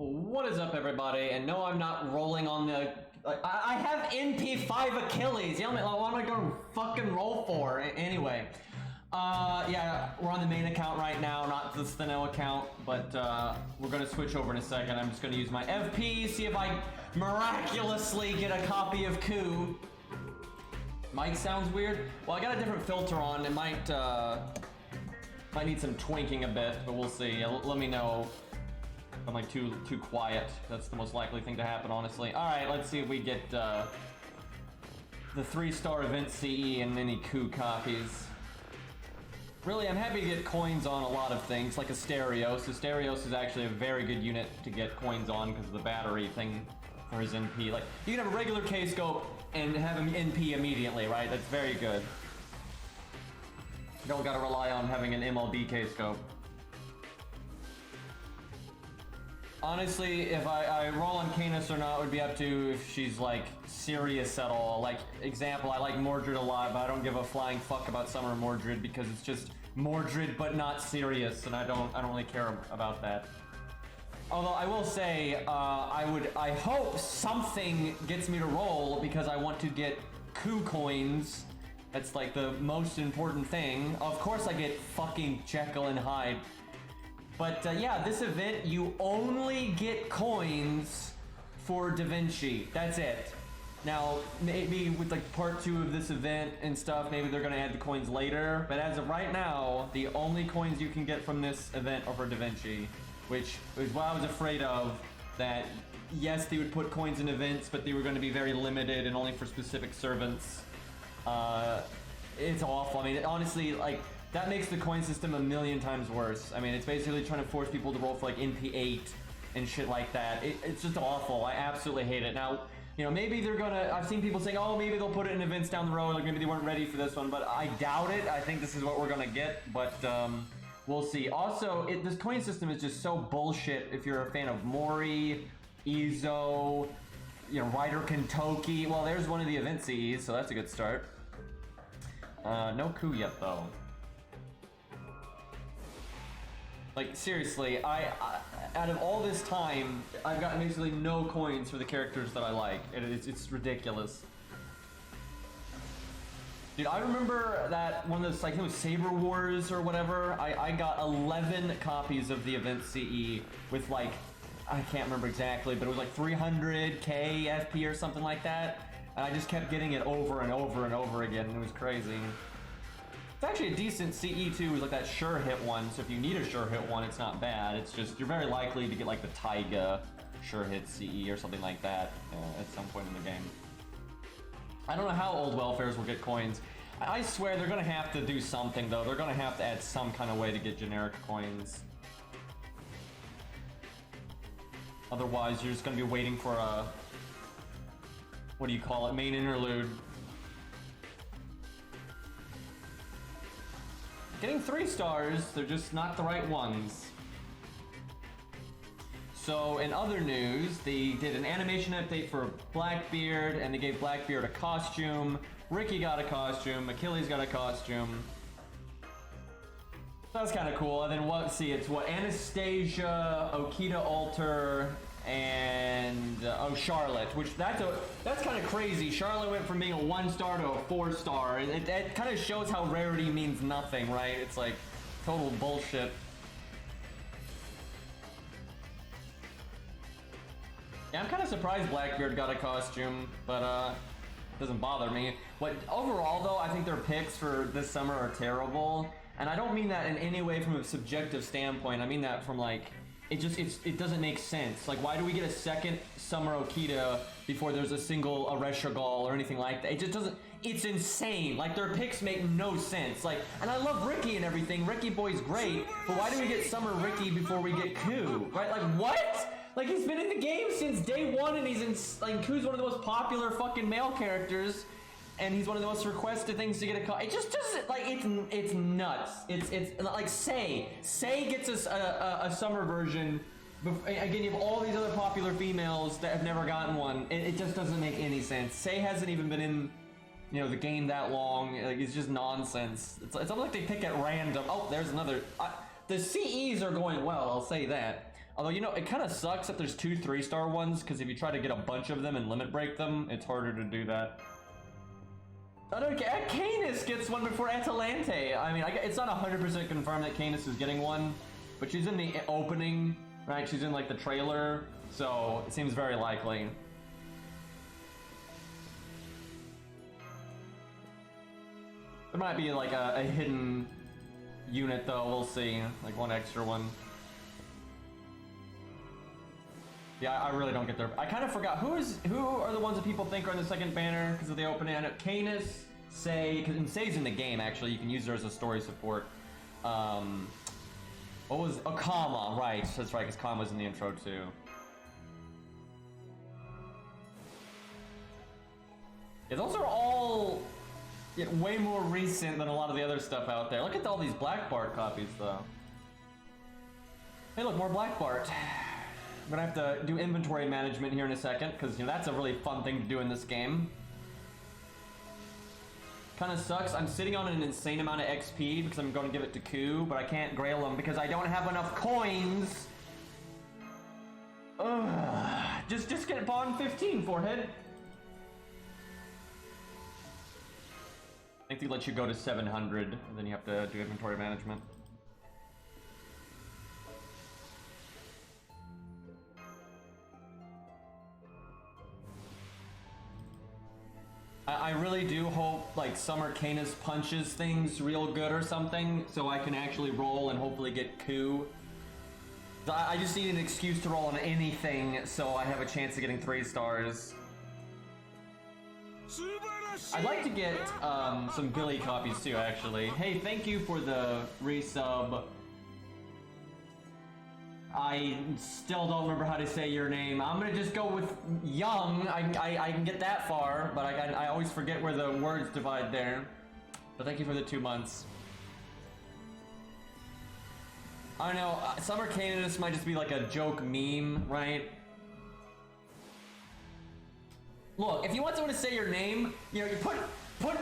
What is up, everybody? And no, I'm not rolling on the... I have NP5 Achilles. Yeah, what am I going to fucking roll for? Anyway. Yeah, we're on the main account right now, not the Steno account, but we're going to switch over in a second. I'm just going to use my FP, see if I miraculously get a copy of Coup. Mic sounds weird. Well, I got a different filter on. It might need some twinking a bit, but we'll see. Let me know if I'm like too quiet. That's the most likely thing to happen, honestly. All right, let's see if we get the 3-star event CE and any Coup copies. Really, I'm happy to get coins on a lot of things, like a Stereos. So Stereos is actually a very good unit to get coins on because of the battery thing for his NP. Like, you can have a regular K-scope and have him NP immediately, right? That's very good. You don't gotta rely on having an MLB K-scope. Honestly, if I roll on Canis or not would be up to if she's like serious at all. Like, example, I like Mordred a lot, but I don't give a flying fuck about Summer Mordred because it's just Mordred but not serious, and I don't really care about that. Although I will say, I hope something gets me to roll because I want to get Coup coins. That's like the most important thing. Of course I get fucking Jekyll and Hyde. But yeah, this event, you only get coins for Da Vinci. That's it. Now, maybe with like part 2 of this event and stuff, maybe they're gonna add the coins later. But as of right now, the only coins you can get from this event are for Da Vinci, which is what I was afraid of, that yes, they would put coins in events, but they were gonna be very limited and only for specific servants. It's awful. I mean, honestly, like, that makes the coin system a million times worse. I mean, it's basically trying to force people to roll for like NP8 and shit like that. It's just awful. I absolutely hate it. Now, you know, maybe they're gonna, I've seen people saying, oh, maybe they'll put it in events down the road, like maybe they weren't ready for this one, but I doubt it. I think this is what we're gonna get, but we'll see. Also, this coin system is just so bullshit if you're a fan of Mori, Izo, you know, Ryder Kentoki. Well, there's one of the event CEs, so that's a good start. No Coup yet, though. Like, seriously, out of all this time, I've gotten basically no coins for the characters that I like. It's ridiculous. Dude, I remember that one of those, like, it was Saber Wars or whatever. I got 11 copies of the event CE with, like, I can't remember exactly, but it was like 300k FP or something like that. And I just kept getting it over and over and over again, and it was crazy. It's actually a decent CE too, like that sure hit one, so if you need a sure hit one, it's not bad. It's just, you're very likely to get like the Taiga sure hit CE or something like that at some point in the game. I don't know how old welfares will get coins. I swear they're gonna have to do something though. They're gonna have to add some kind of way to get generic coins. Otherwise, you're just gonna be waiting for a, what do you call it, main interlude. Getting 3 stars, they're just not the right ones. So in other news, they did an animation update for Blackbeard, and they gave Blackbeard a costume. Ricky got a costume, Achilles got a costume. That's kind of cool. And then what? See, it's what, Anastasia, Okita Alter, and oh, Charlotte. Which that's kind of crazy. Charlotte went from being a 1-star to a 4-star. It kind of shows how rarity means nothing, right? It's like total bullshit. Yeah, I'm kind of surprised Blackbeard got a costume, but it doesn't bother me. Overall though, I think their picks for this summer are terrible. And I don't mean that in any way from a subjective standpoint. I mean that from like, it doesn't make sense. Like, why do we get a second Summer Okita before there's a single Areshagal or anything like that? It just doesn't, it's insane. Like, their picks make no sense. Like, and I love Ricky and everything. Ricky Boy's great, but why do we get Summer Ricky before we get Coup? Right? Like, what? Like, he's been in the game since day 1 and he's in, like, Cou's one of the most popular fucking male characters. And he's one of the most requested things to get a call. It just doesn't, like, it's nuts. It's like, Say gets us a summer version. Again, you have all these other popular females that have never gotten one. It just doesn't make any sense. Say hasn't even been in, you know, the game that long. Like, it's just nonsense. It's almost like they pick at random. Oh, there's another. The CEs are going well, I'll say that. Although, you know, it kind of sucks that there's 2 3-star ones, because if you try to get a bunch of them and limit break them, it's harder to do that. Oh no, Canis gets one before Atalante. I mean, it's not 100% confirmed that Canis is getting one, but she's in the opening, right? She's in like the trailer, so it seems very likely. There might be like a hidden unit though, we'll see. Like one extra one. Yeah, I really don't get their... I kind of forgot, who are the ones that people think are in the second banner because of the opening? I know Canis, Sei, because Sei's in the game actually, you can use her as a story support. What was... Oh, Kama, right, that's right, because Kama was in the intro too. Yeah, those are all way more recent than a lot of the other stuff out there. Look at all these Black Bart copies though. Hey look, more Black Bart. I'm gonna have to do inventory management here in a second, because you know that's a really fun thing to do in this game. Kind of sucks. I'm sitting on an insane amount of XP because I'm going to give it to Ku, but I can't grail them because I don't have enough coins. Ugh. Just get Bond 15, forehead. I think they let you go to 700, and then you have to do inventory management. I really do hope like Summer Canis punches things real good or something, so I can actually roll and hopefully get Ku. I just need an excuse to roll on anything so I have a chance of getting 3 stars. I'd like to get some Billy copies too, actually. Hey, thank you for the resub. I still don't remember how to say your name. I'm gonna just go with Young. I can get that far, but I always forget where the words divide there. But thank you for the 2 months. I don't know, Summer Canis might just be like a joke meme, right? Look, if you want someone to say your name, you know, you put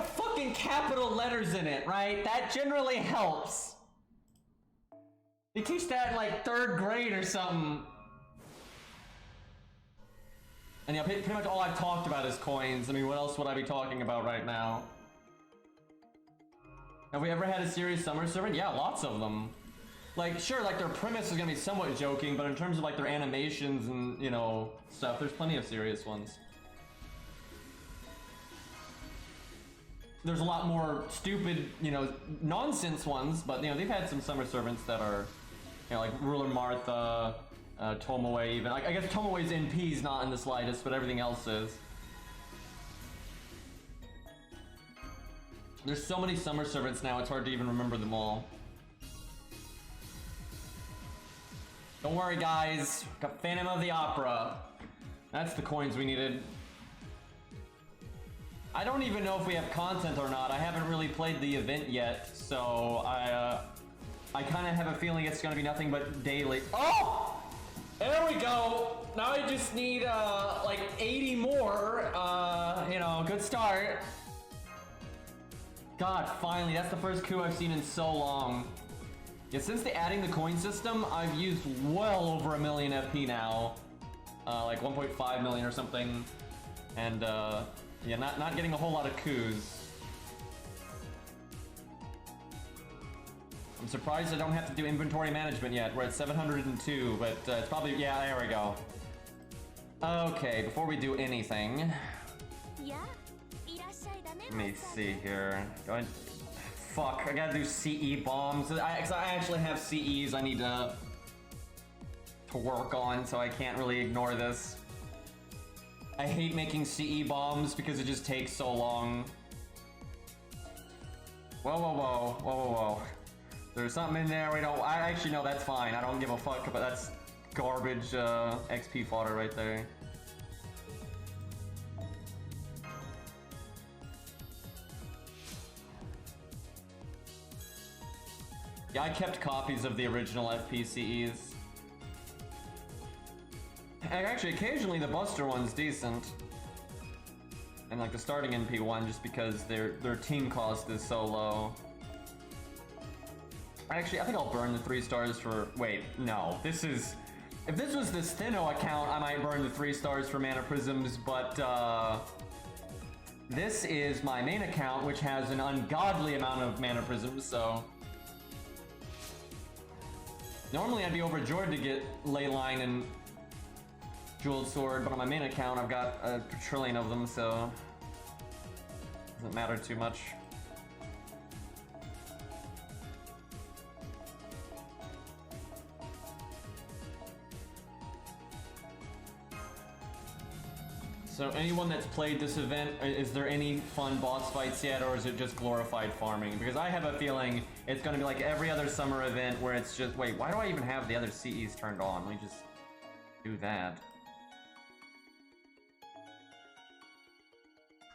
fucking capital letters in it, right? That generally helps. You teach that in like 3rd grade or something. And yeah, pretty much all I've talked about is coins. I mean, what else would I be talking about right now? Have we ever had a serious summer servant? Yeah, lots of them. Like, sure, like their premise is gonna be somewhat joking, but in terms of like their animations and, you know, stuff, there's plenty of serious ones. There's a lot more stupid, you know, nonsense ones, but, you know, they've had some summer servants that are, you know, like Ruler Martha, Tomoe even. I guess Tomoe's NP is not in the slightest, but everything else is. There's so many summer servants now, it's hard to even remember them all. Don't worry, guys. Got Phantom of the Opera. That's the coins we needed. I don't even know if we have content or not. I haven't really played the event yet, so I kind of have a feeling it's going to be nothing but daily. Oh! There we go! Now I just need, like 80 more. You know, good start. God, finally, that's the first coup I've seen in so long. Yeah, since adding the coin system, I've used well over 1 million FP now. Like 1.5 million or something. And, yeah, not getting a whole lot of coups. I'm surprised I don't have to do inventory management yet. We're at 702, but it's probably... Yeah, there we go. Okay, before we do anything... Let me see here. Fuck, I gotta do CE bombs. Cause I actually have CEs I need to work on, so I can't really ignore this. I hate making CE bombs because it just takes so long. Whoa, whoa, whoa, whoa, whoa, whoa. There's something in there we don't... I actually know that's fine. I don't give a fuck, but that's garbage XP fodder right there. Yeah, I kept copies of the original FPCEs. Actually, occasionally the Buster one's decent. And like the starting NP one, just because their team cost is so low. Actually, I think I'll burn the 3 stars for... Wait, no. This is If this was the Steno account, I might burn the 3 stars for mana prisms, but this is my main account, which has an ungodly amount of mana prisms, so normally I'd be overjoyed to get Leyline and Jeweled Sword, but on my main account I've got a trillion of them, so it doesn't matter too much. So anyone that's played this event, is there any fun boss fights yet, or is it just glorified farming? Because I have a feeling it's going to be like every other summer event where it's just, wait, why do I even have the other CEs turned on? Let me just do that.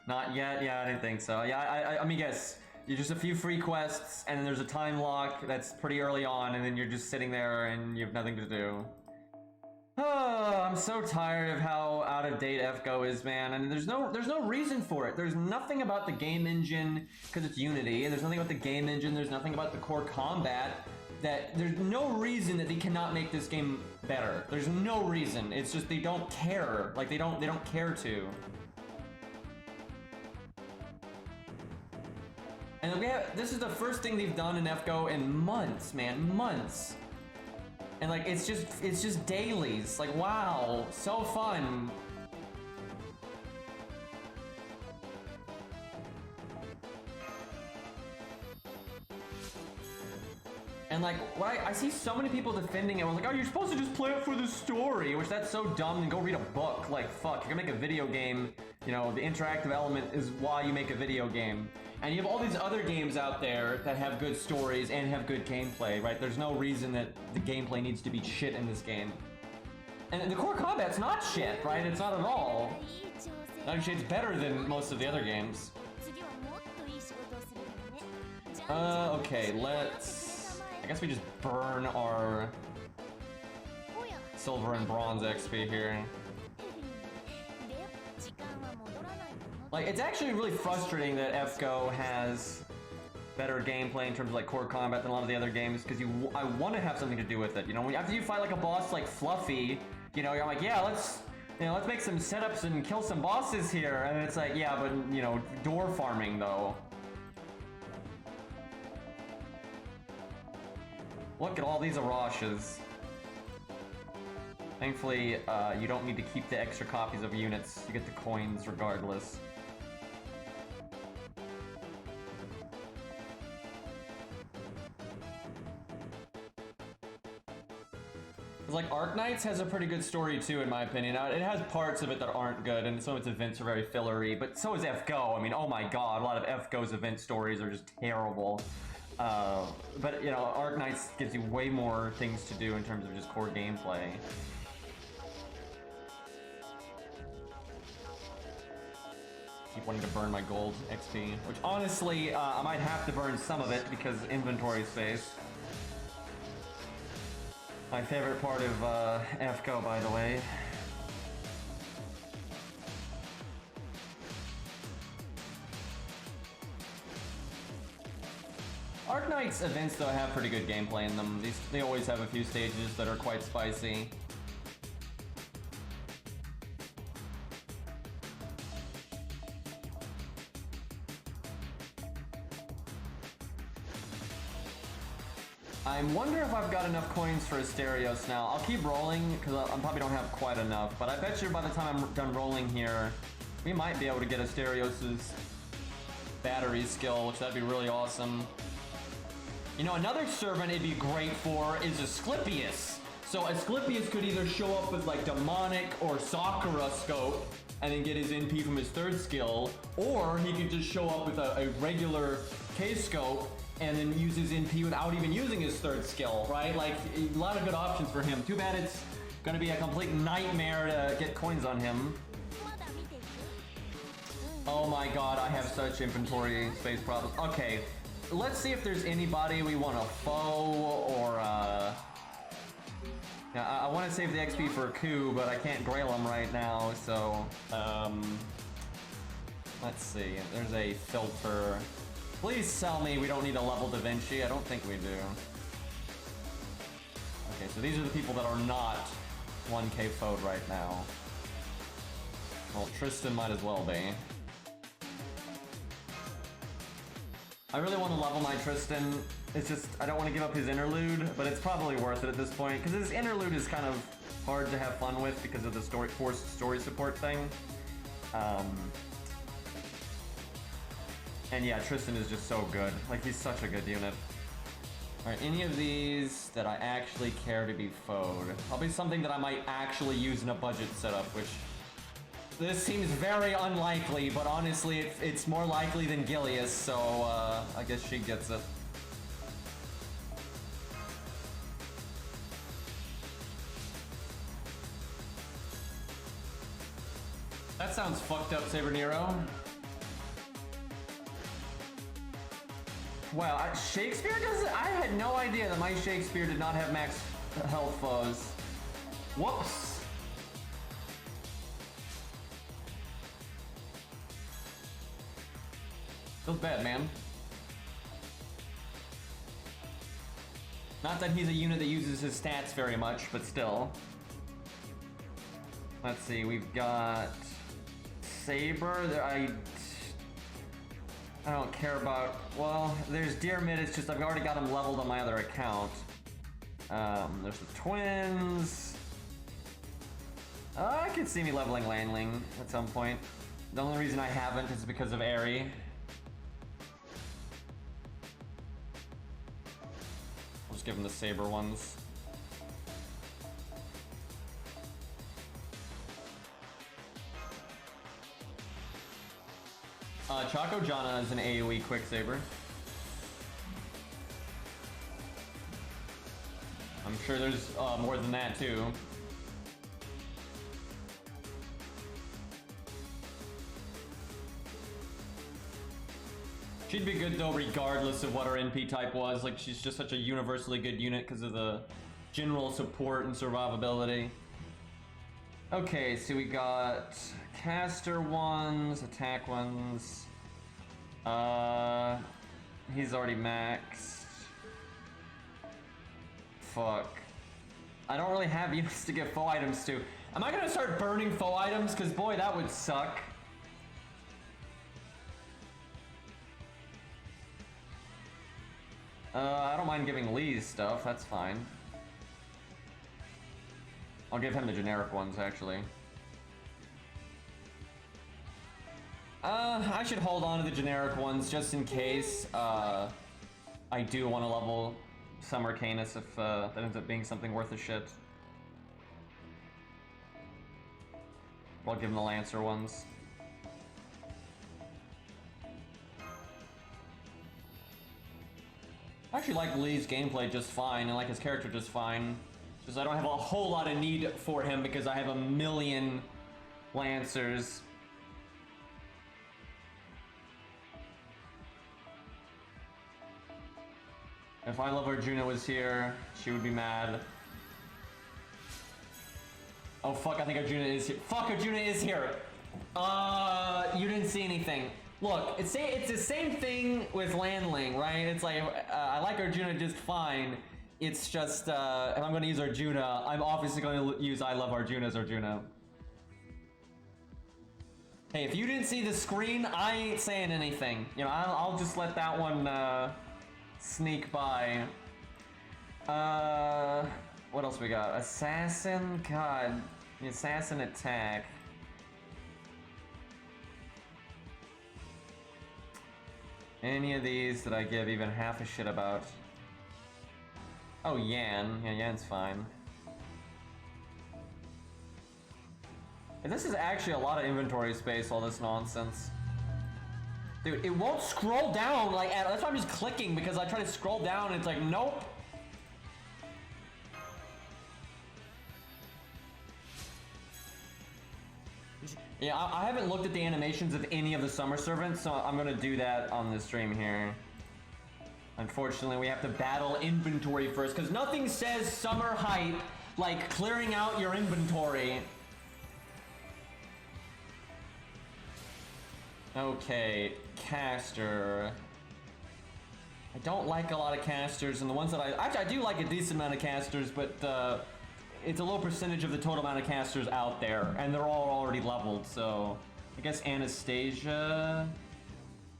Not yet? Yeah, I didn't think so. Yeah, I mean, guess. You're just a few free quests, and then there's a time lock that's pretty early on, and then you're just sitting there and you have nothing to do. Oh, I'm so tired of how out of date FGO is, man, and there's no reason for it. There's nothing about the game engine, because it's Unity, and there's nothing about the game engine, there's nothing about the core combat, that there's no reason that they cannot make this game better. There's no reason. It's just they don't care. Like, they don't care to. And this is the first thing they've done in FGO in months, man, months. And like, it's just dailies. Like, wow, so fun. And like, I see so many people defending it. We're like, oh, you're supposed to just play it for the story, which that's so dumb, and go read a book. Like, fuck, you're gonna make a video game, you know, the interactive element is why you make a video game. And you have all these other games out there that have good stories and have good gameplay, right? There's no reason that the gameplay needs to be shit in this game. And the core combat's not shit, right? It's not at all. Actually, it's better than most of the other games. Okay, let's... I guess we just burn our silver and bronze XP here. Like, it's actually really frustrating that FGO has better gameplay in terms of like core combat than a lot of the other games, because I want to have something to do with it. You know, after you fight like a boss like Fluffy, you know, you're like, yeah, let's make some setups and kill some bosses here, and it's like, yeah, but you know, door farming though. Look at all these Arashas. Thankfully, you don't need to keep the extra copies of units. You get the coins regardless. Like, Arknights has a pretty good story too, in my opinion. Now, it has parts of it that aren't good, and some of its events are very fillery, but so is FGO. I mean, oh my god, a lot of FGO's event stories are just terrible. But, you know, Arknights gives you way more things to do in terms of just core gameplay. Keep wanting to burn my gold XP, which honestly, I might have to burn some of it because inventory space. My favorite part of FGO, by the way. Arknights events, though, have pretty good gameplay in them. They always have a few stages that are quite spicy. I wonder if I've got enough coins for Asterios now. I'll keep rolling, because I probably don't have quite enough, but I bet you by the time I'm done rolling here, we might be able to get Asterios' battery skill, which that'd be really awesome. You know, another servant it'd be great for is Asclepius. So Asclepius could either show up with like Demonic or Sakura scope, and then get his NP from his third skill, or he could just show up with a regular K-scope, and then use his NP without even using his third skill, right? Like, a lot of good options for him. Too bad it's gonna be a complete nightmare to get coins on him. Oh my god, I have such inventory space problems. Okay, let's see if there's anybody we want to foe or, I want to save the XP for Ku, but I can't grail him right now, so, let's see. There's a filter. Please tell me we don't need a level Da Vinci. I don't think we do. Okay, so these are the people that are not 1k foed right now. Well, Tristan might as well be. I really want to level my Tristan. It's just, I don't want to give up his interlude, but it's probably worth it at this point, because his interlude is kind of hard to have fun with because of the forced story support thing. And yeah, Tristan is just so good. Like, he's such a good unit. Alright, any of these that I actually care to be foed. Probably something that I might actually use in a budget setup, which... This seems very unlikely, but honestly, it's more likely than Gilius, so I guess she gets it. That sounds fucked up, Saber Nero. Wow, Shakespeare doesn't... I had no idea that my Shakespeare did not have max health foes. Whoops. Feels bad, man. Not that he's a unit that uses his stats very much, but still. Let's see, we've got... Saber, I don't care about... Well, there's Deer Mid, it's just I've already got him leveled on my other account. There's the twins. I could see me leveling Landling at some point. The only reason I haven't is because of Aerie. I'll just give him the Saber ones. Choco Jana is an AoE Quicksaber. I'm sure there's more than that too. She'd be good though regardless of what her NP type was. Like, she's just such a universally good unit because of the general support and survivability. Okay, so we got caster ones, attack ones. He's already maxed. Fuck. I don't really have units to give foe items to. Am I gonna start burning foe items? Cause boy, that would suck. I don't mind giving Lee's stuff, that's fine. I'll give him the generic ones, actually. I should hold on to the generic ones just in case I do want to level Summer Canis if that ends up being something worth a shit. I'll give him the Lancer ones. I actually like Lee's gameplay just fine, and like his character just fine. Just I don't have a whole lot of need for him because I have a million Lancers. If I Love Arjuna was here, she would be mad. Oh fuck, I think Arjuna is here. Fuck, Arjuna is here! You didn't see anything. Look, it's the same thing with Landling, right? It's like, I like Arjuna just fine. It's just, if I'm gonna use Arjuna, I'm obviously gonna use I Love Arjuna as Arjuna. Hey, if you didn't see the screen, I ain't saying anything. You know, I'll just let that one, sneak by. What else we got? Assassin? God, the assassin attack. Any of these that I give even half a shit about? Oh, Yan. Yeah, Yan's fine. And this is actually a lot of inventory space, all this nonsense. Dude, it won't scroll down, like, that's why I'm just clicking, because I try to scroll down and it's like, nope. Yeah, I haven't looked at the animations of any of the Summer Servants, so I'm gonna do that on the stream here. Unfortunately, we have to battle inventory first, because nothing says summer hype like clearing out your inventory. Okay, caster. I don't like a lot of casters, and the ones that actually, I do like a decent amount of casters, but it's a low percentage of the total amount of casters out there, and they're all already leveled, so I guess Anastasia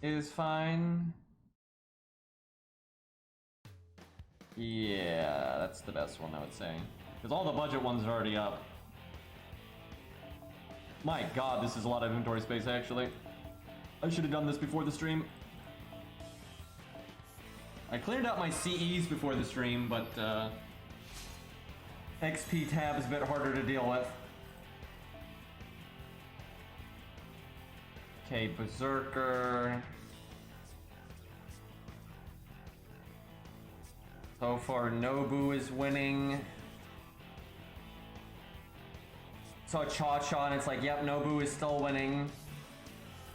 is fine. Yeah, that's the best one, I would say. Because all the budget ones are already up. My god, this is a lot of inventory space, actually. I should have done this before the stream. I cleared out my CEs before the stream, but XP tab is a bit harder to deal with. Okay, Berserker. So far, Nobu is winning. Saw Cha-Cha and it's like, yep, Nobu is still winning.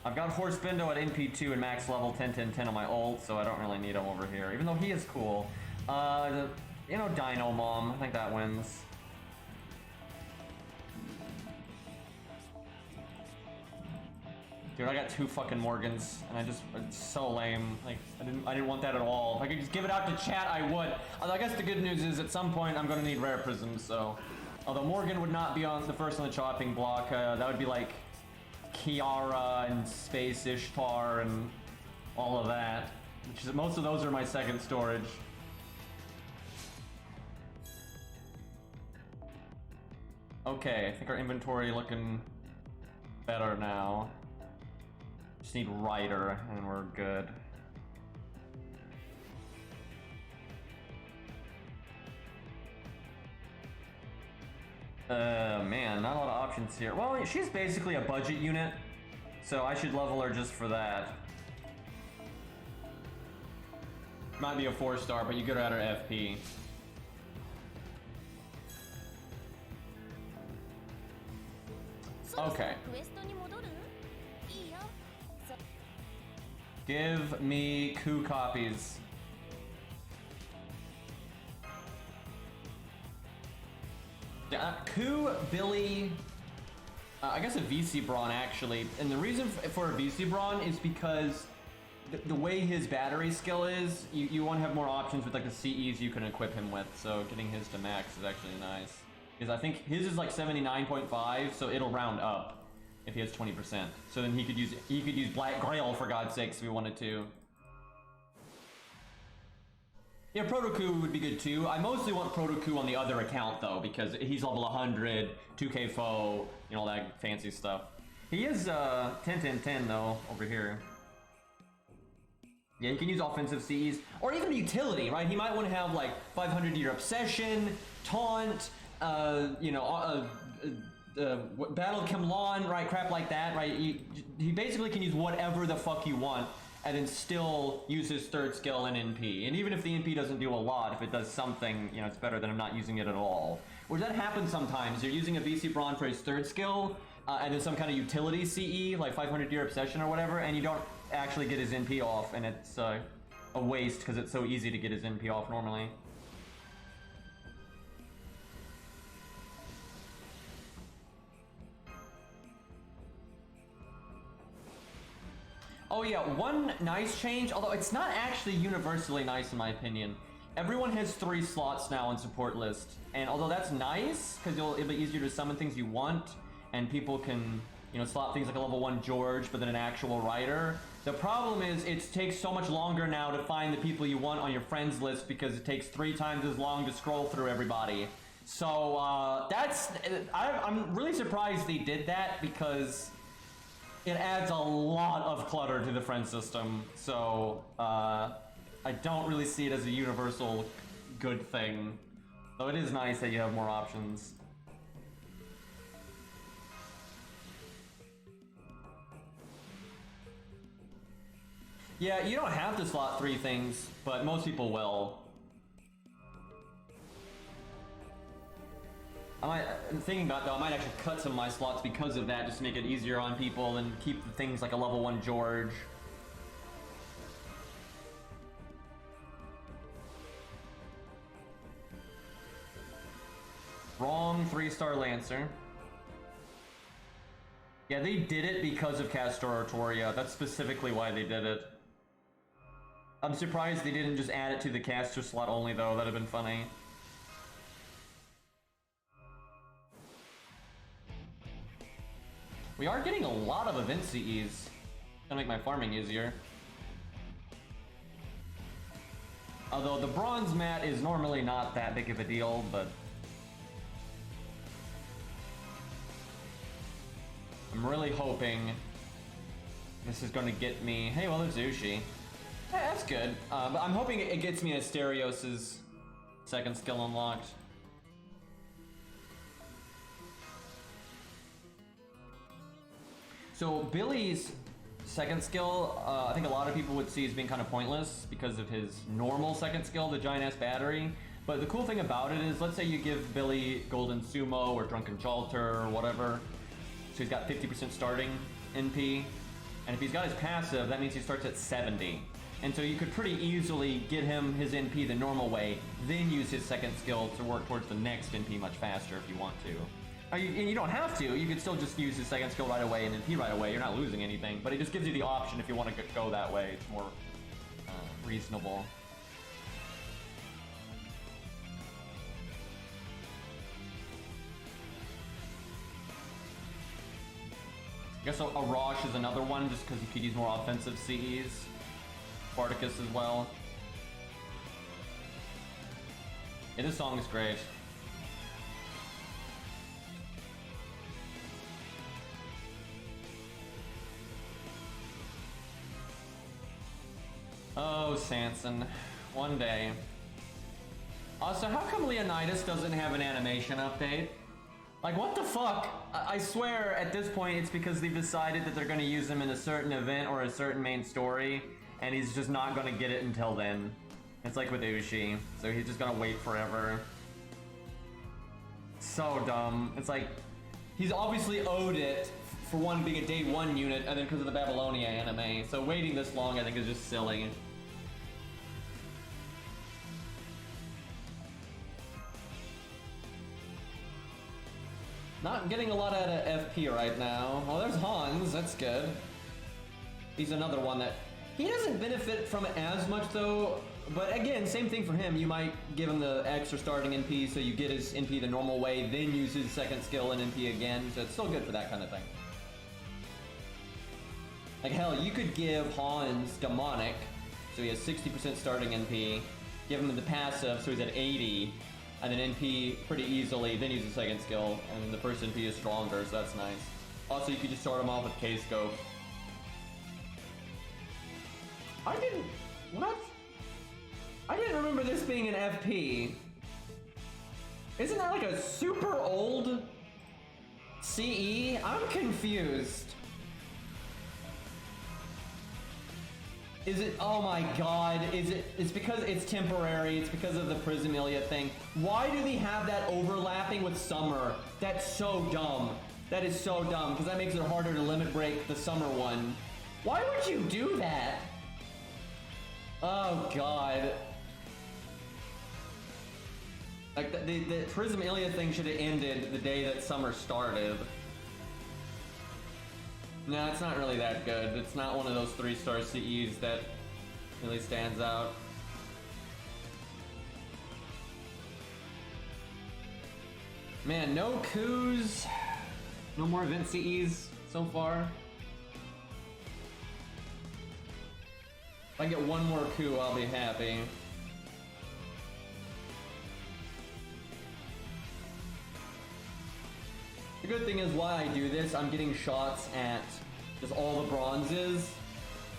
I've got Horse Bindo at NP2 and max level 10-10-10 on my ult, so I don't really need him over here, even though he is cool. You know, Dino Mom, I think that wins. Dude, I got 2 fucking Morgans, and it's so lame. Like, I didn't want that at all. If I could just give it out to chat, I would. Although I guess the good news is at some point I'm gonna need rare prisms, so. Although Morgan would not be on the first on the chopping block, that would be like Kiara and Space Ishtar and all of that. Which is, most of those are my second storage. Okay, I think our inventory looking better now. Just need Rider and we're good. Man, not a lot of options here. Well, she's basically a budget unit, so I should level her just for that. Might be a 4-star, but you get her at her FP. Okay. Give me coup copies. Coup, Billy, I guess a VC Brawn actually. And the reason for a VC Brawn is because the way his battery skill is, you want to have more options with like the CEs you can equip him with. So getting his to max is actually nice. Because I think his is like 79.5, so it'll round up if he has 20%. So then he could use Black Grail for God's sakes if he wanted to. Yeah, Protoku would be good too. I mostly want Protoku on the other account though, because he's level 100, 2k foe, you know, all that fancy stuff. He is 10-10-10 though, over here. Yeah, you can use offensive CEs, or even utility, right? He might want to have like 500-year obsession, taunt, you know, Battle Kemlon, right? Crap like that, right? He basically can use whatever the fuck you want, and then still use his third skill in NP. And even if the NP doesn't do a lot, if it does something, you know, it's better than him not using it at all. Where that happens sometimes. You're using a VC Brawn for his third skill, and then some kind of utility CE, like 500-year obsession or whatever, and you don't actually get his NP off, and it's a waste because it's so easy to get his NP off normally. Oh yeah, one nice change, although it's not actually universally nice in my opinion. Everyone has 3 slots now on support list, and although that's nice, because it'll be easier to summon things you want, and people can, you know, slot things like a level 1 George, but then an actual Rider. The problem is, it takes so much longer now to find the people you want on your friends list, because it takes 3 times as long to scroll through everybody. So, I'm really surprised they did that, because it adds a lot of clutter to the friend system, so I don't really see it as a universal good thing. Though it is nice that you have more options. Yeah, you don't have to slot 3 things, but most people will. I'm thinking about though, I might actually cut some of my slots because of that, just to make it easier on people and keep the things like a level 1 George. Wrong 3-star Lancer. Yeah, they did it because of Castor Artoria. That's specifically why they did it. I'm surprised they didn't just add it to the Castor slot only though, that'd have been funny. We are getting a lot of event CEs. Gonna make my farming easier. Although the bronze mat is normally not that big of a deal, but I'm really hoping this is gonna get me. Hey, well, there's Ushi. Hey, that's good. But I'm hoping it gets me Asterios' second skill unlocked. So Billy's second skill, I think a lot of people would see as being kind of pointless because of his normal second skill, the giant ass battery. But the cool thing about it is, let's say you give Billy Golden Sumo or Drunken Chalter or whatever. So he's got 50% starting NP. And if he's got his passive, that means he starts at 70. And so you could pretty easily get him his NP the normal way, then use his second skill to work towards the next NP much faster if you want to. And you don't have to, you could still just use his second skill right away and NP right away, you're not losing anything. But it just gives you the option if you want to go that way, it's more reasonable. I guess a Rosh is another one, just because you could use more offensive CEs. Spartacus as well. Yeah, this song is great. Oh, Sanson. One day. Also, how come Leonidas doesn't have an animation update? Like, what the fuck? I swear, at this point, it's because they've decided that they're gonna use him in a certain event or a certain main story, and he's just not gonna get it until then. It's like with Ushi, so he's just gonna wait forever. So dumb. It's like, he's obviously owed it for one being a day one unit, and then because of the Babylonia anime, so waiting this long I think is just silly. Not getting a lot out of FP right now. Well, there's Hans, that's good. He's another one that... He doesn't benefit from it as much though, but again, same thing for him. You might give him the extra starting NP so you get his NP the normal way, then use his second skill and NP again, so it's still good for that kind of thing. Like hell, you could give Hans Demonic, so he has 60% starting NP, give him the passive so he's at 80, and then NP pretty easily, then use the second skill, and the first NP is stronger, so that's nice. Also, you could just start him off with K-Scope. What? I didn't remember this being an FP. Isn't that like a super old CE? I'm confused. Is it, oh my god, it's because it's temporary, it's because of the Prismilia thing. Why do they have that overlapping with summer? That's so dumb. That is so dumb, because that makes it harder to limit break the summer one. Why would you do that? Oh god. Like, the Prismilia thing should have ended the day that summer started. No, it's not really that good. It's not one of those 3-star CEs that really stands out. Man, no coups. No more event CEs so far. If I get one more coup, I'll be happy. The good thing is, while I do this, I'm getting shots at just all the bronzes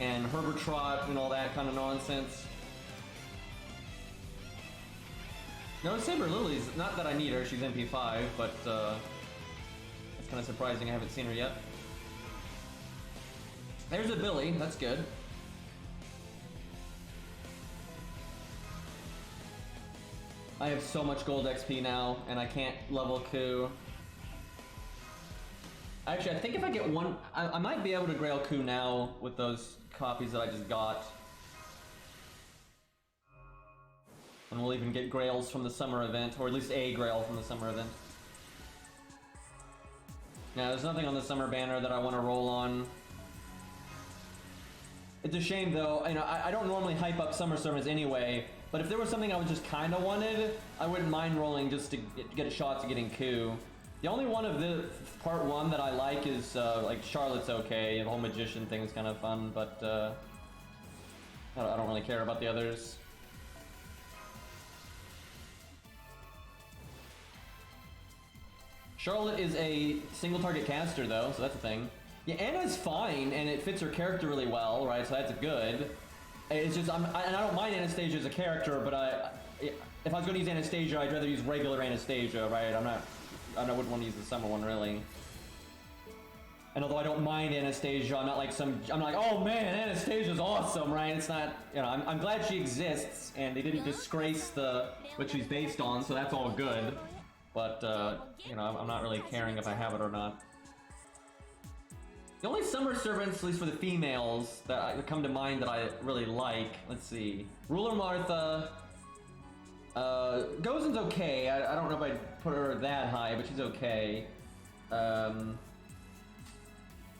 and Herbertrot and all that kind of nonsense. No, Saber Lily's, not that I need her, she's MP5, but it's kind of surprising I haven't seen her yet. There's a Billy, that's good. I have so much gold XP now, and I can't level coup. Actually, I think if I get one, I might be able to grail coup now with those copies that I just got. And we'll even get grails from the summer event, or at least a grail from the summer event. Now, there's nothing on the summer banner that I want to roll on. It's a shame though, you know, I don't normally hype up summer servers anyway, but if there was something I was just kind of wanted, I wouldn't mind rolling just to get a shot to getting coup. The only one of the part 1 that I like is like Charlotte's okay. The whole magician thing's kind of fun, but I don't really care about the others. Charlotte is a single target caster though, so that's a thing. Yeah, Anna's fine, and it fits her character really well, right? So that's good. It's just, and I don't mind Anastasia as a character, but if I was going to use Anastasia, I'd rather use regular Anastasia, right? I wouldn't want to use the summer one, really. And although I don't mind Anastasia, I'm not like I'm like, oh man, Anastasia's awesome, right? It's not, you know, I'm glad she exists, and they didn't disgrace what she's based on, so that's all good. But, you know, I'm not really caring if I have it or not. The only summer servants, at least for the females, that come to mind that I really like, let's see. Ruler Martha. Gozen's okay. I don't know if I'd put her that high, but she's okay.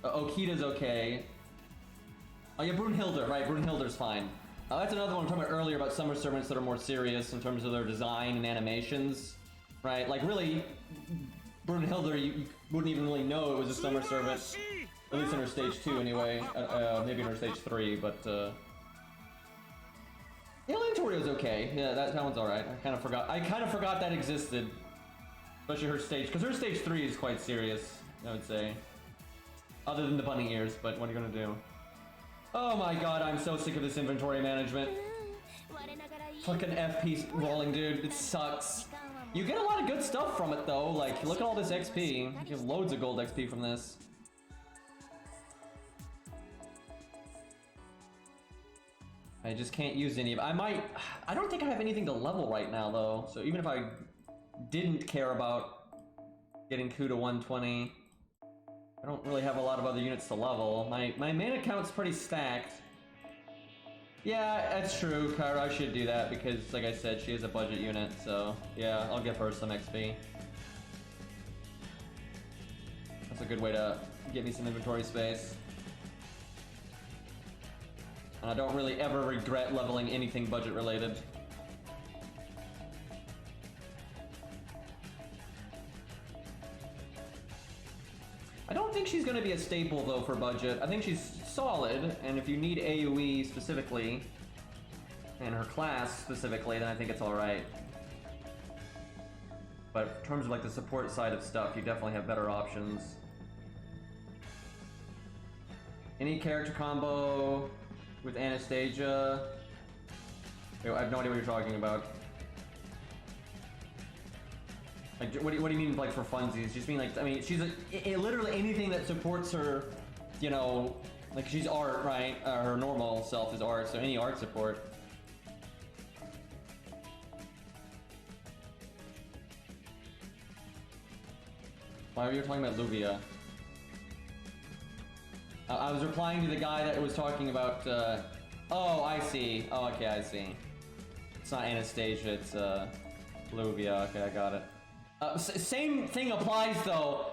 Okita's okay. Oh yeah, Brunhilde, right? Brunhilde's fine. That's another one we were talking about earlier about summer servants that are more serious in terms of their design and animations. Right, like really, Brunhilde, you wouldn't even really know it was a summer servant. At least in her stage 2 anyway, maybe in her stage 3, but yeah, Lantorio's okay. Yeah, that one's alright. I kind of forgot that existed. Especially her stage, because her stage 3 is quite serious, I would say. Other than the bunny ears, but what are you gonna do? Oh my god, I'm so sick of this inventory management. Fucking FP rolling, dude, it sucks. You get a lot of good stuff from it though, like look at all this XP. You get loads of gold XP from this. I just can't use any of it. I don't think I have anything to level right now though, so even if I didn't care about getting Ku to 120, I don't really have a lot of other units to level. My main account's pretty stacked. Yeah, that's true, Kyra, I should do that because, like I said, she is a budget unit, so yeah, I'll give her some XP. That's a good way to give me some inventory space. And I don't really ever regret leveling anything budget related. I don't think she's gonna be a staple though for budget. I think she's solid, and if you need AoE specifically, and her class specifically, then I think it's alright. But in terms of like the support side of stuff, you definitely have better options. Any character combo with Anastasia? I have no idea what you're talking about. Like, what do you mean, like, for funsies? Just mean, like, I mean, she's literally anything that supports her, you know, like, she's art, right? Her normal self is art, so any art support. Why were you talking about Luvia? I was replying to the guy that was talking about, oh, I see. Oh, okay, I see. It's not Anastasia, it's, Luvia. Okay, I got it. Same thing applies though.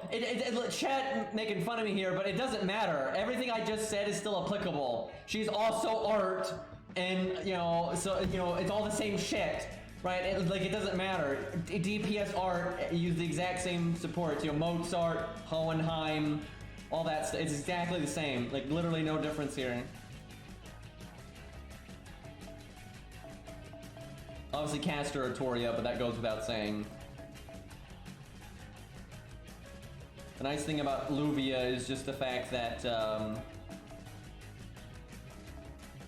Chat making fun of me here, but it doesn't matter. Everything I just said is still applicable. She's also art, and you know, so you know, it's all the same shit, right? It doesn't matter. DPS art use the exact same supports. You know, Mozart, Hohenheim, all that stuff. It's exactly the same. Like literally no difference here. Obviously, Castor or Toria, but that goes without saying. The nice thing about Luvia is just the fact that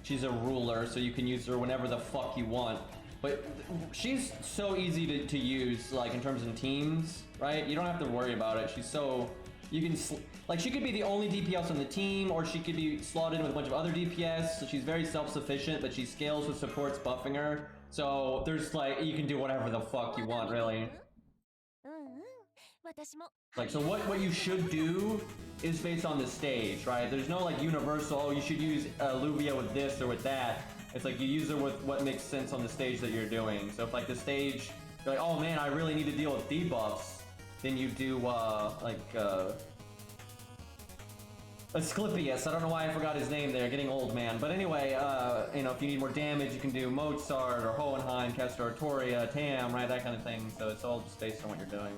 she's a ruler, so you can use her whenever the fuck you want. But she's so easy to use, like in terms of teams, right? You don't have to worry about it. She's so, you can, like she could be the only DPS on the team, or she could be slotted in with a bunch of other DPS, so she's very self-sufficient, but she scales with supports buffing her. So there's like, you can do whatever the fuck you want, really. Like, so what you should do is based on the stage, right? There's no like universal, oh, you should use Luvia with this or with that. It's like you use her with what makes sense on the stage that you're doing. So if like the stage, you're like, oh man, I really need to deal with debuffs, then you do Asclepius. I don't know why I forgot his name there, getting old, man. But anyway, you know, if you need more damage, you can do Mozart or Hohenheim, Castor, Toria, Tam, right? That kind of thing. So it's all just based on what you're doing.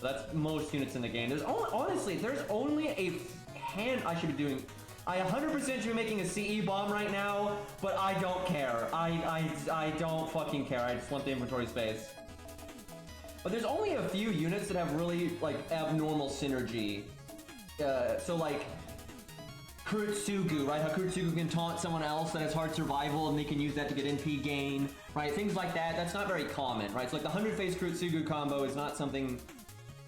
That's most units in the game. There's only, honestly, there's only a hand I should be doing. I 100% should be making a CE bomb right now, but I don't care. I don't fucking care. I just want the inventory space. But there's only a few units that have really, like, abnormal synergy. So, like, Kurutsugu, right? How Kurutsugu can taunt someone else that has hard survival and they can use that to get NP gain, right? Things like that. That's not very common, right? So, like, the 100-face Kurutsugu combo is not something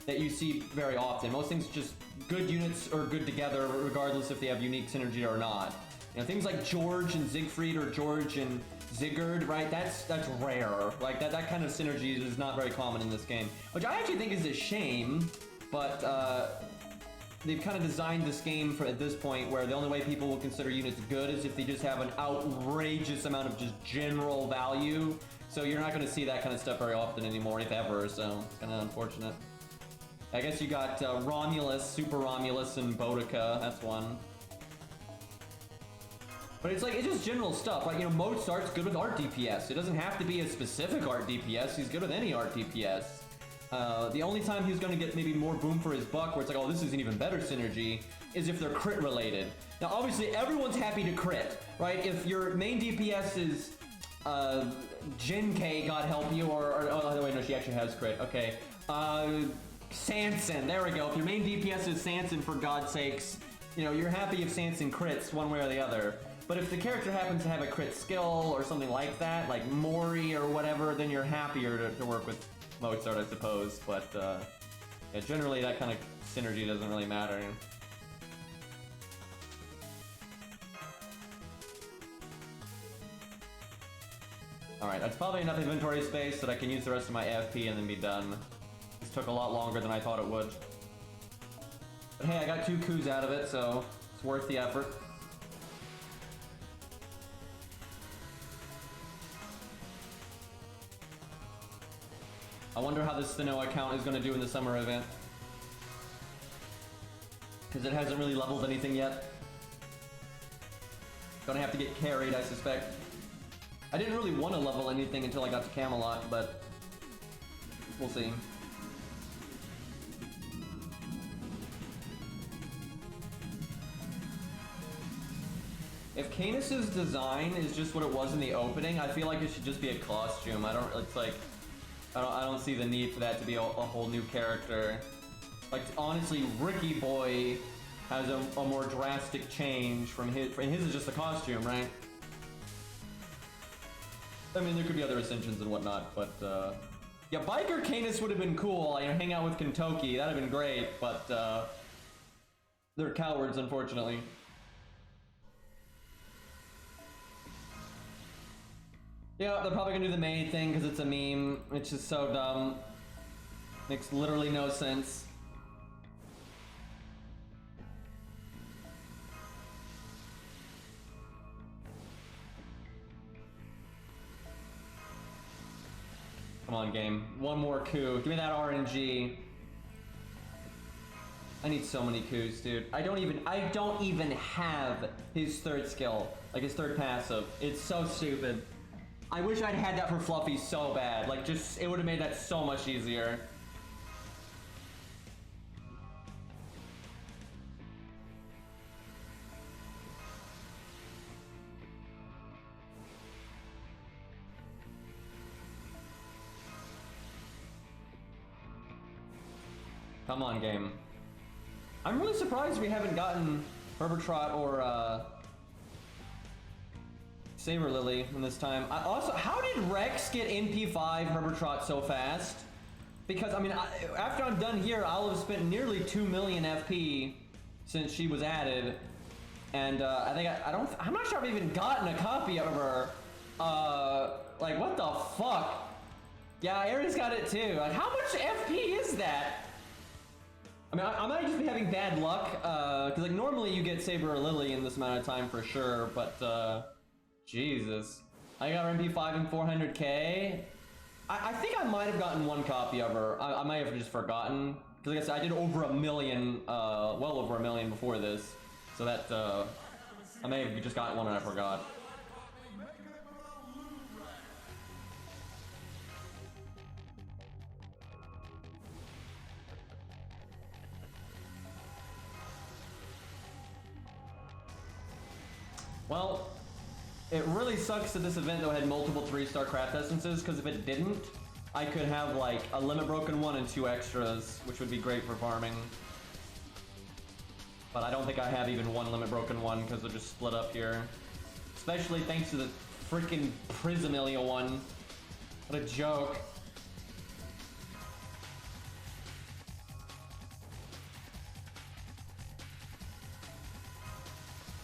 that you see very often. Most things just good units are good together regardless if they have unique synergy or not. You know, things like George and Siegfried or George and Sigurd, right? That's rare. Like that kind of synergy is not very common in this game, which I actually think is a shame. But they've kind of designed this game for at this point where the only way people will consider units good is if they just have an outrageous amount of just general value. So you're not going to see that kind of stuff very often anymore, if ever. So it's kind of unfortunate. I guess you got Romulus, Super Romulus, and Boudica. That's one. But it's like, it's just general stuff. Like, you know, Mozart's good with art DPS. It doesn't have to be a specific art DPS. He's good with any art DPS. The only time he's going to get maybe more boom for his buck, where it's like, oh, this is an even better synergy, is if they're crit related. Now, obviously, everyone's happy to crit, right? If your main DPS is Jinke, God help you, or oh, wait, no, she actually has crit. Okay. Sanson, there we go. If your main DPS is Sanson, for God's sakes, you know, you're happy if Sanson crits one way or the other. But if the character happens to have a crit skill or something like that, like Mori or whatever, then you're happier to work with Mozart, I suppose. But yeah, generally that kind of synergy doesn't really matter. Alright, that's probably enough inventory space that I can use the rest of my AFP and then be done. This took a lot longer than I thought it would. But hey, I got 2 coups out of it, so it's worth the effort. I wonder how this Thinnoa account is going to do in the summer event. Because it hasn't really leveled anything yet. Gonna have to get carried, I suspect. I didn't really want to level anything until I got to Camelot, but we'll see. If Canis's design is just what it was in the opening, I feel like it should just be a costume. I don't see the need for that to be a whole new character. Like, honestly, Ricky Boy has a more drastic change from his is just a costume, right? I mean, there could be other ascensions and whatnot, but yeah, Biker Canis would have been cool. You know, hang out with Kentucky, that'd have been great, but they're cowards, unfortunately. Yeah, they're probably gonna do the maid thing because it's a meme. It's just so dumb. Makes literally no sense. Come on, game. One more coup. Give me that RNG. I need so many coups, dude. I don't even have his third skill, like his third passive. It's so stupid. I wish I'd had that for Fluffy so bad. Like, just, it would have made that so much easier. Come on, game. I'm really surprised we haven't gotten Herbertrot or Saber Lily in this time. Also, how did Rex get NP5 Herbertrot so fast? Because, I mean, after I'm done here, I'll have spent nearly 2 million FP since she was added. And I think I'm not sure I've even gotten a copy of her. Like, what the fuck? Yeah, Aries got it too. Like, how much FP is that? I mean, I might just be having bad luck, because like normally you get Saber or Lily in this amount of time for sure, but Jesus. I got her MP5 and 400k. I think I might have gotten one copy of her. I might have just forgotten, because like I said, I did over 1 million, well over 1 million before this, so that, I may have just gotten one and I forgot. Well, it really sucks that this event though had multiple 3-star craft essences, because if it didn't, I could have like a limit broken one and 2 extras, which would be great for farming. But I don't think I have even 1 limit broken one because they're just split up here. Especially thanks to the freaking Prismilia one. What a joke.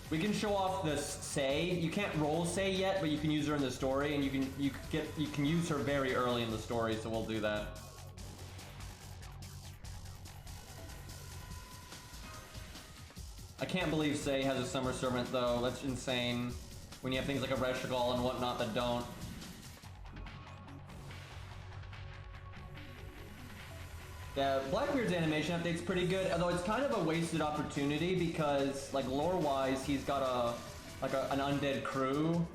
We can show off this Sei. You can't roll Sei yet, but you can use her in the story, and you can use her very early in the story, so we'll do that. I can't believe Sei has a Summer Servant though. That's insane. When you have things like a Reshigal and whatnot that don't. Yeah, Blackbeard's animation update's pretty good, although it's kind of a wasted opportunity because, like, lore-wise, he's got an undead crew.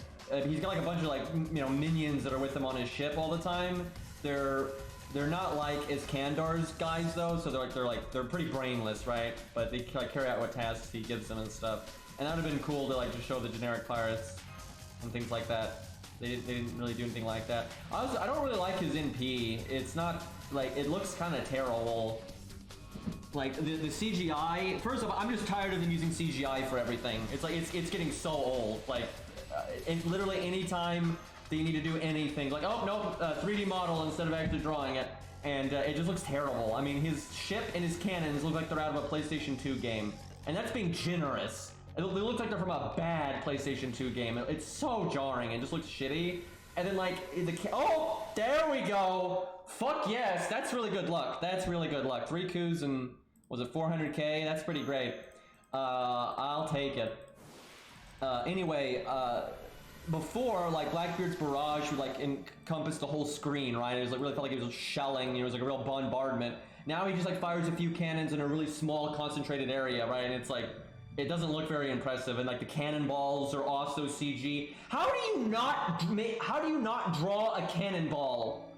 He's got like a bunch of like minions that are with him on his ship all the time. They're not like Iskandar's guys though, so they're pretty brainless, right? But they like carry out what tasks he gives them and stuff. And that would have been cool to like just show the generic pirates and things like that. They didn't really do anything like that. I don't really like his NP. It's not like, it looks kind of terrible. Like the CGI. First of all, I'm just tired of them using CGI for everything. It's like it's getting so old. Like literally any time that you need to do anything, like oh no, 3D model instead of actually drawing it, and it just looks terrible. I mean, his ship and his cannons look like they're out of a PlayStation 2 game, and that's being generous. They look like they're from a bad PlayStation 2 game. It's so jarring and just looks shitty. And then like oh, there we go. Fuck yes, that's really good luck. That's really good luck. 3 coups and was it 400k? That's pretty great. I'll take it. Anyway, before, like, Blackbeard's barrage would like encompass the whole screen, right? It was like really felt like it was shelling. It was like a real bombardment. Now he just like fires a few cannons in a really small, concentrated area, right? And it's like it doesn't look very impressive. And like the cannonballs are also CG. How do you not draw a cannonball?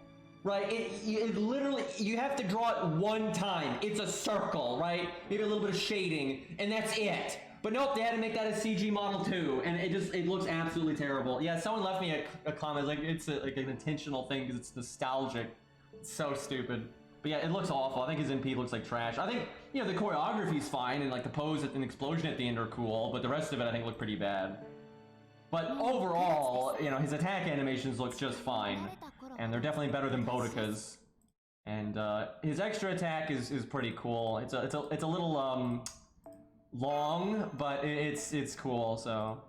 Right, it literally, you have to draw it one time. It's a circle, right? Maybe a little bit of shading, and that's it. But nope, they had to make that a CG model too, and it looks absolutely terrible. Yeah, someone left me a comment, like it's like an intentional thing because it's nostalgic. It's so stupid. But yeah, it looks awful. I think his NP looks like trash. I think, the choreography's fine, and like the pose and explosion at the end are cool, but the rest of it I think look pretty bad. But overall, his attack animations look just fine. And they're definitely better than Boudica's. And his extra attack is pretty cool. It's a little long, but it's cool, so.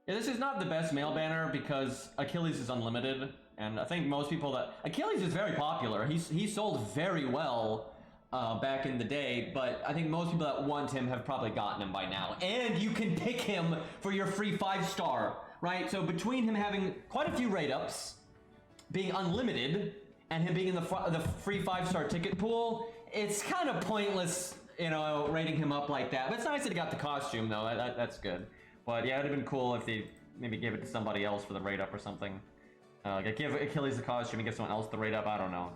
Yeah, this is not the best male banner because Achilles is unlimited. And I think most people Achilles is very popular. He sold very well back in the day, but I think most people that want him have probably gotten him by now. And you can pick him for your free 5-star, right? So between him having quite a few rate-ups, being unlimited, and him being in the free 5-star ticket pool, it's kind of pointless, rating him up like that. But it's nice that he got the costume, though. That's good. But yeah, it would have been cool if they maybe gave it to somebody else for the rate-up or something. Like give Achilles the costume and give someone else the rate-up, I don't know.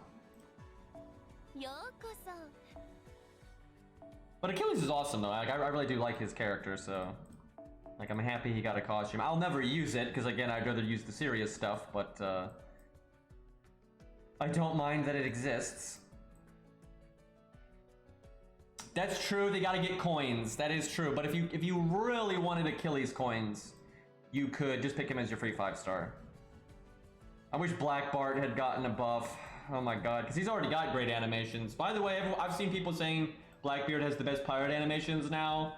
But Achilles is awesome though. Like, I really do like his character, so like I'm happy he got a costume. I'll never use it because again I'd rather use the serious stuff, but I don't mind that it exists. That's true. They gotta get coins. That is true. But if you really wanted Achilles coins, you could just pick him as your free 5-star. I wish Black Bart had gotten a buff. Oh my god, because he's already got great animations. By the way, I've seen people saying Blackbeard has the best pirate animations now,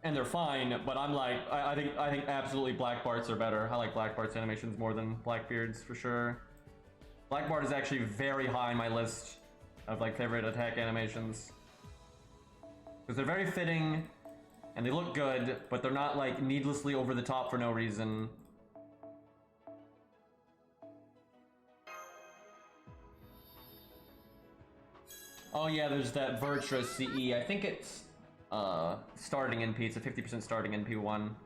and they're fine, but I'm like, I think absolutely Black Bart's are better. I like Black Bart's animations more than Blackbeard's for sure. Black Bart is actually very high on my list of like favorite attack animations. Because they're very fitting, and they look good, but they're not like needlessly over the top for no reason. Oh yeah, there's that Virtua CE. I think it's starting NP. It's a 50% starting NP one.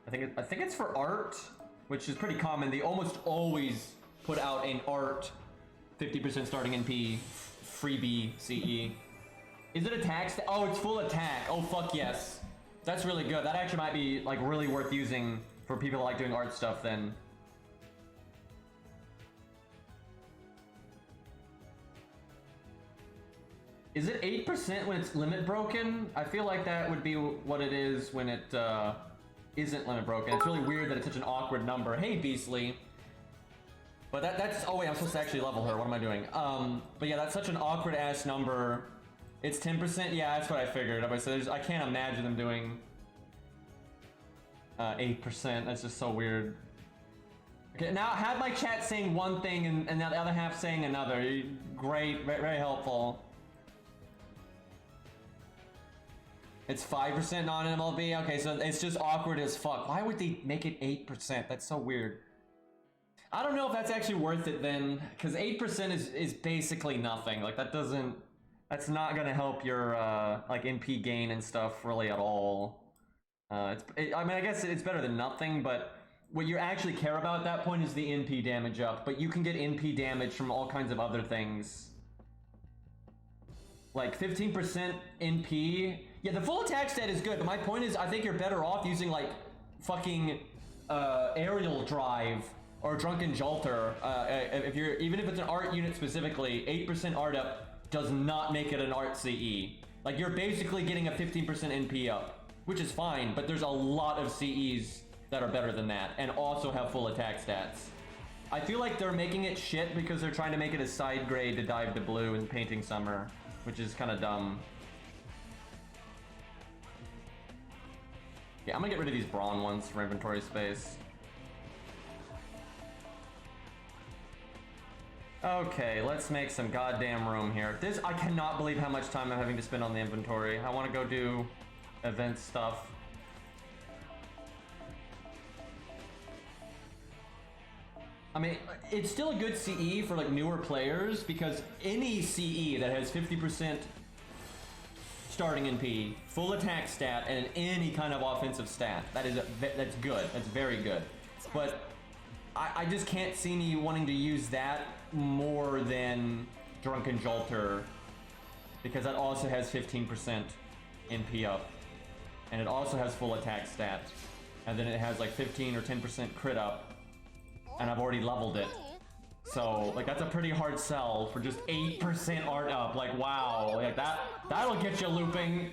I think it's for art, which is pretty common. They almost always put out an art 50% starting NP freebie CE. Is it attack? Oh, it's full attack. Oh, fuck yes. That's really good. That actually might be like really worth using for people that like doing art stuff then. Is it 8% when it's limit broken? I feel like that would be what it is when it isn't limit broken. It's really weird that it's such an awkward number. Hey, Beastly. But that's, oh wait, I'm supposed to actually level her. What am I doing? But yeah, that's such an awkward ass number. It's 10%. Yeah, that's what I figured. So I can't imagine them doing 8%. That's just so weird. Okay, now have my chat saying one thing and the other half saying another. Great, very helpful. It's 5% non-MLB? Okay, so it's just awkward as fuck. Why would they make it 8%? That's so weird. I don't know if that's actually worth it then, because 8% is basically nothing. Like that's not gonna help your like NP gain and stuff really at all. I mean, I guess it's better than nothing, but what you actually care about at that point is the NP damage up. But you can get NP damage from all kinds of other things. Like 15% NP. Yeah, the full attack stat is good, but my point is I think you're better off using like fucking aerial drive or drunken jolter. Even if it's an art unit specifically, 8% art up does not make it an art CE. Like you're basically getting a 15% NP up, which is fine, but there's a lot of CEs that are better than that and also have full attack stats. I feel like they're making it shit because they're trying to make it a side grade to dive to blue in Painting Summer, which is kind of dumb. Yeah, I'm gonna get rid of these brawn ones for inventory space. Okay, let's make some goddamn room here. I cannot believe how much time I'm having to spend on the inventory. I want to go do event stuff. I mean, it's still a good CE for like newer players because any CE that has 50% starting NP, full attack stat, and any kind of offensive stat, that's good. That's very good. But I just can't see me wanting to use that more than Drunken Jolter because that also has 15% NP up, and it also has full attack stat, and then it has like 15 or 10% crit up, and I've already leveled it. So like that's a pretty hard sell for just 8% art up. Like wow, like that'll get you looping.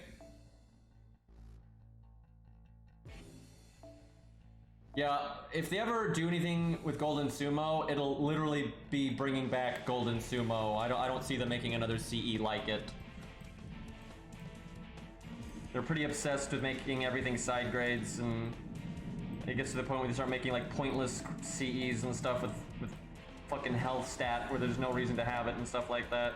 Yeah, if they ever do anything with Golden Sumo, it'll literally be bringing back Golden Sumo. I don't see them making another CE like it. They're pretty obsessed with making everything side grades, and it gets to the point where they start making like pointless CEs and stuff with fucking health stat where there's no reason to have it and stuff like that.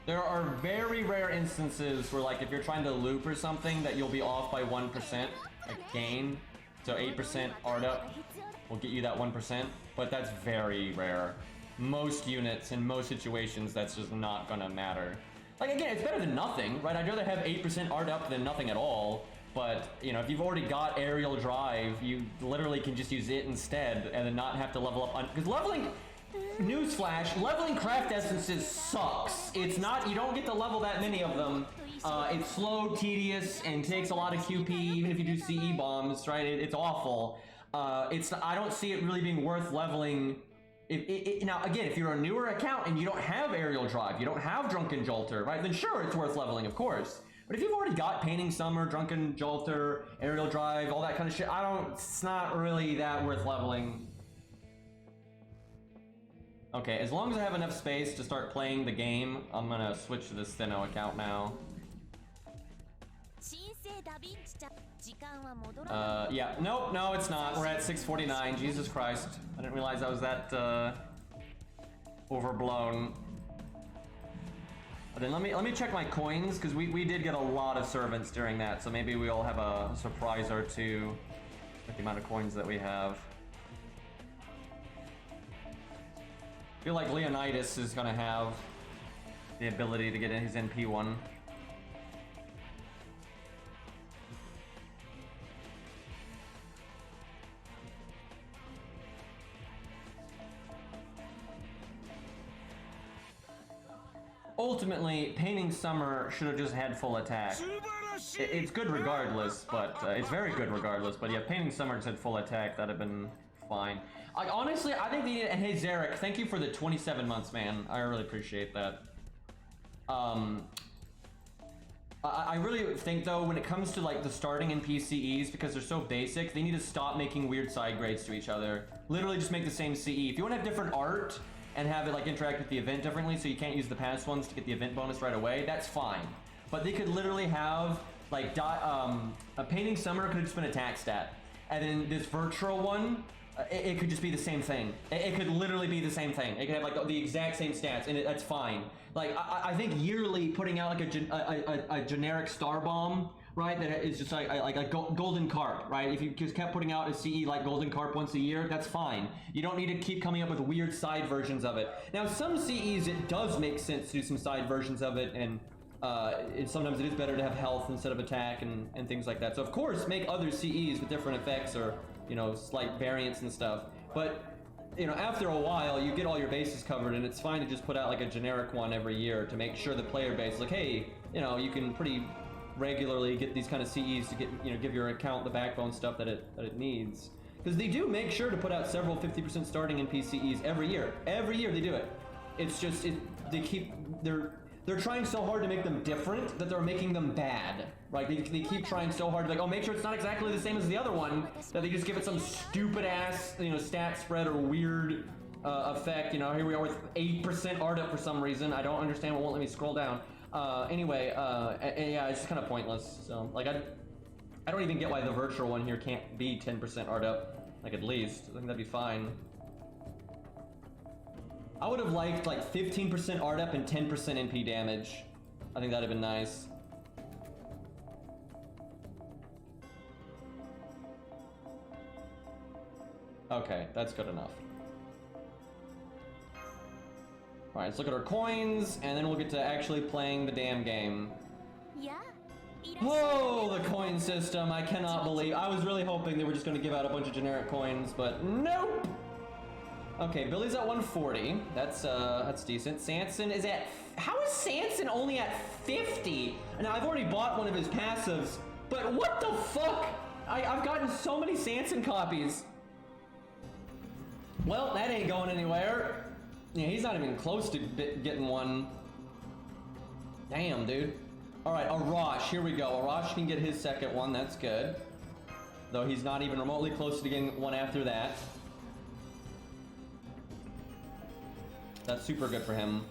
There are very rare instances where like if you're trying to loop or something that you'll be off by 1%, like gain. So 8% art up will get you that 1%, but that's very rare. Most units in most situations that's just not gonna matter. Like again, it's better than nothing, right? I'd rather have 8% art up than nothing at all. But you know, if you've already got aerial drive, you literally can just use it instead and then not have to level up because leveling. Newsflash, leveling craft essences sucks. It's not, you don't get to level that many of them. It's slow, tedious, and takes a lot of QP, even if you do CE bombs, right? It's awful. I don't see it really being worth leveling. Now, again, if you're a newer account and you don't have aerial drive, you don't have Drunken Jolter, right? Then sure, it's worth leveling, of course. But if you've already got Painting Summer, Drunken Jolter, aerial drive, all that kind of shit, it's not really that worth leveling. Okay, as long as I have enough space to start playing the game, I'm gonna switch to this Thinno account now. Yeah, nope, no, it's not. We're at 649. Jesus Christ. I didn't realize I was that, overblown. But then let me check my coins, because we did get a lot of servants during that, so maybe we'll have a surprise or two with the amount of coins that we have. I feel like Leonidas is gonna have the ability to get in his NP one. ultimately, Painting Summer should have just had full attack. It's good regardless, but it's very good regardless. But yeah, Painting Summer just had full attack. That'd have been fine. Like honestly, I think they need. And hey, Zarek, thank you for the 27 months, man. I really appreciate that. I really think though, when it comes to like the starting NPCEs, because they're so basic, they need to stop making weird side grades to each other. Literally just make the same CE. If you want to have different art and have it like interact with the event differently, so you can't use the past ones to get the event bonus right away, that's fine. But they could literally have like a Painting Summer could just be an attack stat, and then this virtual one, it could just be the same thing. It could literally be the same thing. It could have like the exact same stats, and that's fine. Like I think yearly putting out like a generic star bomb, right? That is just like a golden carp, right? If you just kept putting out a CE like golden carp once a year, that's fine. You don't need to keep coming up with weird side versions of it. Now some CEs it does make sense to do some side versions of it, and sometimes it is better to have health instead of attack and things like that. So of course make other CEs with different effects or slight variants and stuff. But after a while you get all your bases covered, and it's fine to just put out like a generic one every year to make sure the player base is like, hey, you can pretty regularly get these kind of CEs to get give your account the backbone stuff that it needs. Because they do make sure to put out several 50% starting NPCEs every year. Every year they do it. It's just they're trying so hard to make them different that they're making them bad. Right? They keep trying so hard to like, oh, make sure it's not exactly the same as the other one, that they just give it some stupid ass, stat spread or weird effect. Here we are with 8% art up for some reason. I don't understand what won't let me scroll down. Anyway, yeah, it's just kind of pointless. So, like, I don't even get why the virtual one here can't be 10% art up. Like, at least. I think that'd be fine. I would have liked, like, 15% art up and 10% NP damage. I think that'd have been nice. Okay, that's good enough. Alright, let's look at our coins, and then we'll get to actually playing the damn game. Yeah. Whoa, the coin system, I cannot believe. I was really hoping they were just going to give out a bunch of generic coins, but nope! Okay, Billy's at 140. That's decent. Sanson is at... How is Sanson only at 50? Now, I've already bought one of his passives, but what the fuck? I've gotten so many Sanson copies. Well, that ain't going anywhere. Yeah, he's not even close to getting one. Damn, dude. Alright, Arash, here we go. Arash can get his second one, that's good. Though he's not even remotely close to getting one after that. That's super good for him.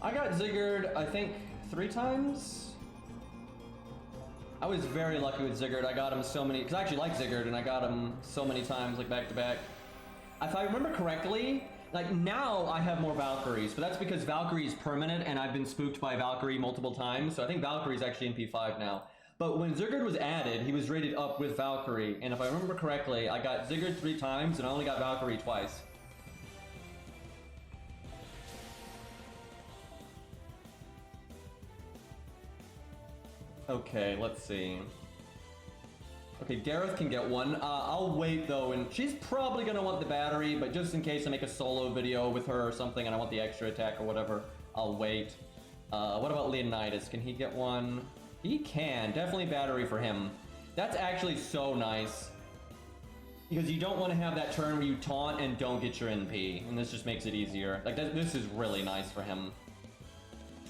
I got Ziggured, I think, 3 times? I was very lucky with Ziggured. I got him so many, because I actually like Ziggured, and I got him so many times, like back to back. If I remember correctly, like now I have more Valkyries, but that's because Valkyrie is permanent, and I've been spooked by Valkyrie multiple times, so I think Valkyrie is actually in P5 now. But when Ziggured was added, he was rated up with Valkyrie, and if I remember correctly, I got Ziggured 3 times, and I only got Valkyrie twice. Okay, let's see. Okay, Gareth can get one. I'll wait though, and she's probably gonna want the battery, but just in case I make a solo video with her or something and I want the extra attack or whatever, I'll wait. What about Leonidas? Can he get one? He can. Definitely battery for him. That's actually so nice. Because you don't want to have that turn where you taunt and don't get your NP, and this just makes it easier. Like, this is really nice for him.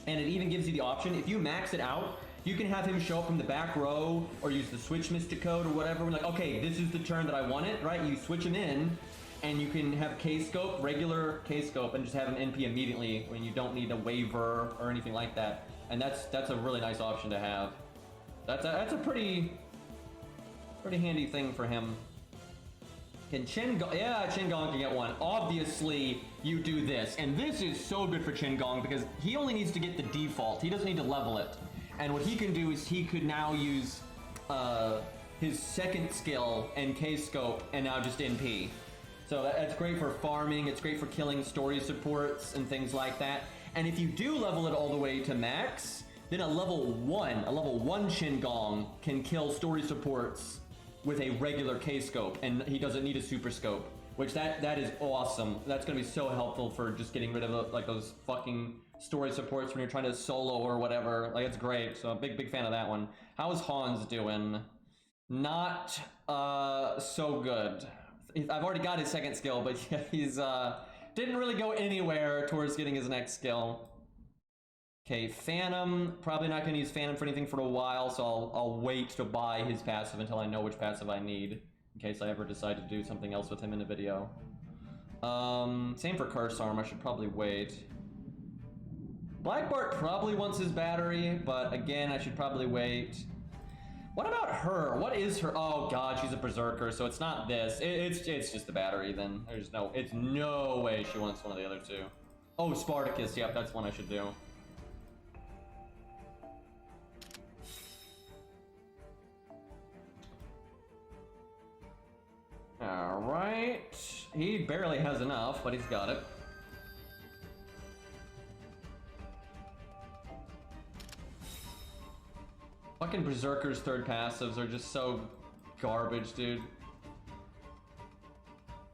And it even gives you the option, if you max it out, you can have him show up from the back row or use the switch mystic code or whatever. We're like, okay, this is the turn that I want it, right? You switch him in, and you can have K-scope, regular K-scope, and just have him NP immediately when you don't need a waiver or anything like that. And that's a really nice option to have. That's a pretty handy thing for him. Can Chen Gong? Yeah, Chen Gong can get one. Obviously, you do this, and this is so good for Chen Gong because he only needs to get the default. He doesn't need to level it. And what he can do is he could now use his second skill and K-scope and now just NP. So that's great for farming, it's great for killing story supports and things like that. And if you do level it all the way to max, then a level 1 Shin Gong can kill story supports with a regular K-scope, and he doesn't need a super scope. which that is awesome. That's gonna be so helpful for just getting rid of like those fucking story supports when you're trying to solo or whatever. Like, it's great. So big fan of that one. How is Hans doing? Not so good. I've already got his second skill, but yeah, he's didn't really go anywhere towards getting his next skill. Okay, Phantom, probably not gonna use Phantom for anything for a while, so I'll wait to buy his passive until I know which passive I need, in case I ever decide to do something else with him in a video. Same for Curse Arm, I should probably wait. Black Bart probably wants his battery, but again, I should probably wait. What about her? What is her? Oh god, she's a berserker, so it's not this. It's just the battery then. It's no way she wants one of the other two. Oh, Spartacus, yep, that's one I should do. Alright. He barely has enough, but he's got it. Fucking Berserker's third passives are just so garbage, dude.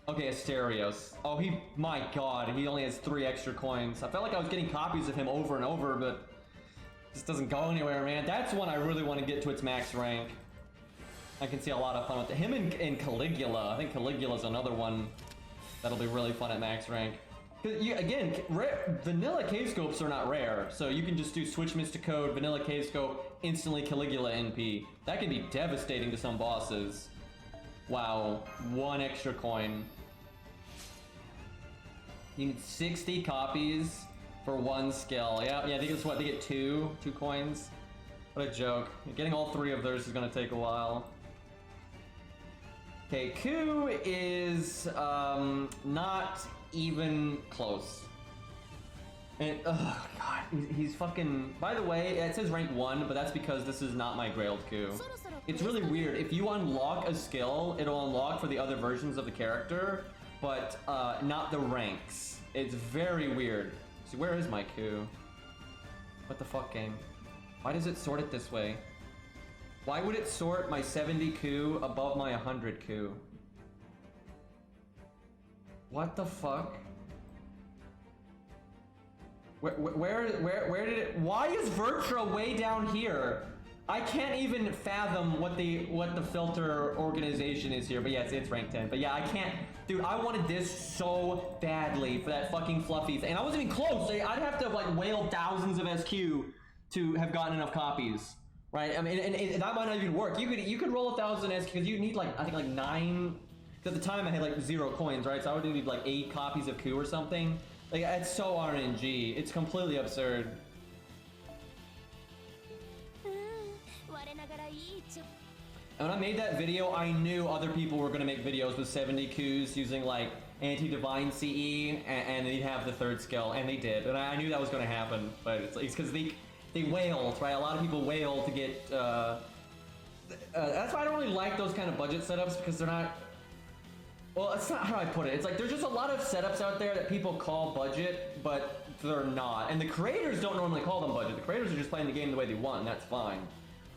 Okay, Asterios. Oh, my god, he only has 3 extra coins. I felt like I was getting copies of him over and over, but it just doesn't go anywhere, man. That's one I really want to get to its max rank. I can see a lot of fun with it. Him and Caligula. I think Caligula's another one that'll be really fun at max rank. Again, vanilla K-scopes are not rare, so you can just do switch Mystic Code, vanilla K-scope, instantly Caligula NP. That can be devastating to some bosses. Wow, 1 extra coin. You need 60 copies for 1 skill. Yeah, I think it's what, they get 2 coins? What a joke. Getting all 3 of theirs is gonna take a while. Okay, Ku is not even close. And oh god, he's fucking. By the way, it says rank 1, but that's because this is not my Grailed Ku. It's really weird. If you unlock a skill, it'll unlock for the other versions of the character, but not the ranks. It's very weird. See, where is my Ku? What the fuck, game? Why does it sort it this way? Why would it sort my 70 Ku above my 100 Ku? What the fuck? Where did it? Why is Vertra way down here? I can't even fathom what the filter organization is here. But yeah, it's rank 10. But yeah, I can't, dude. I wanted this so badly for that fucking fluffy thing, and I wasn't even close. I'd have to like whale thousands of SQ to have gotten enough copies, right? I mean, and that might not even work. You could roll 1,000 SQ because you need like, I think like 9. At the time I had like 0 coins, right? So I would need like 8 copies of Ku or something. Like, it's so RNG. It's completely absurd. And when I made that video, I knew other people were gonna make videos with 70 Kus using like anti-divine CE, and they'd have the 3rd skill, and they did. And I knew that was gonna happen, but it's because they wailed, right? A lot of people wailed to get. That's why I don't really like those kind of budget setups, because they're not. Well, it's not how I put it. It's like there's just a lot of setups out there that people call budget, but they're not. And the creators don't normally call them budget. The creators are just playing the game the way they want, and that's fine.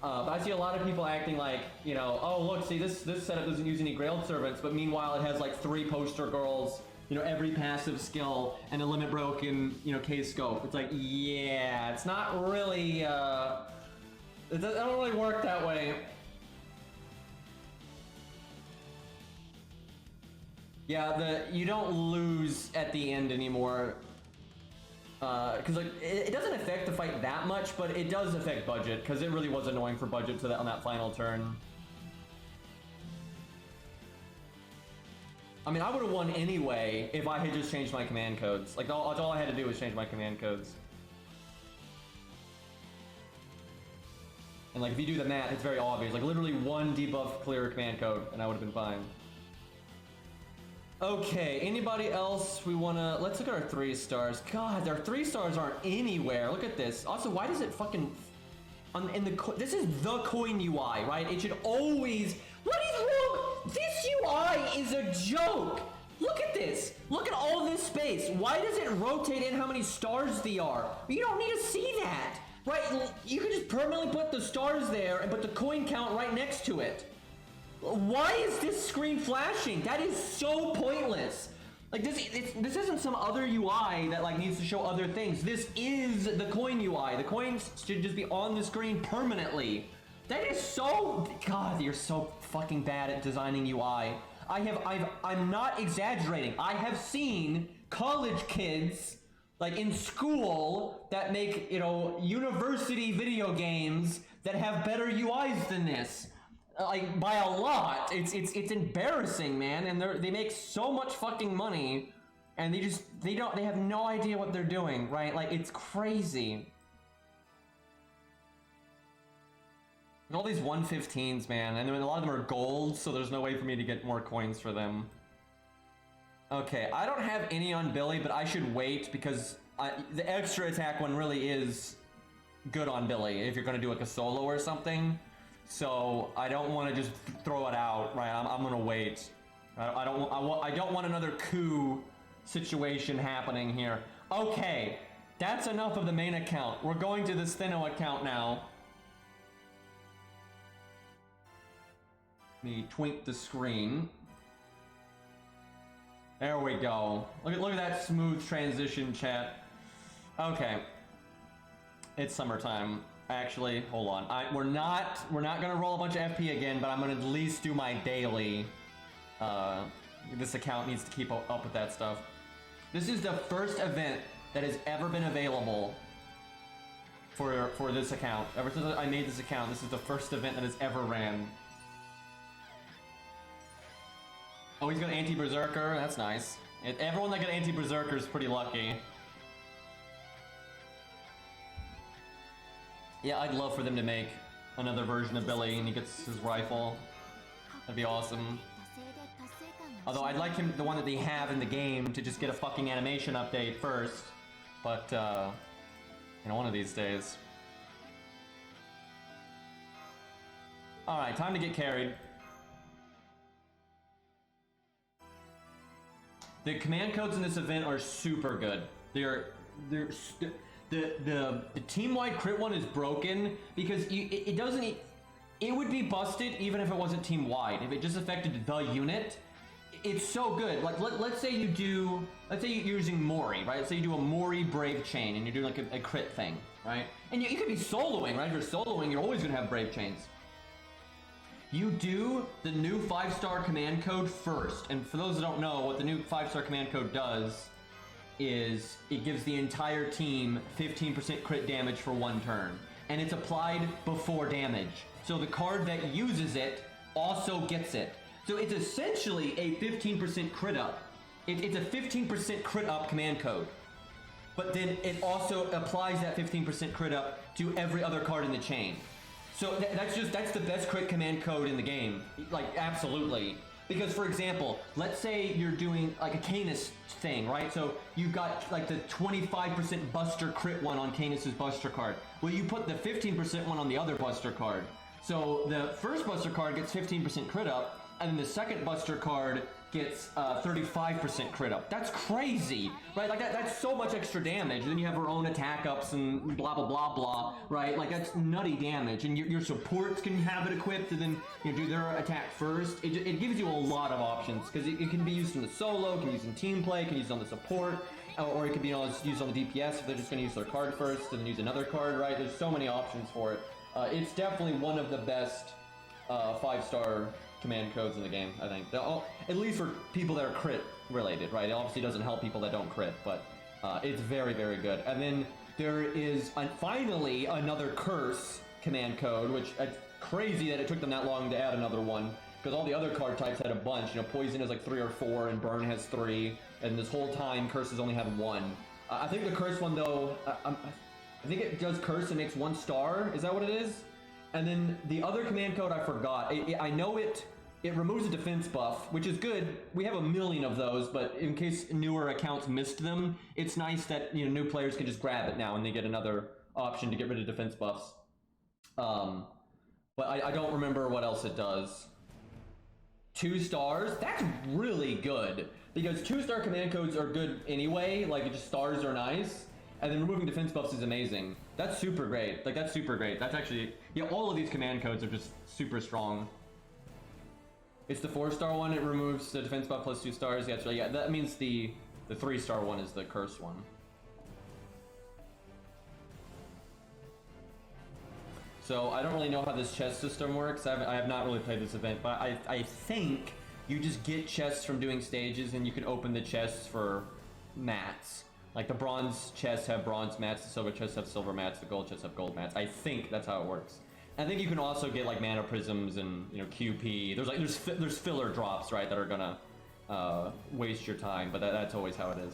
But I see a lot of people acting like, you know, oh look, see this setup doesn't use any Grailed servants, but meanwhile it has like 3 poster girls, you know, every passive skill, and a limit broken, you know, K-scope. It's like, yeah, it's not really, it don't really work that way. Yeah, you don't lose at the end anymore. Because like it doesn't affect the fight that much, but it does affect budget, because it really was annoying for budget on that final turn. I mean, I would have won anyway if I had just changed my command codes. Like, all I had to do was change my command codes. And like, if you do the math, it's very obvious. Like, literally 1 debuff clear command code, and I would have been fine. Okay, anybody else we wanna... Let's look at our 3 stars. God, our 3 stars aren't anywhere. Look at this. Also, why does it fucking... This is the coin UI, right? It should always... What is wrong? This UI is a joke! Look at this! Look at all this space! Why does it rotate in how many stars they are? You don't need to see that! Right? You can just permanently put the stars there and put the coin count right next to it. Why is this screen flashing? That is so pointless. Like this isn't some other UI that like needs to show other things. This is the coin UI. The coins should just be on the screen permanently. That is so, God, you're so fucking bad at designing UI. I'm not exaggerating. I have seen college kids like in school that make, you know, university video games that have better UIs than this. Like by a lot. It's embarrassing, man, and they make so much fucking money and they have no idea what they're doing, right? Like it's crazy. And all these 115s, man, and a lot of them are gold, so there's no way for me to get more coins for them. Okay, I don't have any on Billy, but I should wait because the extra attack one really is good on Billy if you're gonna do like a solo or something. So I don't want to just throw it out, right? I'm gonna wait. I don't want another coup situation happening here. Okay, that's enough of the main account. We're going to the Steno account now. Let me twink the screen. There we go. Look at that smooth transition, chat. Okay, it's summertime. Actually, hold on. We're not gonna roll a bunch of FP again, but I'm gonna at least do my daily. This account needs to keep up with that stuff. This is the first event that has ever been available for this account. Ever since I made this account, this is the first event that has ever ran. Oh, he's got anti-berserker. That's nice. Everyone that got anti-berserker is pretty lucky. Yeah, I'd love for them to make another version of Billy and he gets his rifle. That'd be awesome. Although I'd like him, the one that they have in the game, to just get a fucking animation update first. But, you know, one of these days. Alright, time to get carried. The command codes in this event are super good. The team-wide crit one is broken because it doesn't. It would be busted even if it wasn't team-wide. If it just affected the unit, it's so good. Like let's say you're using Mori, right? Let's say you do a Mori Brave Chain and you're doing like a crit thing, right? And you could be soloing, right? If you're soloing, you're always gonna have Brave Chains. You do the new 5-star command code first, and for those that don't know, what the new 5-star command code does is it gives the entire team 15% crit damage for 1 turn, and it's applied before damage. So the card that uses it also gets it. So it's essentially a 15% crit up. It's a 15% crit up command code. But then it also applies that 15% crit up to every other card in the chain. So that's the best crit command code in the game. Like, absolutely. Because, for example, let's say you're doing like a Canis thing, right? So you've got like the 25% Buster crit one on Canis's Buster card. Well, you put the 15% one on the other Buster card. So the first Buster card gets 15% crit up, and then the second Buster card gets 35% crit up. That's crazy, right? Like that's so much extra damage. And then you have her own attack ups and blah, blah, blah, blah, right? Like that's nutty damage. And your supports can have it equipped and then do their attack first. It gives you a lot of options because it can be used in the solo, it can be used in team play, it can be used on the support, or it can be used on the DPS if they're just gonna use their card first and then use another card, right? There's so many options for it. It's definitely one of the best 5-star command codes in the game, I think. At least for people that are crit related, right? It obviously doesn't help people that don't crit, but it's very, very good. And then there is finally another curse command code, which it's crazy that it took them that long to add another one, because all the other card types had a bunch. You know, poison has like 3 or 4, and burn has 3, and this whole time curses only had 1. I think the curse one though, I think it does curse and makes 1 star. Is that what it is? And then the other command code I forgot. I know it removes a defense buff, which is good. We have a million of those, but in case newer accounts missed them, it's nice that new players can just grab it now and they get another option to get rid of defense buffs. But I don't remember what else it does. 2 stars? That's really good, because 2-star command codes are good anyway. Like, just stars are nice. And then removing defense buffs is amazing. That's super great. Like, that's super great. That's actually, all of these command codes are just super strong. It's the 4-star one. It removes the defense buff plus 2 stars. Yeah, yeah. That means the 3-star one is the cursed one. So I don't really know how this chest system works. I have not really played this event, but I think you just get chests from doing stages, and you can open the chests for mats. Like the bronze chests have bronze mats, the silver chests have silver mats, the gold chests have gold mats. I think that's how it works. I think you can also get like mana prisms and QP. There's filler drops, right, that are gonna waste your time, but that's always how it is.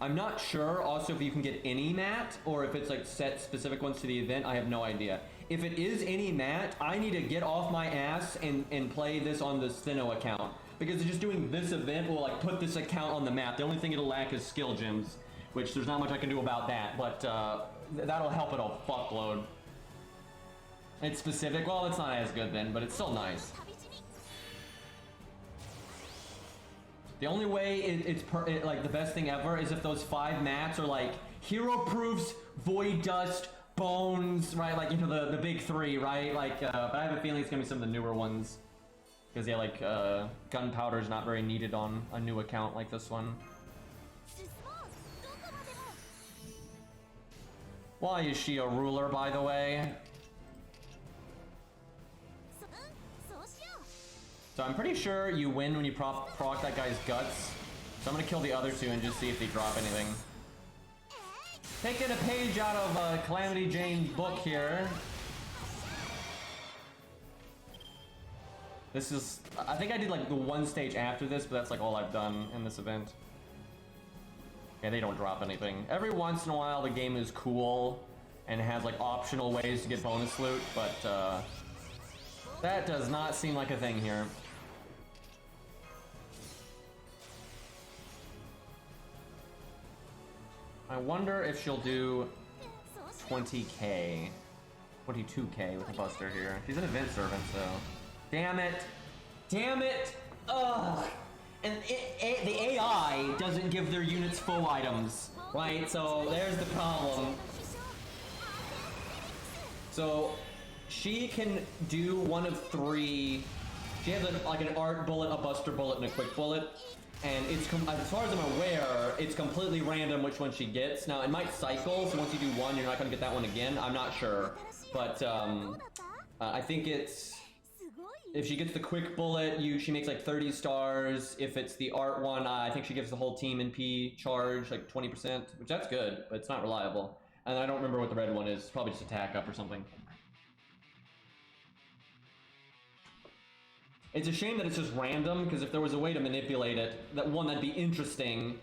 I'm not sure also if you can get any mat or if it's like set specific ones to the event. I have no idea. If it is any mat, I need to get off my ass and play this on the Steno account, because just doing this event will like put this account on the map. The only thing it'll lack is skill gems, which there's not much I can do about that, but that'll help it a fuckload. It's specific. Well, it's not as good then, but it's still nice. The only way it's like the best thing ever is if those 5 mats are like hero proofs, void dust, bones, right? Like, the big 3, right? Like, but I have a feeling it's gonna be some of the newer ones, because yeah, like gunpowder is not very needed on a new account like this one. Why is she a ruler, by the way? So I'm pretty sure you win when you proc that guy's guts. So I'm gonna kill the other 2 and just see if they drop anything. Taking a page out of Calamity Jane's book here. This is, I think I did like the 1 stage after this, but that's like all I've done in this event. Yeah, they don't drop anything. Every once in a while the game is cool and has like optional ways to get bonus loot, but that does not seem like a thing here. I wonder if she'll do 20k, 22k with a buster here. She's an event servant, so. Damn it! Damn it! Ugh! And the AI doesn't give their units full items, right? So there's the problem. So she can do one of 3. She has like an art bullet, a buster bullet, and a quick bullet. And it's, as far as I'm aware, it's completely random which one she gets. Now, it might cycle, so once you do one, you're not going to get that one again. I'm not sure. But I think it's, if she gets the quick bullet, she makes like 30 stars. If it's the art one, I think she gives the whole team NP charge, like 20%, which that's good, but it's not reliable. And I don't remember what the red one is. It's probably just attack up or something. It's a shame that it's just random, because if there was a way to manipulate it, that'd be interesting,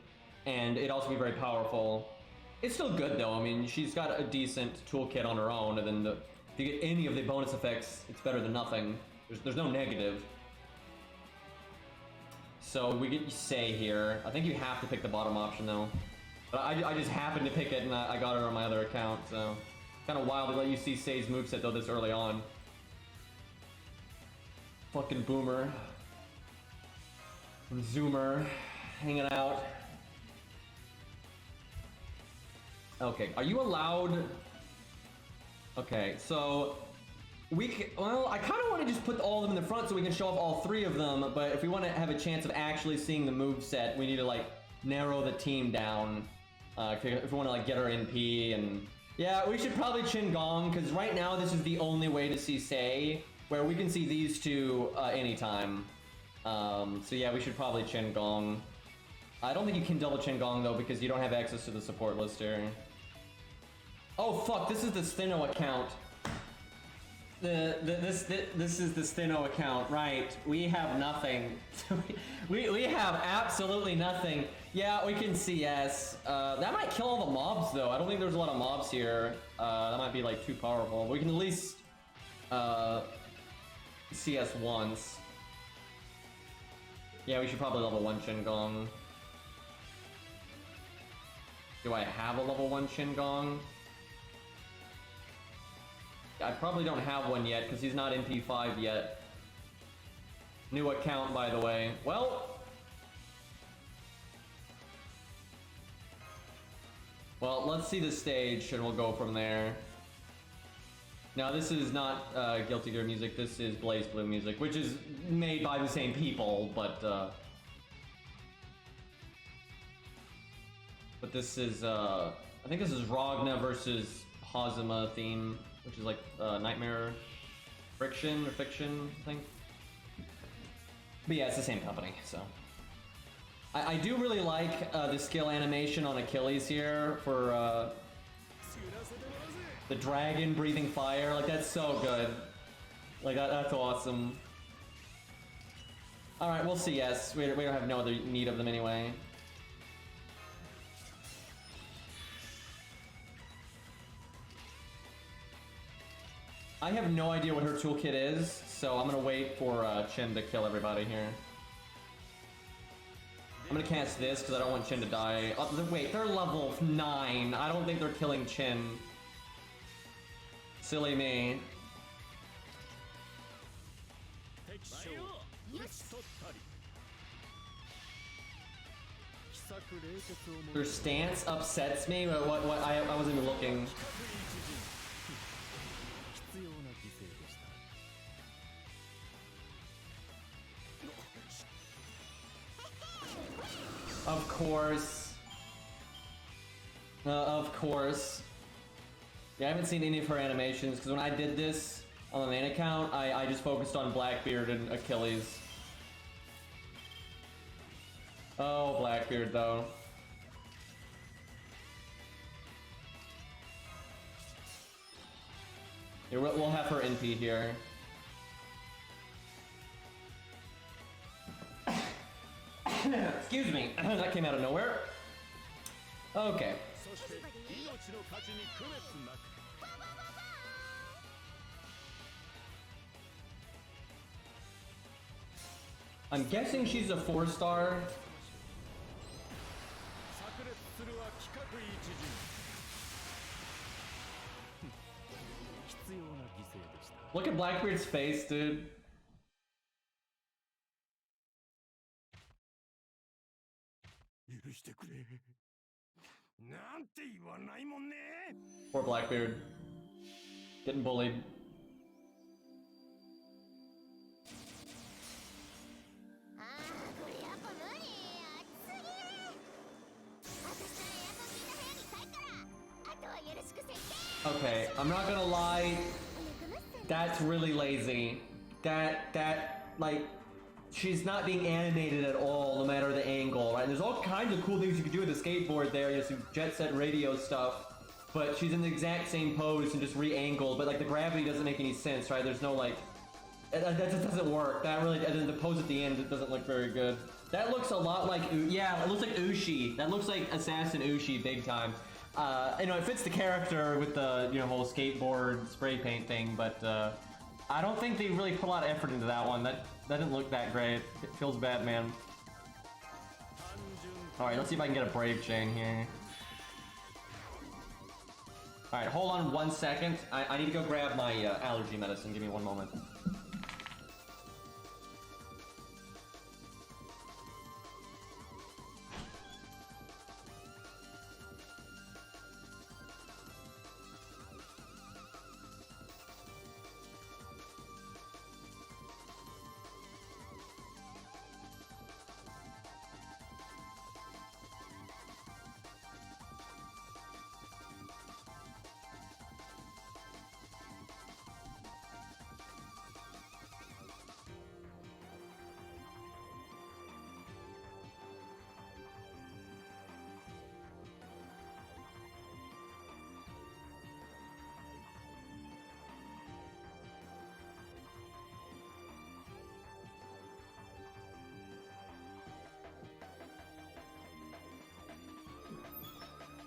and it'd also be very powerful. It's still good though. I mean, she's got a decent toolkit on her own, and then if you get any of the bonus effects, it's better than nothing. There's no negative. So we get Sei here. I think you have to pick the bottom option though. But I just happened to pick it, and I got it on my other account, so kind of wild to let you see Sei's moveset though this early on. Fucking boomer. And Zoomer hanging out. Okay, are you allowed? Okay, so well, I kind of want to just put all of them in the front so we can show off all 3 of them, but if we want to have a chance of actually seeing the moveset, we need to like narrow the team down. If we want to like get our NP, and yeah, we should probably Chin Gong, because right now this is the only way to see Sei, where we can see these 2 anytime. So yeah, we should probably Chin Gong. I don't think you can double Chin Gong though, because you don't have access to the support list here. Oh fuck, this is the Steno account. This is the Steno account, right? We have nothing. we have absolutely nothing. Yeah, we can CS. That might kill all the mobs though. I don't think there's a lot of mobs here. That might be like too powerful. We can at least CS once. Yeah, we should probably level 1 Chin Gong. Do I have a level 1 Chin Gong? I probably don't have one yet, because he's not MP5 yet. New account, by the way. Well, let's see the stage, and we'll go from there. Now this is not Guilty Gear music, this is Blaze Blue music, which is made by the same people, but this is, I think this is Ragna versus Hazuma theme, which is like Nightmare Friction or Fiction, I think. But yeah, it's the same company, so. I do really like the skill animation on Achilles here for the dragon breathing fire. Like, that's so good. Like, that's awesome. Alright, we'll see, yes. We don't have no other need of them anyway. I have no idea what her toolkit is, so I'm gonna wait for Chin to kill everybody here. I'm gonna cast this because I don't want Chin to die. Oh, wait, they're level 9. I don't think they're killing Chin. Silly me. Their stance upsets me. What? I wasn't even looking. Of course. Of course. Yeah, I haven't seen any of her animations, because when I did this on the main account, I just focused on Blackbeard and Achilles. Oh, Blackbeard, though. Yeah, we'll have her NP here. Excuse me, that came out of nowhere. Okay. I'm guessing she's a 4-star. Look at Blackbeard's face, dude. Poor Blackbeard. Getting bullied. Okay, I'm not gonna lie. That's really lazy. Like, she's not being animated at all, no matter the angle, right? And there's all kinds of cool things you can do with the skateboard there, you know, some jet set radio stuff, but she's in the exact same pose and just re-angled, but like the gravity doesn't make any sense, right? There's no like, that just doesn't work. That really, and then the pose at the end, it doesn't look very good. That looks a lot like, yeah, it looks like Ushi. That looks like Assassin Ushi big time. You know, it fits the character with the, you know, whole skateboard spray paint thing, but I don't think they really put a lot of effort into that one. That didn't look that great. It feels bad, man. Alright, let's see if I can get a Brave Chain here. Alright, hold on 1 second. I need to go grab my allergy medicine. Give me 1 moment.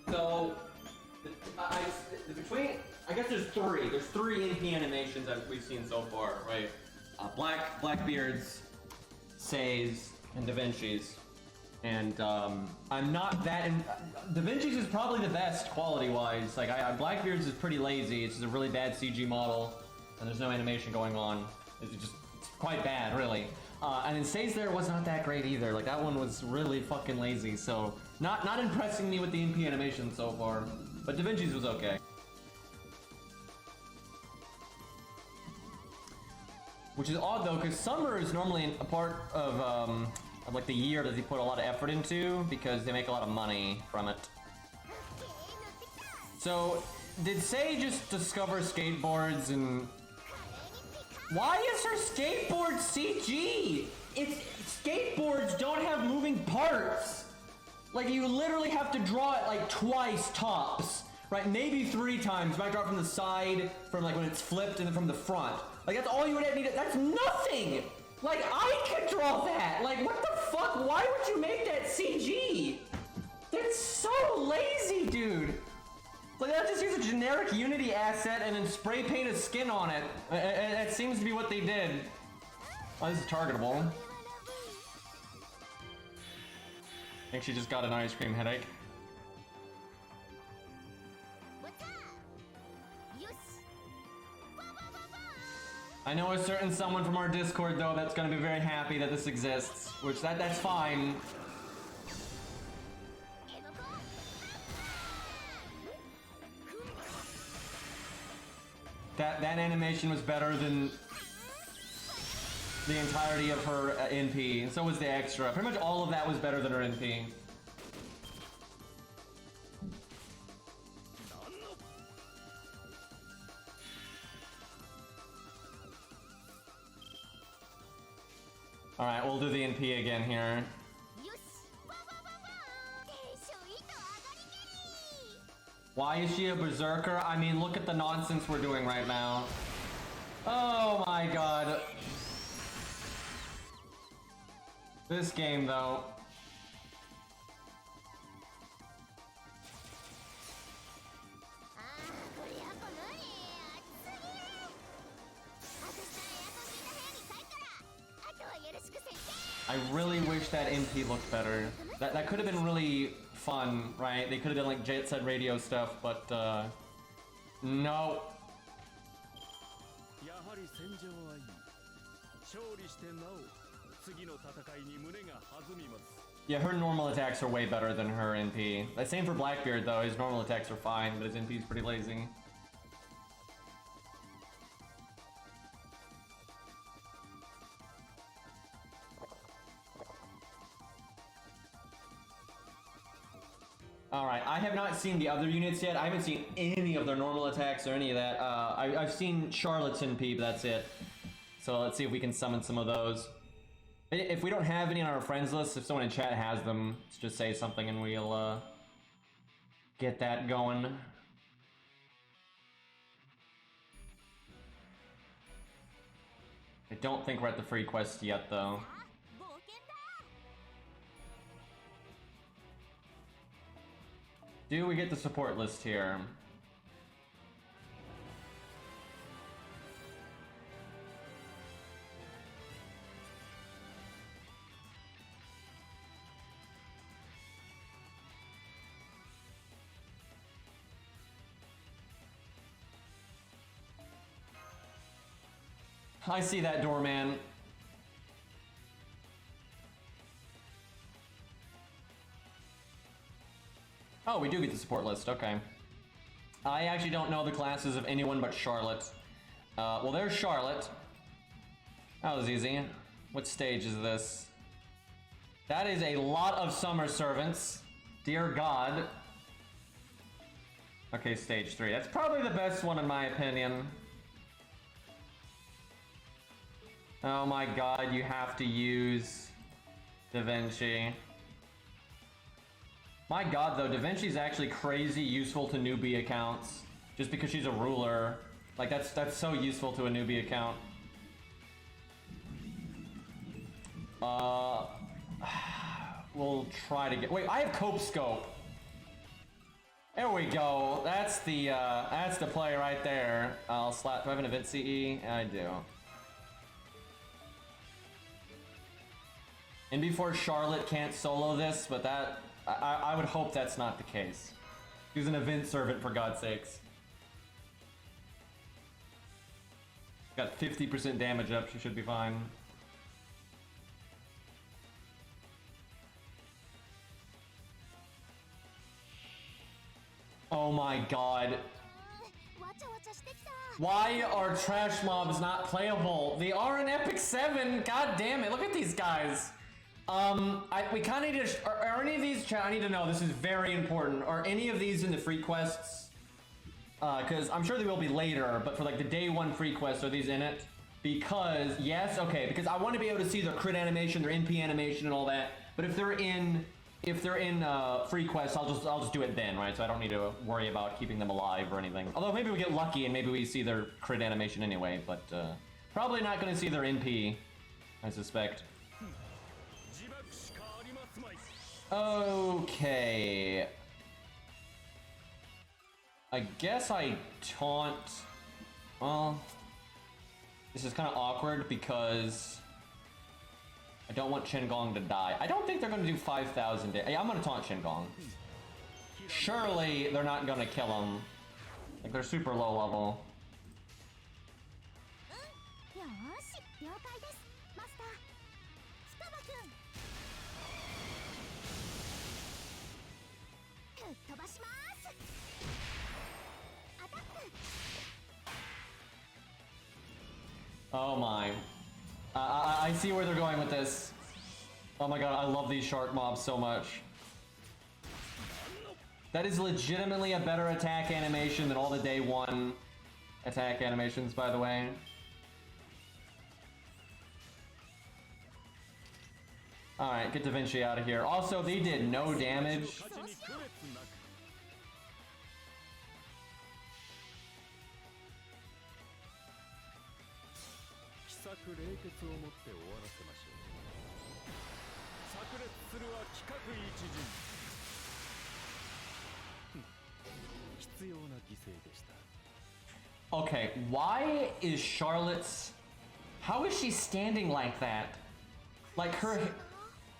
So, I guess there's three. There's 3 NP animations that we've seen so far, right? Blackbeard's, Say's, and Da Vinci's. And I'm not that. Da Vinci's is probably the best quality-wise. Like, Blackbeard's is pretty lazy. It's just a really bad CG model, and there's no animation going on. It's just quite bad, really. And then Say's there was not that great either. Like, that one was really fucking lazy. So, not impressing me with the NP animation so far. But Da Vinci's was okay. Which is odd though, because summer is normally a part of like the year that they put a lot of effort into because they make a lot of money from it. So, did Sei just discover skateboards and... Why is her skateboard CG? Skateboards don't have moving parts. Like, you literally have to draw it like twice tops. Right, maybe 3 times. You might draw it from the side, from like when it's flipped, and then from the front. Like, that's all you would need. That's nothing! Like, I could draw that! Like, what the fuck? Why would you make that CG? That's so lazy, dude! Like, they'll just use a generic Unity asset and then spray paint a skin on it. That seems to be what they did. Oh, this is targetable. I think she just got an ice cream headache. I know a certain someone from our Discord, though, that's gonna be very happy that this exists. Which, that's fine. That animation was better than the entirety of her NP, and so was the extra. Pretty much all of that was better than her NP. Alright, we'll do the NP again here. Why is she a berserker? I mean, look at the nonsense we're doing right now. Oh my god. This game, though. I really wish that NP looked better. That could have been really fun, right? They could have done like Jet Set Radio stuff, but no. Yeah, her normal attacks are way better than her NP. The same for Blackbeard though, his normal attacks are fine, but his NP is pretty lazy. Alright, I have not seen the other units yet. I haven't seen any of their normal attacks or any of that. I've seen Charlotte's NP, but that's it. So let's see if we can summon some of those. If we don't have any on our friends list, if someone in chat has them, let's just say something and we'll get that going. I don't think we're at the free quest yet, though. Do we get the support list here? I see that, doorman. Oh, we do get the support list, okay. I actually don't know the classes of anyone but Charlotte. Well, there's Charlotte. That was easy. What stage is this? That is a lot of summer servants. Dear God. Okay, stage 3. That's probably the best one in my opinion. Oh my god, you have to use Da Vinci. My god though, Da Vinci's actually crazy useful to newbie accounts. Just because she's a ruler. Like that's so useful to a newbie account. We'll try to get... Wait, I have Cope Scope. There we go. That's the play right there. I'll slap... Do I have an event CE? I do. And before Charlotte can't solo this, but that... I would hope that's not the case. She's an event servant, for God's sakes. Got 50% damage up, she should be fine. Oh my god. Why are trash mobs not playable? They are in Epic 7. God damn it! Look at these guys. We kind of need to. Are any of these? I need to know. This is very important. Are any of these in the free quests? Because I'm sure they will be later. But for like the day 1 free quests, are these in it? Because yes, okay. Because I want to be able to see their crit animation, their NP animation, and all that. But if they're in free quests, I'll just do it then, right? So I don't need to worry about keeping them alive or anything. Although maybe we get lucky and maybe we see their crit animation anyway. But probably not going to see their NP, I suspect. Okay. I guess I taunt. Well, this is kind of awkward because I don't want Qingong to die. I don't think they're going to do 5,000. Hey, I'm going to taunt Qingong. Surely they're not going to kill him. Like, they're super low level. Oh my. I see where they're going with this. Oh my god, I love these shark mobs so much. That is legitimately a better attack animation than all the day 1 attack animations, by the way. Alright, get Da Vinci out of here. Also, they did no damage. Okay, why is Charlotte's... How is she standing like that? Like her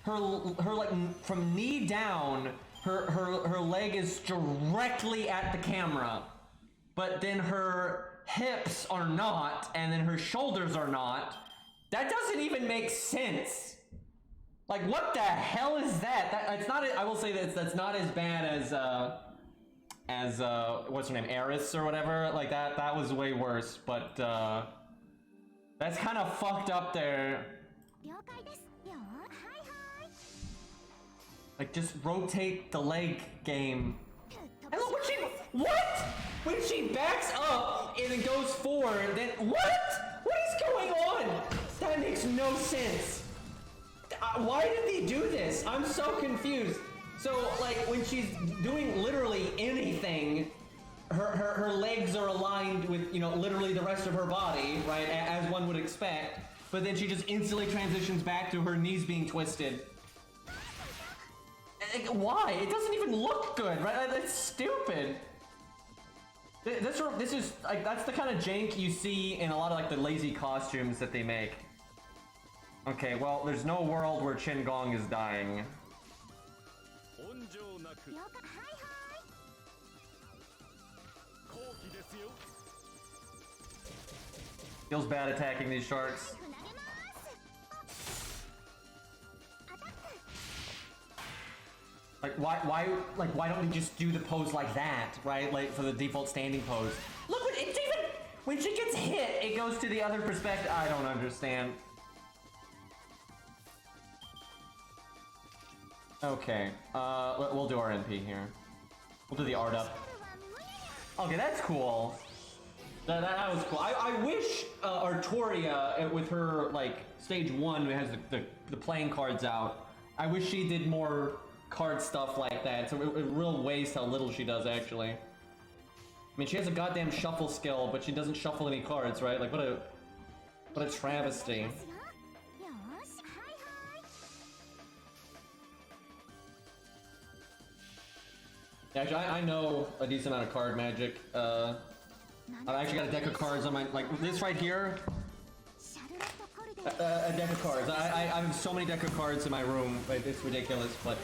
like from knee down, her leg is directly at the camera, but then her hips are not, and then her shoulders are not. That doesn't even make sense. Like, what the hell is that? It's not. I will say that that's not as bad as what's her name, Eris or whatever. Like that. That was way worse. But that's kind of fucked up there. Like, just rotate the leg game. And look when she, what? When she backs up and then goes forward, then what? What is going on? That makes no sense. Why did they do this? I'm so confused. So, like, when she's doing literally anything, her legs are aligned with, you know, literally the rest of her body, right? As one would expect. But then she just instantly transitions back to her knees being twisted. Why? It doesn't even look good, right? That's stupid. This is like, that's the kind of jank you see in a lot of like the lazy costumes that they make. Okay, well, there's no world where Qingong is dying. Feels bad attacking these sharks. Like, why don't we just do the pose like that, right? Like, for the default standing pose. Look, when she gets hit, it goes to the other perspective. I don't understand. Okay, we'll do our NP here. We'll do the art up. Okay, that's cool. That was cool. I wish Artoria, with her, like, stage 1, who has the playing cards out, I wish she did more card stuff like that. It's a real waste how little she does, actually. I mean, she has a goddamn shuffle skill, but she doesn't shuffle any cards, right? Like, what a travesty. Actually, I know a decent amount of card magic. I've actually got a deck of cards on my, like, this right here. A deck of cards. I have so many deck of cards in my room. It's ridiculous, but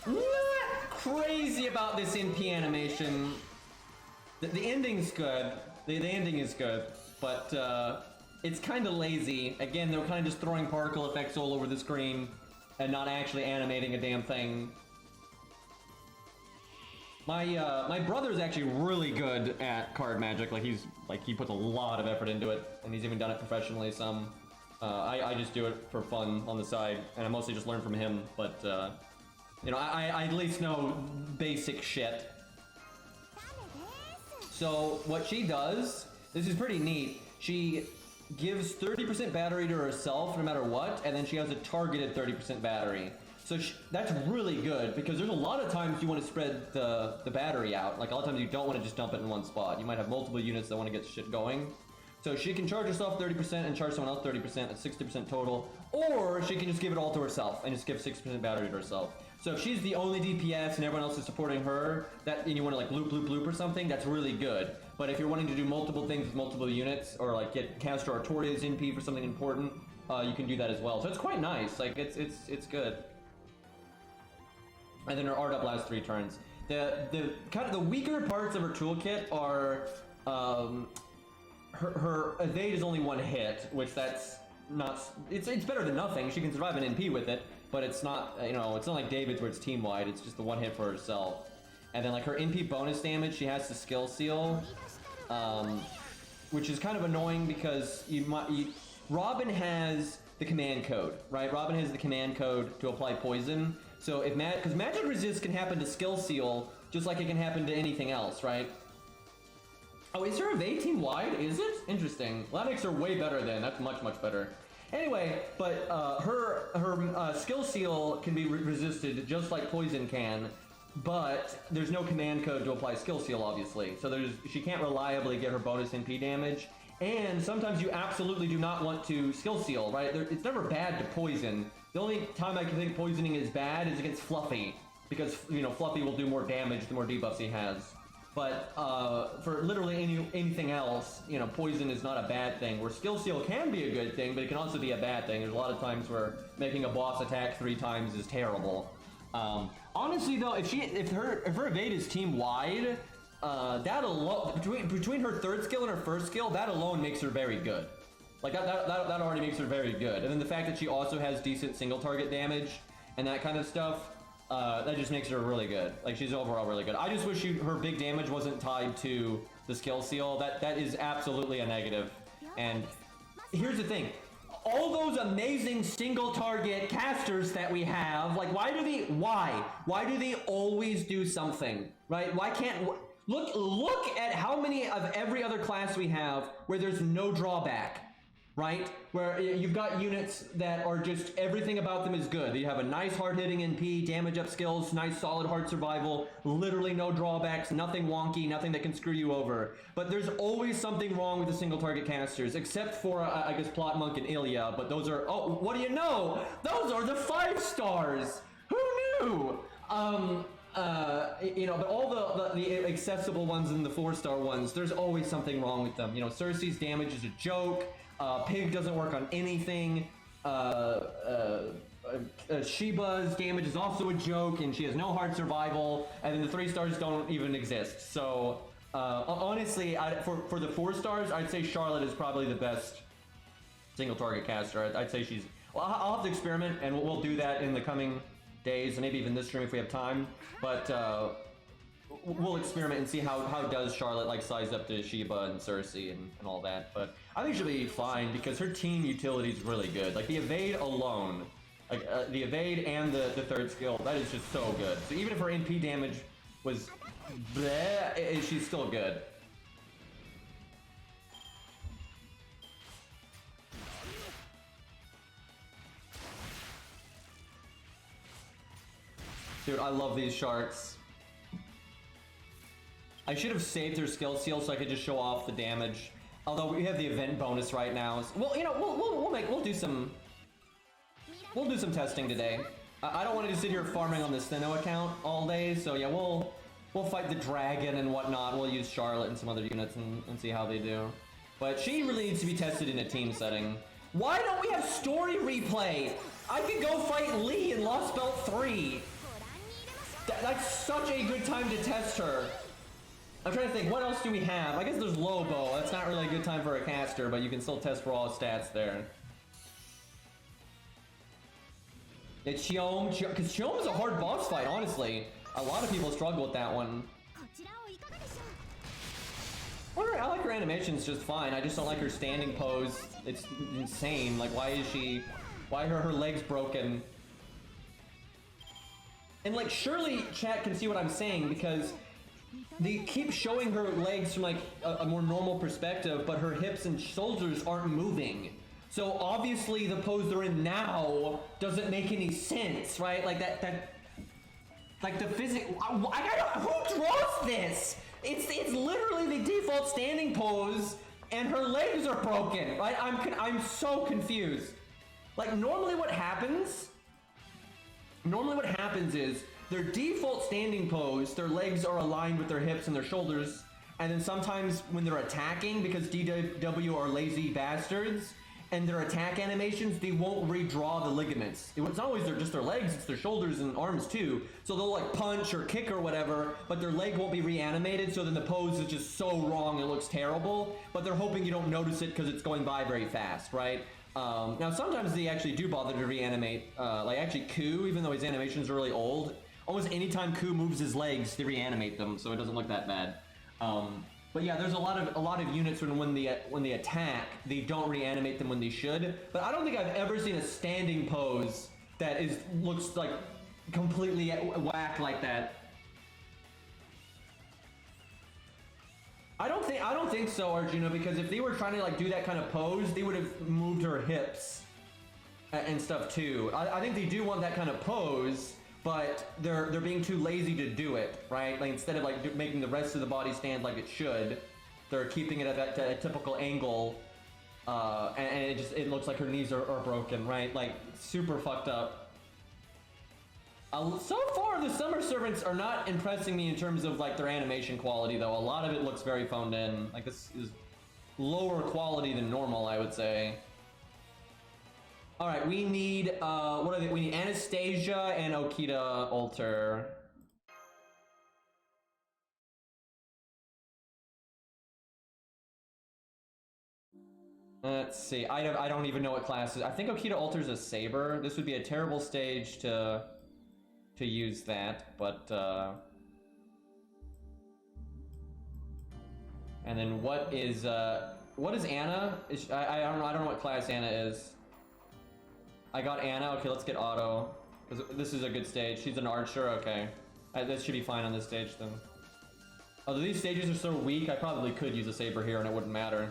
not crazy about this NP animation. The ending's good. The ending is good, but it's kind of lazy. Again, they're kind of just throwing particle effects all over the screen and not actually animating a damn thing. My brother's actually really good at card magic. Like he puts a lot of effort into it, and he's even done it professionally some. I just do it for fun on the side, and I mostly just learn from him. But you know, I at least know basic shit. So what she does, this is pretty neat. She gives 30% battery to herself no matter what, and then she has a targeted 30% battery. So that's really good, because there's a lot of times you want to spread the battery out. Like a lot of times you don't want to just dump it in one spot. You might have multiple units that want to get shit going. So she can charge herself 30% and charge someone else 30%, that's 60% total. Or she can just give it all to herself and just give 6% battery to herself. So if she's the only DPS and everyone else is supporting her, and you want to like loop or something, that's really good. But if you're wanting to do multiple things with multiple units, or like get Caster Artoria's NP for something important, you can do that as well. So it's quite nice. Like it's good. And then her art up lasts 3 turns. The kind of the weaker parts of her toolkit are her evade is only 1 hit, which that's not. It's better than nothing. She can survive an NP with it, but it's not, you know, it's not like David's where it's team wide. It's just the 1 hit for herself. And then like her NP bonus damage, she has the skill seal, which is kind of annoying because Robin has the command code, right? Robin has the command code to apply poison. So if because magic resist can happen to skill seal, just like it can happen to anything else, right? Oh, is her evade team wide? Is it? Interesting. Well, that makes her way better then. That's much better. Anyway, but her skill seal can be resisted just like poison can, but there's no command code to apply skill seal, obviously. So she can't reliably get her bonus NP damage. And sometimes you absolutely do not want to skill seal, right? It's never bad to poison. The only time I can think poisoning is bad is against Fluffy, because, you know, Fluffy will do more damage the more debuffs he has. But for literally anything else, you know, poison is not a bad thing. Where skill seal can be a good thing, but it can also be a bad thing. There's a lot of times where making a boss attack 3 times is terrible. Honestly, though, if her evade is team wide, that alone, between her 3rd skill and her 1st skill, that alone makes her very good. Like that already makes her very good. And then the fact that she also has decent single target damage and that kind of stuff, that just makes her really good. Like, she's overall really good. I just wish her big damage wasn't tied to the skill seal. That is absolutely a negative. And here's the thing. All those amazing single target casters that we have, like, why do they always do something, right? Why can't, look at how many of every other class we have where there's no drawback. Right? Where you've got units that are just, everything about them is good. You have a nice hard-hitting NP, damage up skills, nice solid hard survival, literally no drawbacks, nothing wonky, nothing that can screw you over. But there's always something wrong with the single target casters, except for, I guess, Plot Monk and Ilya, but those are, oh, what do you know? Those are the 5 stars! Who knew? You know, but all the accessible ones and the 4-star ones, there's always something wrong with them. You know, Cersei's damage is a joke. Pig doesn't work on anything. Sheba's damage is also a joke, and she has no hard survival. And then the 3 stars don't even exist. So honestly, for the 4 stars, I'd say Charlotte is probably the best single target caster. I'd say she's. Well, I'll have to experiment, and we'll do that in the coming days, and maybe even this stream if we have time. But we'll experiment and see how does Charlotte like size up to Sheba and Cersei and all that. But I think she'll be fine because her team utility is really good. Like the evade alone, like the evade and the 3rd skill, that is just so good. So even if her NP damage was bleh, she's still good. Dude, I love these sharks. I should have saved her skill seal so I could just show off the damage. Although we have the event bonus right now. Well, you know, we'll do some testing today. I don't want to just sit here farming on the Steno account all day, so yeah, we'll fight the dragon and whatnot. We'll use Charlotte and some other units and see how they do. But she really needs to be tested in a team setting. Why don't we have story replay? I could go fight Lee in Lost Belt 3. That's such a good time to test her. I'm trying to think, what else do we have? I guess there's Lobo. That's not really a good time for a caster, but you can still test raw stats there. It's Xiom, because Xiom's a hard boss fight, honestly. A lot of people struggle with that one. I like her animations just fine. I just don't like her standing pose. It's insane. Like, why are her legs broken? And like, surely chat can see what I'm saying, because they keep showing her legs from like a more normal perspective, but her hips and shoulders aren't moving. So obviously the pose they're in now doesn't make any sense, right? Like like the physics. Who draws this? It's literally the default standing pose, and her legs are broken, right? I'm so confused. Like normally what happens is their default standing pose, their legs are aligned with their hips and their shoulders, and then sometimes when they're attacking, because DW are lazy bastards, and their attack animations, they won't redraw the ligaments. It's not always just their legs, it's their shoulders and arms too. So they'll like punch or kick or whatever, but their leg won't be reanimated, so then the pose is just so wrong, it looks terrible, but they're hoping you don't notice it because it's going by very fast, right? Now sometimes they actually do bother to reanimate, like actually Ku, even though his animations are really old, almost anytime Ku moves his legs, they reanimate them, so it doesn't look that bad. But yeah, there's a lot of units when they attack, they don't reanimate them when they should. But I don't think I've ever seen a standing pose that looks like completely whack like that. I don't think so, Arjuna, because if they were trying to like do that kind of pose, they would have moved her hips and stuff too. I think they do want that kind of pose, but they're being too lazy to do it, right? Like instead of like making the rest of the body stand like it should, they're keeping it at that typical angle, and it looks like her knees are broken, right? Like super fucked up. So far, the Summer Servants are not impressing me in terms of like their animation quality, though. A lot of it looks very phoned in. Like this is lower quality than normal, I would say. All right, we need what are they? We need Anastasia and Okita Alter. Let's see. I don't even know what class is. I think Okita Alter's a Saber. This would be a terrible stage to use that, but and then what is Anna? I don't know what class Anna is. I got Anna. Okay, let's get Auto, because this is a good stage. She's an archer. Okay, that should be fine on this stage then. Although these stages are so weak, I probably could use a Saber here and it wouldn't matter.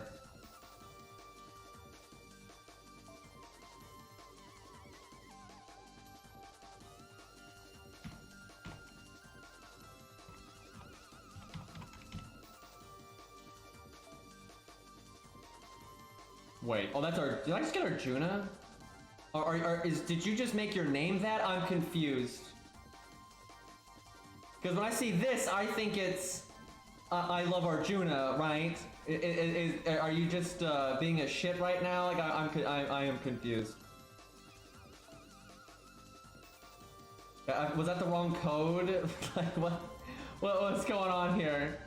Wait, oh, that's our. Did I just get Arjuna? Did you just make your name that? I'm confused. Because when I see this, I think it's I love Arjuna, right? Are you just being a shit right now? Like I am confused. Was that the wrong code? Like what's going on here?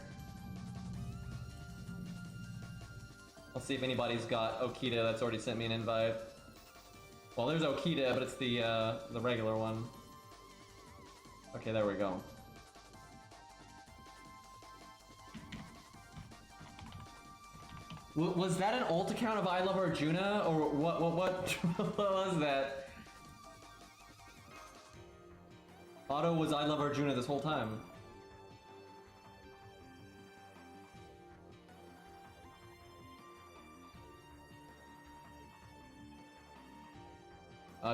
I'll see if anybody's got Okita that's already sent me an invite. Well, there's Okita, but it's the regular one. Okay, there we go. Was that an ult account of I Love Arjuna, or what what was that? Auto was I Love Arjuna this whole time.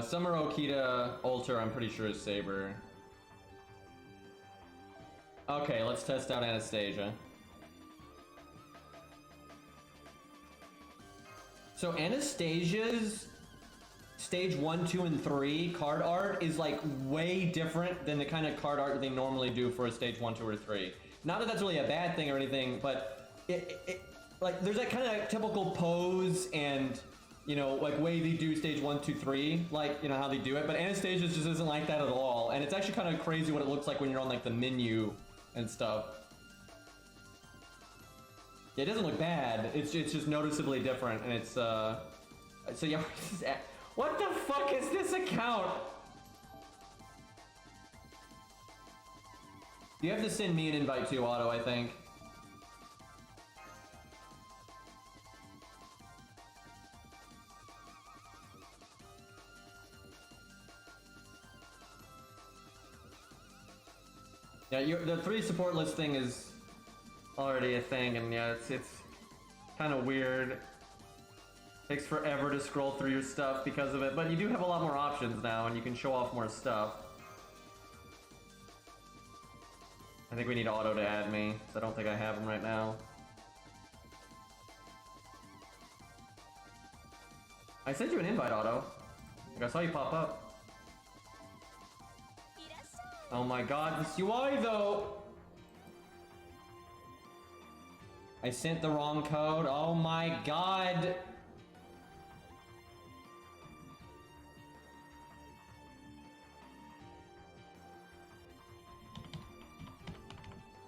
Summer Okita Alter, I'm pretty sure is Saber. Okay, let's test out Anastasia. So Anastasia's stage 1, 2, and 3 card art is like way different than the kind of card art they normally do for a stage 1, 2, or 3. Not that that's really a bad thing or anything, but it like there's that kind of typical pose and, you know, like way they do stage 1, 2, 3, like, you know, how they do it, but Anastasia just isn't like that at all, and it's actually kind of crazy what it looks like when you're on like the menu and stuff. It doesn't look bad, it's just noticeably different, and it's so yeah. What the fuck is this account? You have to send me an invite too, Otto, I think. Yeah, the 3 support listing is already a thing, and yeah, it's kind of weird. Takes forever to scroll through your stuff because of it, but you do have a lot more options now, and you can show off more stuff. I think we need Auto to add me, because I don't think I have him right now. I sent you an invite, Auto. Like, I saw you pop up. Oh my god, this UI though! I sent the wrong code. Oh my god!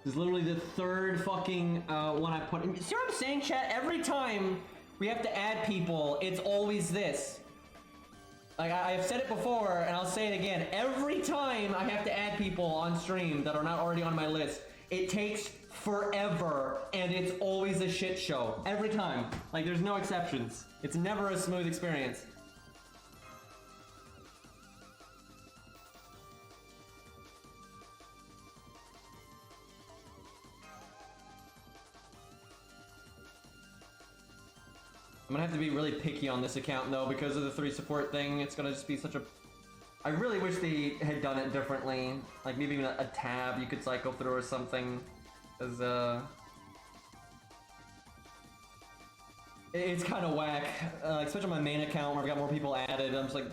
This is literally the 3rd fucking one I put in. See what I'm saying, chat? Every time we have to add people, it's always this. Like, I've said it before, and I'll say it again. Every time I have to add people on stream that are not already on my list, it takes forever, and it's always a shit show. Every time. Like, there's no exceptions. It's never a smooth experience. I'm gonna have to be really picky on this account though, because of the 3 support thing. It's gonna just be such a... I really wish they had done it differently. Like maybe even a tab you could cycle through or something. Because, it's kind of whack. Especially on my main account where I've got more people added. I'm just like...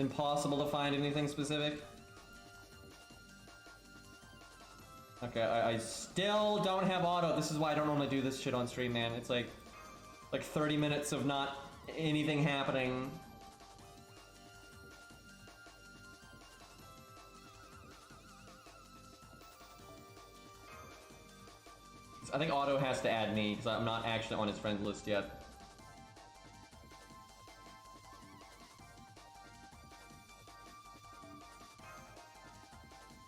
impossible to find anything specific. Okay, I still don't have auto. This is why I don't normally do this shit on stream, man. It's like 30 minutes of not anything happening. I think Auto has to add me, because I'm not actually on his friends list yet.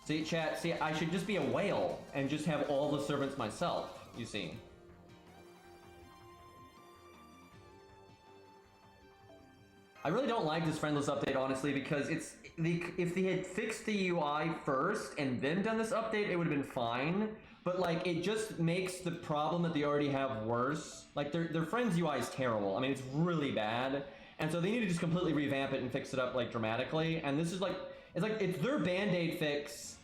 See, chat, see, I should just be a whale, and just have all the servants myself, you see. I really don't like this friend list update, honestly, because it's if they had fixed the UI first and then done this update, it would have been fine. But like, it just makes the problem that they already have worse. Like, their friends UI is terrible. I mean, it's really bad, and so they need to just completely revamp it and fix it up like dramatically. And this is like, it's their band-aid fix.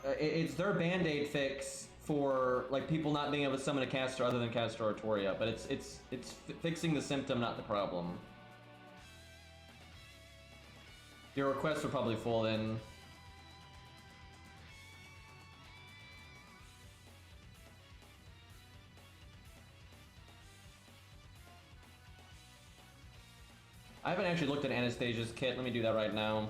It's their band-aid fix for like people not being able to summon a caster other than caster Artoria, but it's fixing the symptom, not the problem. Your requests are probably full then. I haven't actually looked at Anastasia's kit. Let me do that right now.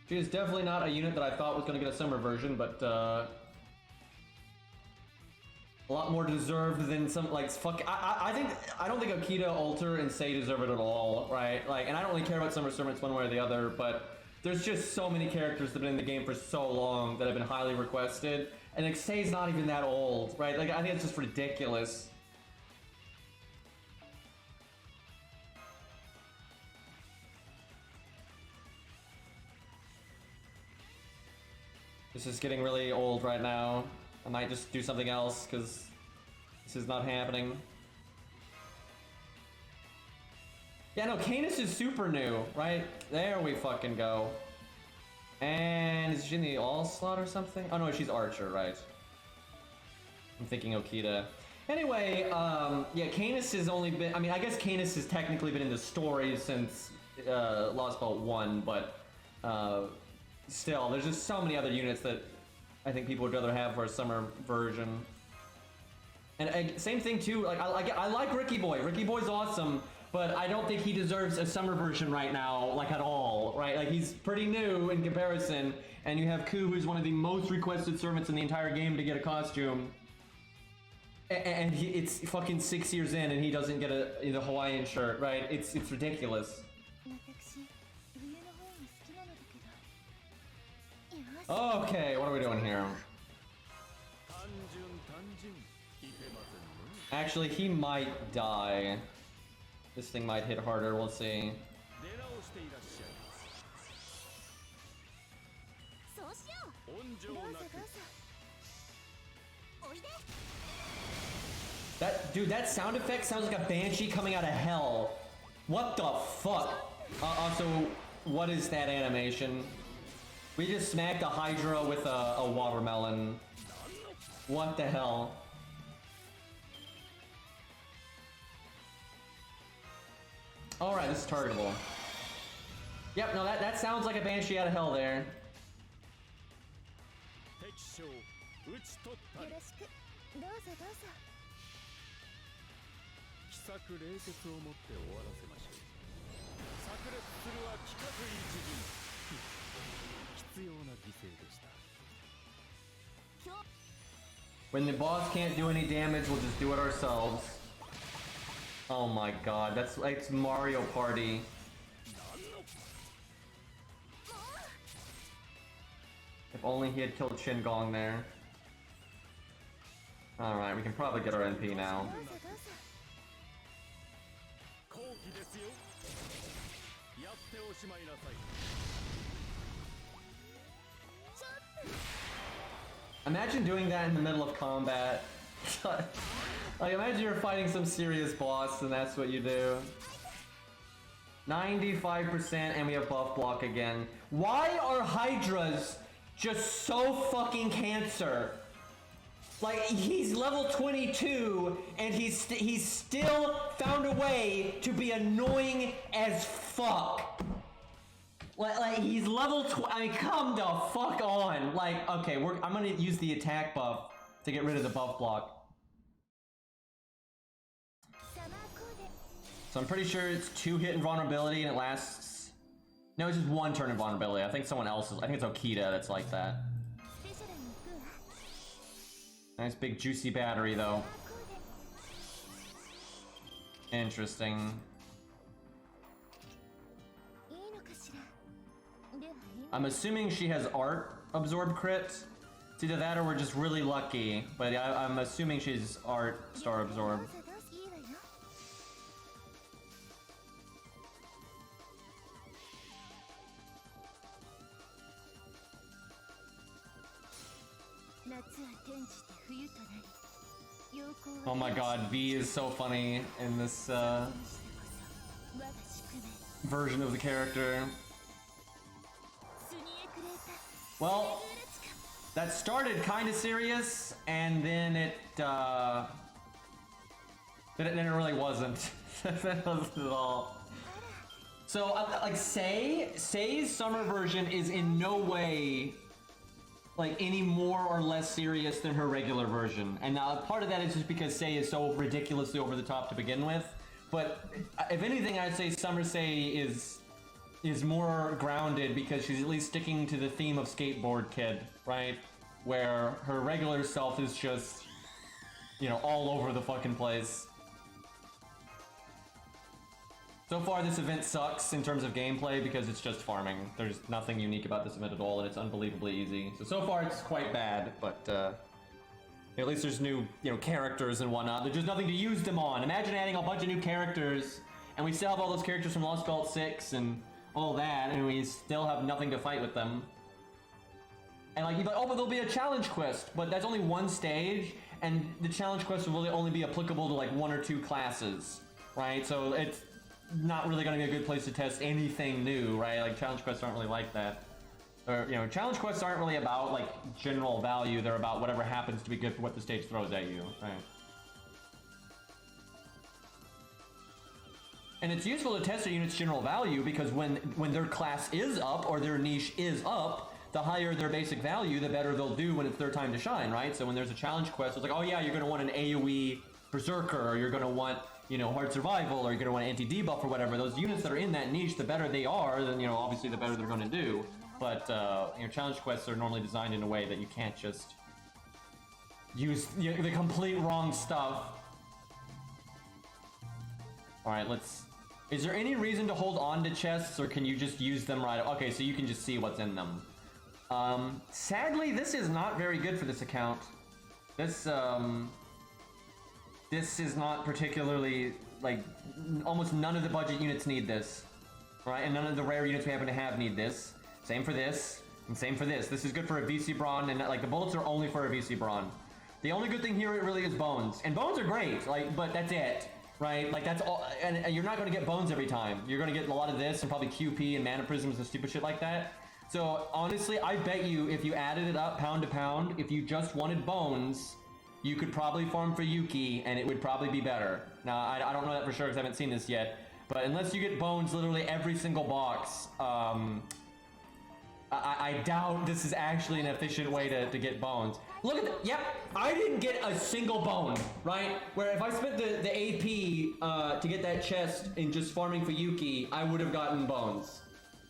She is definitely not a unit that I thought was going to get a summer version, but a lot more deserved than some, like, fuck. I don't think Akita, Alter, and Sei deserve it at all, right? Like, and I don't really care about summer servants one way or the other, but there's just so many characters that have been in the game for so long that have been highly requested, and like, Sei's not even that old, right? Like, I think it's just ridiculous. This is getting really old right now. I might just do something else, because this is not happening. Yeah, no, Canis is super new, right? There we fucking go. And is she in the all slot or something? Oh no, she's Archer, right? I'm thinking Okita. Anyway, yeah, Canis has only been... I mean, I guess Canis has technically been in the story since Lost Vault 1, but... still, there's just so many other units that I think people would rather have for a summer version. And same thing too, like I like Ricky Boy. Ricky Boy's awesome, but I don't think he deserves a summer version right now, like at all, right? Like, he's pretty new in comparison, and you have Ku, who's one of the most requested servants in the entire game to get a costume. And it's fucking 6 years in, and he doesn't get the Hawaiian shirt, right? It's ridiculous. Okay, what are we doing here? Actually, he might die. This thing might hit harder, we'll see. Dude, that sound effect sounds like a banshee coming out of hell. What the fuck? Also, what is that animation? We just smacked a Hydra with a watermelon. What the hell? Alright, this is targetable. Yep, no, that sounds like a banshee out of hell there. When the boss can't do any damage, we'll just do it ourselves. Oh my god, that's like Mario Party. If only he had killed Shin-Gong there. Alright, we can probably get our NP now. Imagine doing that in the middle of combat. Like, imagine you're fighting some serious boss and that's what you do. 95% and we have buff block again. Why are Hydras just so fucking cancer? Like, he's level 22 and he's still found a way to be annoying as fuck. Like he's level I mean, come the fuck on. Like, okay, I'm gonna use the attack buff to get rid of the buff block. So I'm pretty sure it's 2 hit invulnerability and it lasts... No, it's just 1 turn invulnerability. I think someone else is... I think it's Okita that's like that. Nice big juicy battery though. Interesting. I'm assuming she has art absorb crit. It's either that or we're just really lucky. But I'm assuming she's art star absorb. Oh my god, V is so funny in this version of the character. Well, that started kind of serious, and then it really wasn't. That wasn't at all. So, like, Sei's summer version is in no way like any more or less serious than her regular version, and part of that is just because Sei is so ridiculously over the top to begin with. But if anything, I'd say Summer Sei is more grounded because she's at least sticking to the theme of skateboard kid, right? Where her regular self is just, you know, all over the fucking place. So far, this event sucks in terms of gameplay because it's just farming. There's nothing unique about this event at all, and it's unbelievably easy. So far, it's quite bad, but at least there's new, you know, characters and whatnot. There's just nothing to use them on. Imagine adding a bunch of new characters, and we still have all those characters from Lost Belt 6 and all that, and we still have nothing to fight with them. And like, you'd be like, oh, but there'll be a challenge quest, but that's only 1 stage, and the challenge quest will really only be applicable to like 1 or 2 classes, right? So it's not really going to be a good place to test anything new, right? Like, challenge quests aren't really like that. Or, you know, challenge quests aren't really about like general value, they're about whatever happens to be good for what the stage throws at you, right? And it's useful to test a unit's general value because when their class is up or their niche is up, the higher their basic value, the better they'll do when it's their time to shine, right? So when there's a challenge quest, it's like, oh yeah, you're going to want an AoE Berserker, or you're going to want, you know, hard survival, or you're going to want anti-debuff or whatever. Those units that are in that niche, the better they are, then, you know, obviously the better they're going to do. But, you know, challenge quests are normally designed in a way that you can't just use, you know, the complete wrong stuff. Alright, is there any reason to hold on to chests, or can you just use them right? Okay, so you can just see what's in them. Sadly, this is not very good for this account. This, this is not particularly, like, almost none of the budget units need this, right? And none of the rare units we happen to have need this. Same for this, and same for this. This is good for a VC Brawn, and like the bullets are only for a VC Brawn. The only good thing here really is bones, and bones are great, like, but that's it, right? Like that's all, and you're not going to get bones every time. You're going to get a lot of this and probably QP and mana prisms and stupid shit like that. So honestly, I bet you if you added it up pound to pound, if you just wanted bones, you could probably farm for Yuki, and it would probably be better. Now, I don't know that for sure because I haven't seen this yet, but unless you get bones literally every single box, I doubt this is actually an efficient way to get bones. Look at that. Yep, I didn't get a single bone, right? Where if I spent the AP to get that chest in just farming for Yuki, I would have gotten bones,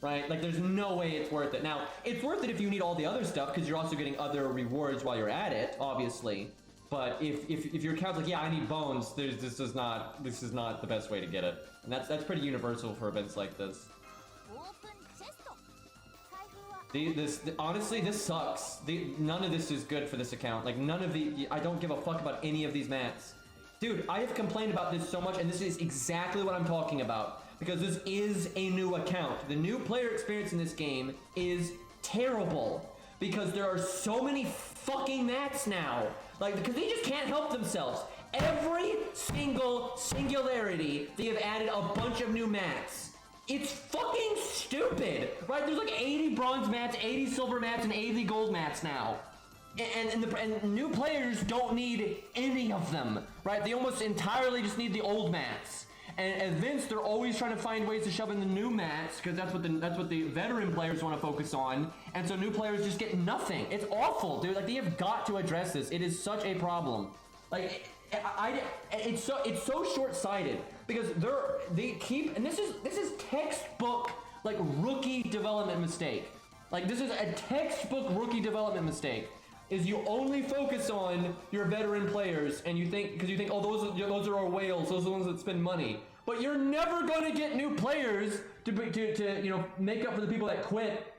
right? Like, there's no way it's worth it. Now, it's worth it if you need all the other stuff, because you're also getting other rewards while you're at it, obviously. But if your account's like, yeah, I need bones, this is not the best way to get it. And that's pretty universal for events like this. Honestly, this sucks. None of this is good for this account. Like, none of I don't give a fuck about any of these mats. Dude, I have complained about this so much, and this is exactly what I'm talking about. Because this is a new account. The new player experience in this game is terrible. Because there are so many fucking mats now. Like, because they just can't help themselves. Every single singularity, they have added a bunch of new mats. It's fucking stupid, right? There's like 80 bronze mats, 80 silver mats, and 80 gold mats now. And new players don't need any of them, right? They almost entirely just need the old mats. And at Vince, they're always trying to find ways to shove in the new mats, because that's what the veteran players want to focus on. And so new players just get nothing. It's awful, dude. Like, they have got to address this. It is such a problem. Like, it's so short-sighted, because they keep, and this is textbook, like, rookie development mistake. Like, this is a textbook rookie development mistake. Is you only focus on your veteran players, and you think, oh, those are our whales, those are the ones that spend money. But you're never going to get new players to you know, make up for the people that quit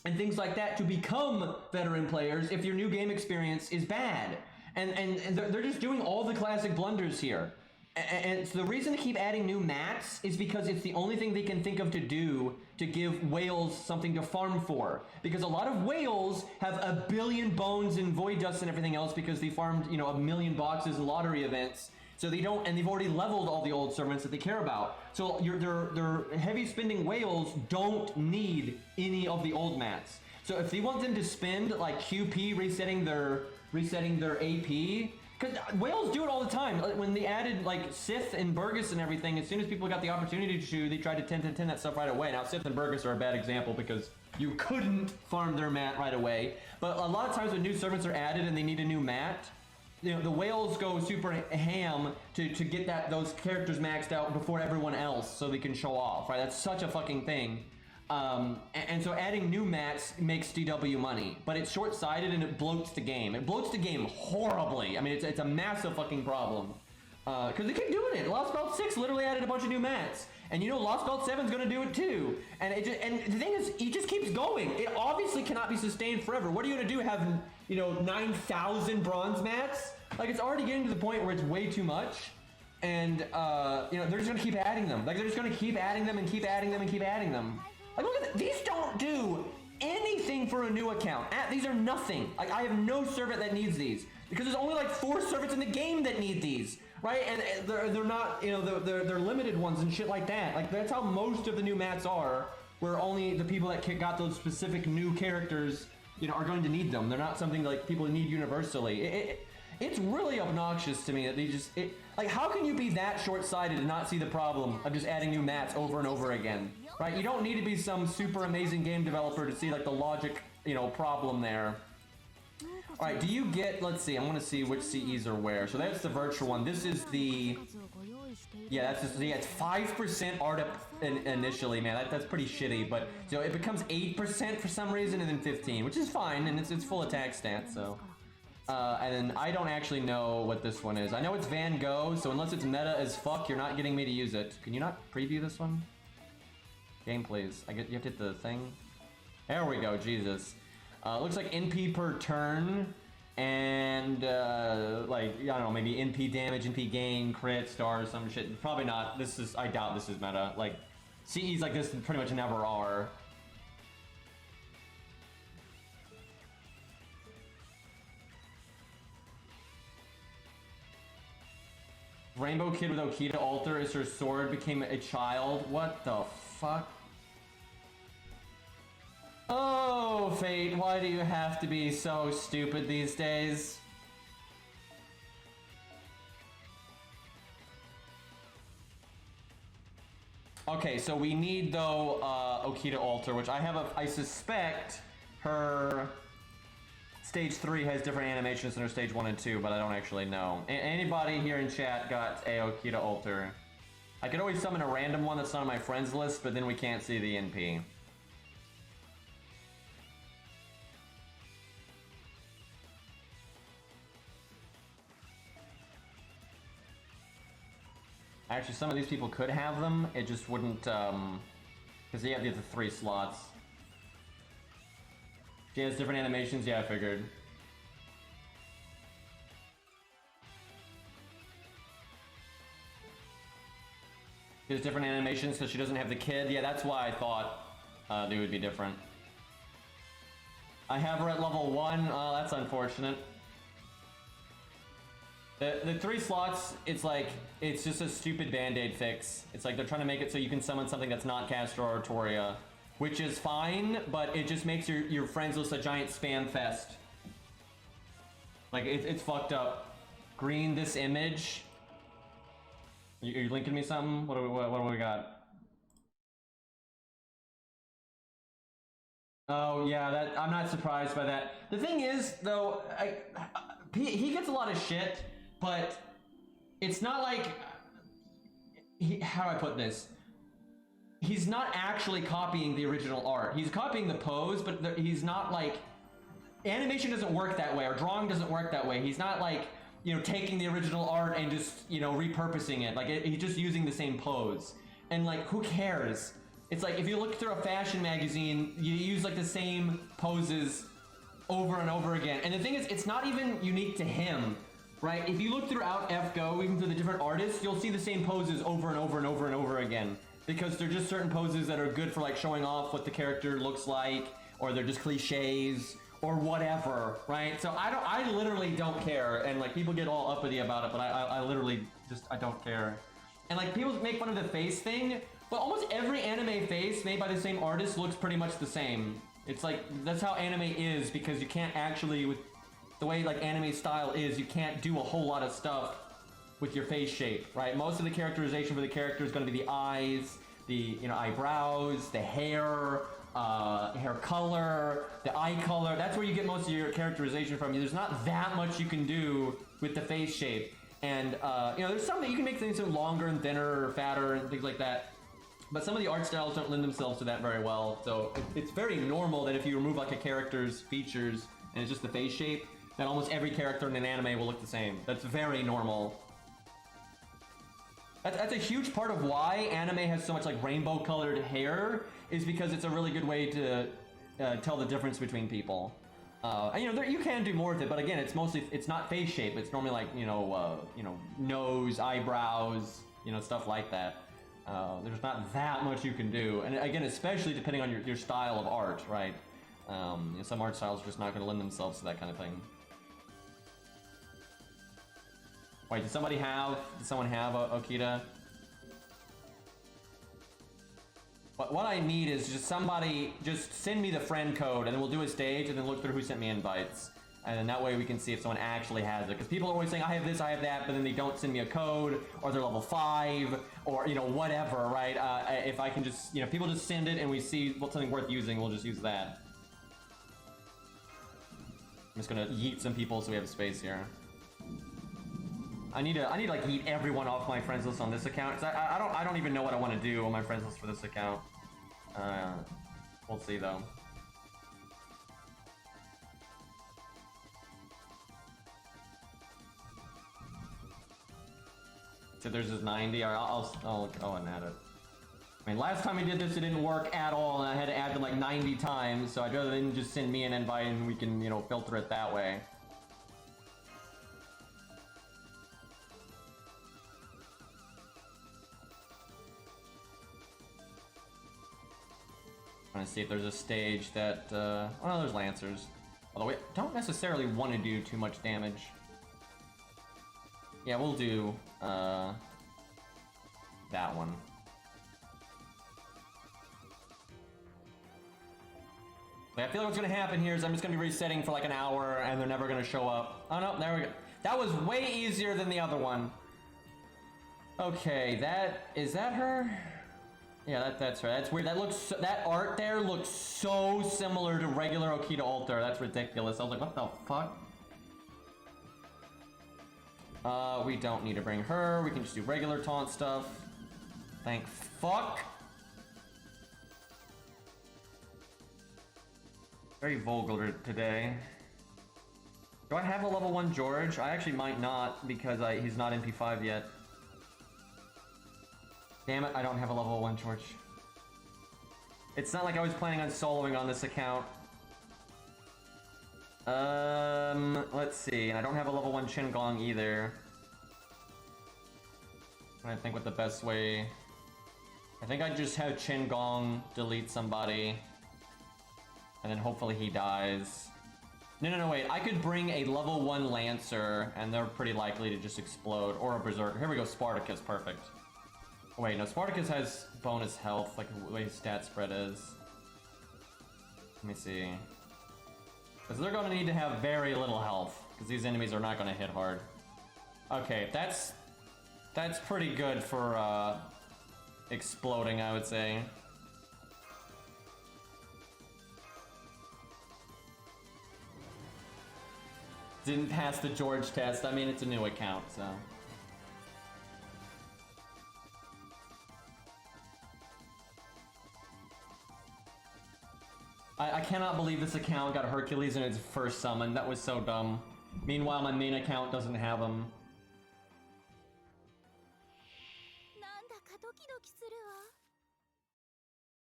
and things like that to become veteran players if your new game experience is bad. And they're just doing all the classic blunders here. And so the reason to keep adding new mats is because it's the only thing they can think of to do to give whales something to farm for. Because a lot of whales have a billion bones and void dust and everything else because they farmed, you know, a million boxes in lottery events. So they don't, and they've already leveled all the old servants that they care about. So their heavy spending whales don't need any of the old mats. So if they want them to spend like QP resetting their AP, because whales do it all the time. When they added like Sith and Burgess and everything, as soon as people got the opportunity to, they tried to 10 that stuff right away. Now Sith and Burgess are a bad example because you couldn't farm their mat right away. But a lot of times when new servants are added and they need a new mat, you know, the whales go super ham to get those characters maxed out before everyone else so they can show off, right? That's such a fucking thing. And so adding new mats makes DW money, but it's short-sighted and it bloats the game. It bloats the game horribly. I mean, it's a massive fucking problem. Because they keep doing it. Lost Belt 6 literally added a bunch of new mats. And you know Lost Belt 7 is going to do it too. And the thing is, it just keeps going. It obviously cannot be sustained forever. What are you going to do, have, you know, 9,000 bronze mats? Like, it's already getting to the point where it's way too much. And, you know, they're just going to keep adding them. Like, they're just going to keep adding them and keep adding them and keep adding them. Like, look at that. These don't do anything for a new account. These are nothing. Like, I have no servant that needs these. Because there's only like 4 servants in the game that need these. Right? And they're not, you know, they're limited ones and shit like that. Like, that's how most of the new mats are. Where only the people that got those specific new characters, you know, are going to need them. They're not something like people need universally. It's really obnoxious to me that they just, like, how can you be that short-sighted and not see the problem of just adding new mats over and over again? Right? You don't need to be some super amazing game developer to see, like, the logic, you know, problem there. Alright, do you get, let's see, I want to see which CEs are where. So that's the virtual one. This is the, yeah, that's just, yeah, it's 5% art up initially, man. That's pretty shitty, but, so it becomes 8% for some reason and then 15, which is fine, and it's full attack stats, so. And then I don't actually know what this one is. I know it's Van Gogh, so unless it's meta as fuck, you're not getting me to use it. Can you not preview this one? Game, please. You have to hit the thing. There we go, Jesus. Looks like NP per turn and like I don't know, maybe NP damage, NP gain, crit, stars, some shit. Probably not. This is, I doubt this is meta. Like CEs like this pretty much never are. Rainbow Kid with Okita alter as her sword became a child. What the fuck? Oh, Fate, why do you have to be so stupid these days? Okay, so we need, though, Okita alter, which I have I suspect her stage 3 has different animations than her stage 1 and 2, but I don't actually know. Anybody here in chat got a Okita alter? I could always summon a random one that's not on my friends list, but then we can't see the NP. Actually, some of these people could have them, it just wouldn't, because they have the 3 slots. She has different animations, yeah, I figured. She has different animations, so she doesn't have the kid. Yeah, that's why I thought they would be different. I have her at level 1, that's unfortunate. The 3 slots, it's like, it's just a stupid band-aid fix. It's like they're trying to make it so you can summon something that's not Castor or Artoria, which is fine, but it just makes your friends list a giant spam fest. Like, it's fucked up. Green, this image. Are you linking me something? What do we got? Oh, yeah, that I'm not surprised by that. The thing is, though, he gets a lot of shit, but it's not like... how do I put this? He's not actually copying the original art. He's copying the pose, but he's not like... Animation doesn't work that way, or drawing doesn't work that way. He's not like, you know, taking the original art and just, you know, repurposing it. Like, he's just using the same pose. And like, who cares? It's like, if you look through a fashion magazine, you use like the same poses over and over again. And the thing is, it's not even unique to him, right? If you look throughout FGO, even through the different artists, you'll see the same poses over and over and over and over again. Because they're just certain poses that are good for like showing off what the character looks like, or they're just cliches, or whatever, right? So I literally don't care, and like people get all uppity about it, but I literally just, I don't care. And like people make fun of the face thing, but almost every anime face made by the same artist looks pretty much the same. It's like, that's how anime is, because you can't actually, with the way like anime style is, you can't do a whole lot of stuff with your face shape, right? Most of the characterization for the character is going to be the eyes, the, you know, eyebrows, the hair, hair color, the eye color. That's where you get most of your characterization from. There's not that much you can do with the face shape. And, you know, there's some that you can make things longer and thinner or fatter and things like that. But some of the art styles don't lend themselves to that very well. So it's very normal that if you remove like a character's features and it's just the face shape, that almost every character in an anime will look the same. That's very normal. That's a huge part of why anime has so much like rainbow colored hair, is because it's a really good way to tell the difference between people. And, you know, you can do more with it, but again, it's mostly, it's not face shape. It's normally like, you know, nose, eyebrows, you know, stuff like that. There's not that much you can do. And again, especially depending on your style of art, right? You know, some art styles are just not going to lend themselves to that kind of thing. Wait, did someone have Okita? What I need is just somebody, just send me the friend code, and then we'll do a stage, and then look through who sent me invites. And then that way we can see if someone actually has it. Because people are always saying, I have this, I have that, but then they don't send me a code, or they're level 5, or, you know, whatever, right? If I can just, you know, people just send it, and we see what's something worth using, we'll just use that. I'm just gonna yeet some people so we have space here. I need to like yeet everyone off my friends list on this account. I don't even know what I want to do on my friends list for this account. We'll see though. So there's this 90. I'll go and add it. I mean, last time we did this, it didn't work at all, and I had to add them like 90 times. So I'd rather than just send me an invite and we can, you know, filter it that way. Trying to see if there's a stage that, oh no, there's Lancers. Although we don't necessarily want to do too much damage. Yeah, we'll do, that one. I feel like what's gonna happen here is I'm just gonna be resetting for like an hour and they're never gonna show up. Oh no, there we go. That was way easier than the other one. Okay, is that her? Yeah, that's her. That's weird. That art there looks so similar to regular Okita altar. That's ridiculous. I was like, what the fuck? We don't need to bring her. We can just do regular taunt stuff. Thank fuck. Very vulgar today. Do I have a level 1 George? I actually might not because he's not NP5 yet. Damn it, I don't have a level 1 George. It's not like I was planning on soloing on this account. Let's see. And I don't have a level 1 Qingong either. I'm trying to think what the best way... I think I just have Qingong delete somebody. And then hopefully he dies. No, wait. I could bring a level 1 Lancer, and they're pretty likely to just explode. Or a Berserker. Here we go, Spartacus. Perfect. Oh, wait, no, Spartacus has bonus health, like the way his stat spread is. Let me see. Because they're going to need to have very little health, because these enemies are not going to hit hard. Okay, that's pretty good for exploding, I would say. Didn't pass the George test. I mean, it's a new account, so... I cannot believe this account got Hercules in its first summon. That was so dumb. Meanwhile, my main account doesn't have him.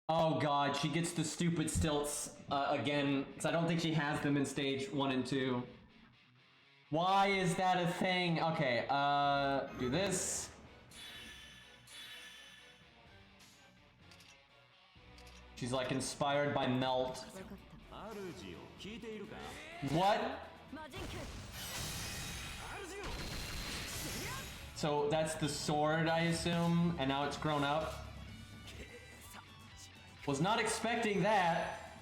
Oh god, she gets the stupid stilts again, because I don't think she has them in stage 1 and 2. Why is that a thing? Okay, do this. She's like inspired by Melt. What? So that's the sword, I assume, and now it's grown up? Was not expecting that.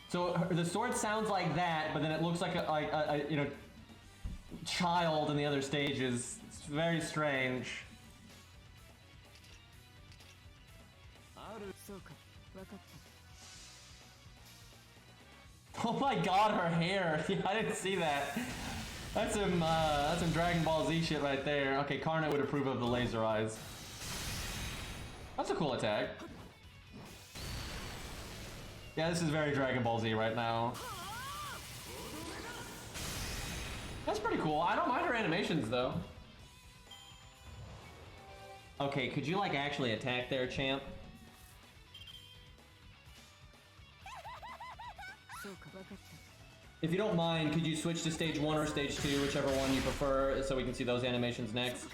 So the sword sounds like that, but then it looks like a you know, child in the other stages. It's very strange. Oh my god, her hair! Yeah, I didn't see that. That's some Dragon Ball Z shit right there. Okay, Karna would approve of the laser eyes. That's a cool attack. Yeah, this is very Dragon Ball Z right now. That's pretty cool. I don't mind her animations though. Okay, could you like actually attack there, champ? If you don't mind, could you switch to stage 1 or stage 2, whichever one you prefer, so we can see those animations next?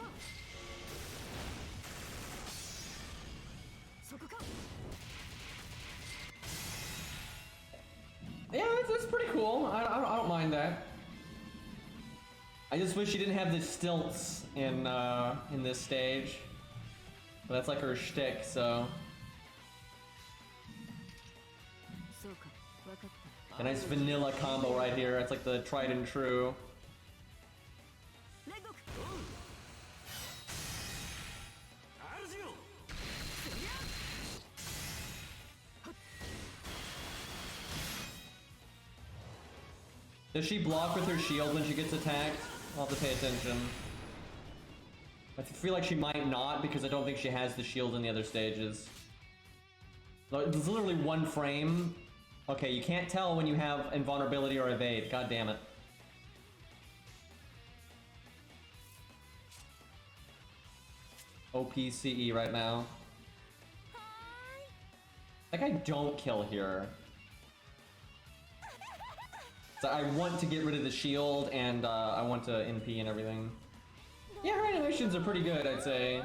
Yeah, that's pretty cool. I don't mind that. I just wish she didn't have the stilts in this stage. But that's like her shtick, so... A nice vanilla combo right here. It's like the tried and true. Does she block with her shield when she gets attacked? I'll have to pay attention. I feel like she might not because I don't think she has the shield in the other stages. There's literally one frame. Okay, you can't tell when you have invulnerability or evade. God damn it. OPCE right now. Like, I don't kill here. So I want to get rid of the shield and I want to NP and everything. Yeah, her animations are pretty good, I'd say.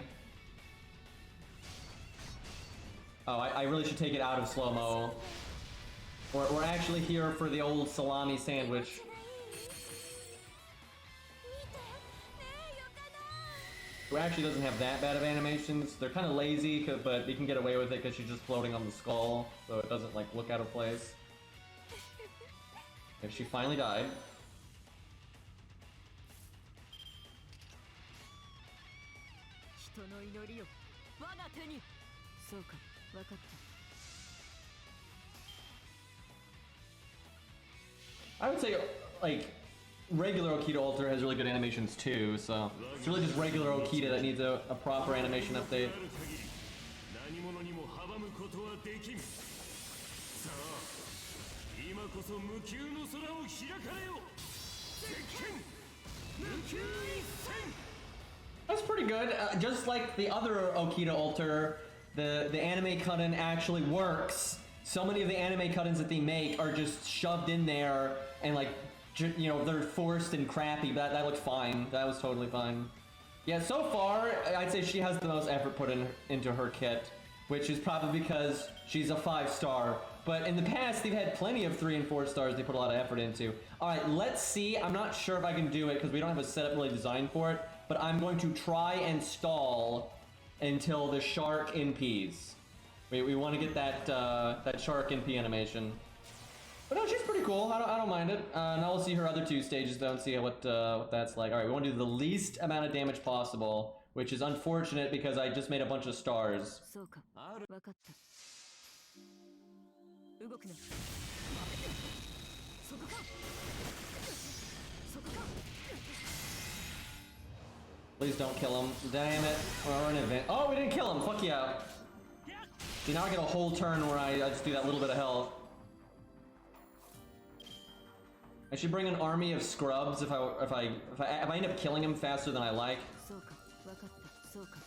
Oh, I really should take it out of slow-mo. We're actually here for the old salami sandwich. Who actually doesn't have that bad of animations. They're kind of lazy, but you can get away with it because she's just floating on the skull, so it doesn't like look out of place. If she finally died. I would say, like, regular Okita Alter has really good animations too, so it's really just regular Okita that needs a proper animation update. That's pretty good. Just like the other Okita Alter, the anime cut-in actually works. So many of the anime cut-ins that they make are just shoved in there and like, you know, they're forced and crappy, but that looks fine. That was totally fine. Yeah, so far, I'd say she has the most effort put into her kit, which is probably because she's a 5-star. But in the past, they've had plenty of 3 and 4 stars they put a lot of effort into. Alright, let's see. I'm not sure if I can do it because we don't have a setup really designed for it, but I'm going to try and stall until the shark NPs. We want to get that shark NP animation. But no, she's pretty cool. I don't mind it. Now we'll see her other 2 stages though and see what that's like. All right, we want to do the least amount of damage possible, which is unfortunate because I just made a bunch of stars. Please don't kill him. Damn it. We're in an event. Oh, we didn't kill him. Fuck yeah. See, now I get a whole turn where I just do that little bit of health. I should bring an army of scrubs if I end up killing him faster than I like.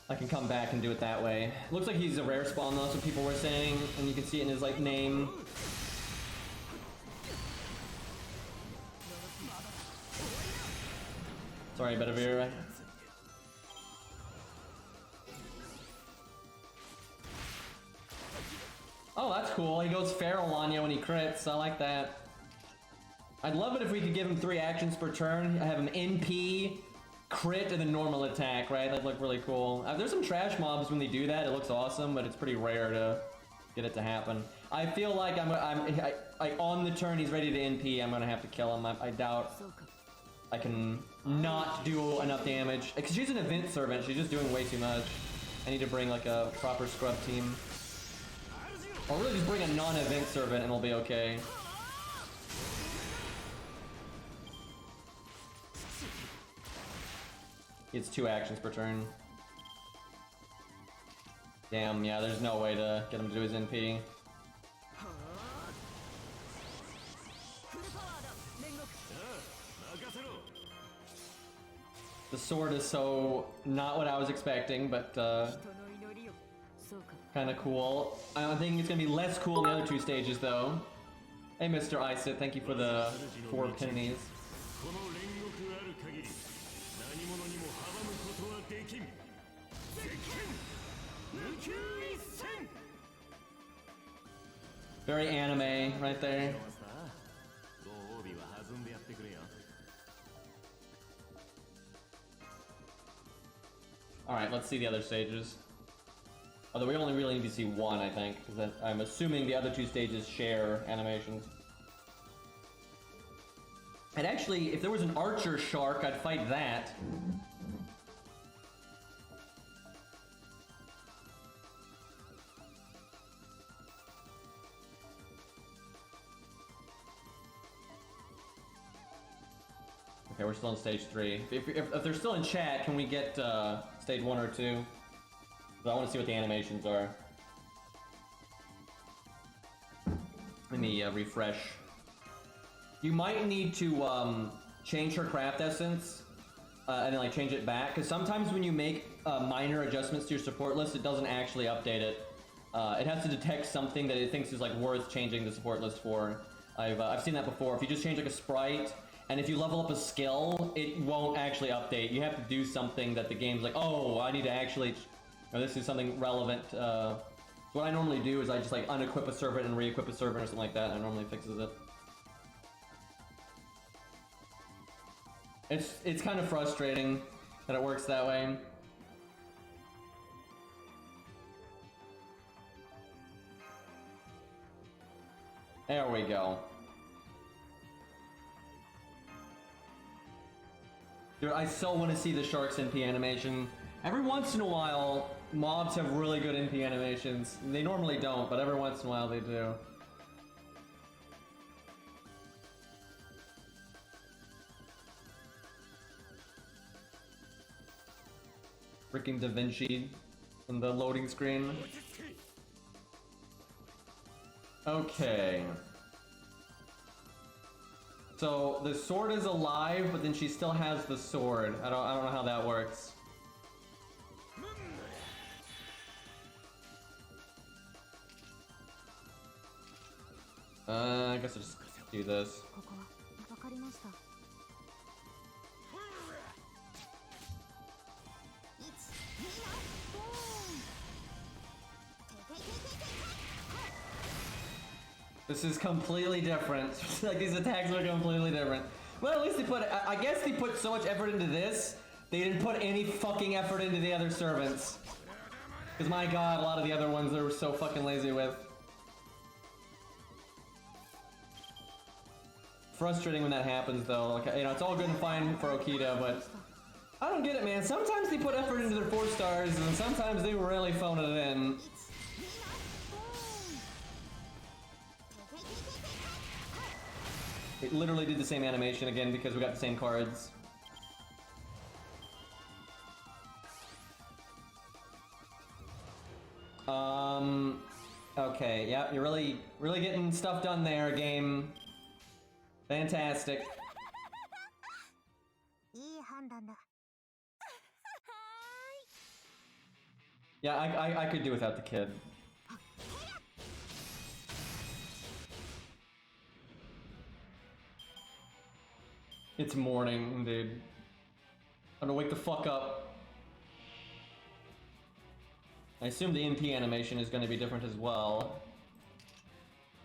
I can come back and do it that way. Looks like he's a rare spawn though, that's what people were saying, and you can see it in his like name. Sorry, Bedivere. Oh, that's cool. He goes feral on you when he crits. I like that. I'd love it if we could give him 3 actions per turn. Have him NP, crit, and then normal attack, right? That'd look really cool. There's some trash mobs when they do that. It looks awesome, but it's pretty rare to get it to happen. I feel like I'm on the turn he's ready to NP, I'm gonna have to kill him. I doubt I can not do enough damage. Because she's an event servant. She's just doing way too much. I need to bring like a proper scrub team. Or really just bring a non-event servant and it'll be okay. It's 2 actions per turn. Damn, yeah, there's no way to get him to do his NP. The sword is so not what I was expecting, but kind of cool. I think it's gonna be less cool in the other 2 stages though. Hey Mr. Isit, thank you for the 4 pennies. Very anime right there. Alright, let's see the other stages. Although we only really need to see 1, I think, because I'm assuming the other 2 stages share animations. And actually, if there was an archer shark, I'd fight that. Okay, we're still in stage 3. If they're still in chat, can we get stage 1 or 2? I want to see what the animations are. Let me refresh. You might need to change her craft essence and then like change it back, because sometimes when you make minor adjustments to your support list, it doesn't actually update it. It has to detect something that it thinks is like worth changing the support list for. I've seen that before. If you just change like a sprite, and if you level up a skill, it won't actually update. You have to do something that the game's like, oh, I need to actually, or this is something relevant What I normally do is I just like unequip a servant and re-equip a servant or something like that, and it normally fixes it. It's kind of frustrating that it works that way. There we go. Dude, I so want to see the Sharks NP animation. Every once in a while, mobs have really good NP animations. They normally don't, but every once in a while they do. Freaking Da Vinci in the loading screen. Okay. So the sword is alive, but then she still has the sword. I don't know how that works. I guess I'll just do this. This is completely different. Like, these attacks are completely different. Well, at least they put, I guess they put so much effort into this, they didn't put any fucking effort into the other servants. Because my god, a lot of the other ones they were so fucking lazy with. Frustrating when that happens though. Like, you know, it's all good and fine for Okita, but I don't get it, man. Sometimes they put effort into their 4 stars, and sometimes they really phone it in. It literally did the same animation again because we got the same cards. Okay, yeah, you're really getting stuff done there, game. Fantastic. Yeah, I could do without the kid. It's morning, dude. I'm gonna wake the fuck up. I assume the MP animation is gonna be different as well.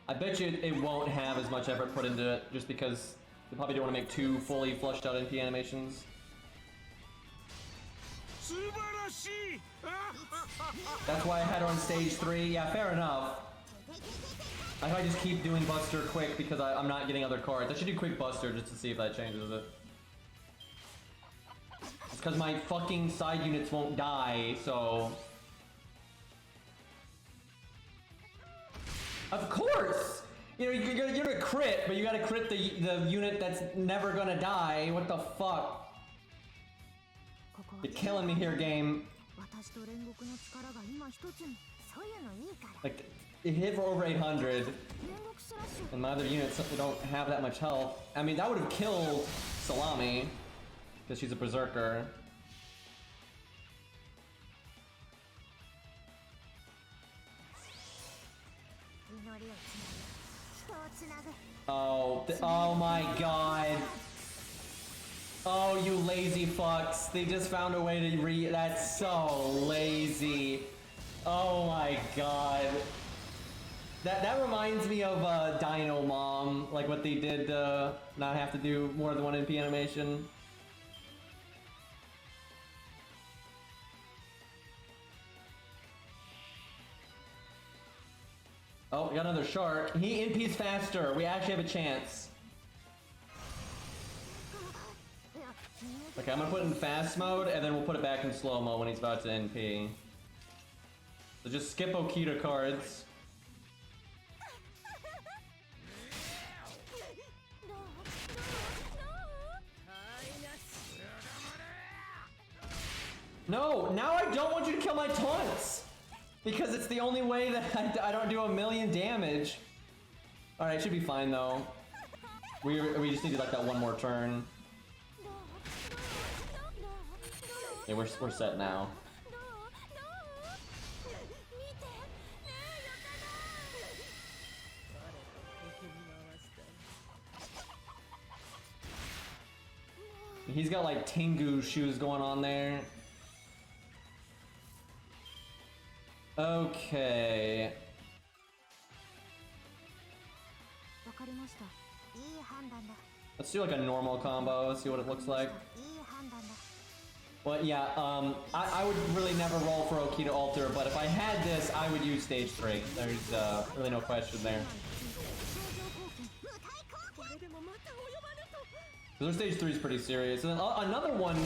I bet you it won't have as much effort put into it, just because they probably don't want to make 2 fully flushed out MP animations. That's why I had her on stage 3. Yeah, fair enough. I might just keep doing Buster quick because I'm not getting other cards. I should do quick Buster just to see if that changes it. It's because my fucking side units won't die, so... Of course! You know, you're gonna crit, but you gotta crit the unit that's never gonna die. What the fuck? You're killing me here, game. Like, it hit for over 800, and my other units don't have that much health. I mean, that would have killed Salami, because she's a berserker. Oh my god. Oh, you lazy fucks. They just found a way to that's so lazy. Oh my god. That reminds me of Dino Mom, like what they did to not have to do more than 1 NP animation. Oh, we got another shark. He NP's faster. We actually have a chance. Okay, I'm gonna put it in fast mode, and then we'll put it back in slow mo when he's about to NP. So just skip Okita cards. No, now I don't want you to kill my taunts! Because it's the only way that I don't do 1,000,000 damage. Alright, should be fine though. We just needed like that one more turn. Yeah, we're set now. He's got like Tengu shoes going on there. Okay. Let's do like a normal combo, see what it looks like. Well, yeah, I would really never roll for Oki to alter, but if I had this, I would use stage 3. There's really no question there. So their stage 3 is pretty serious. And then another one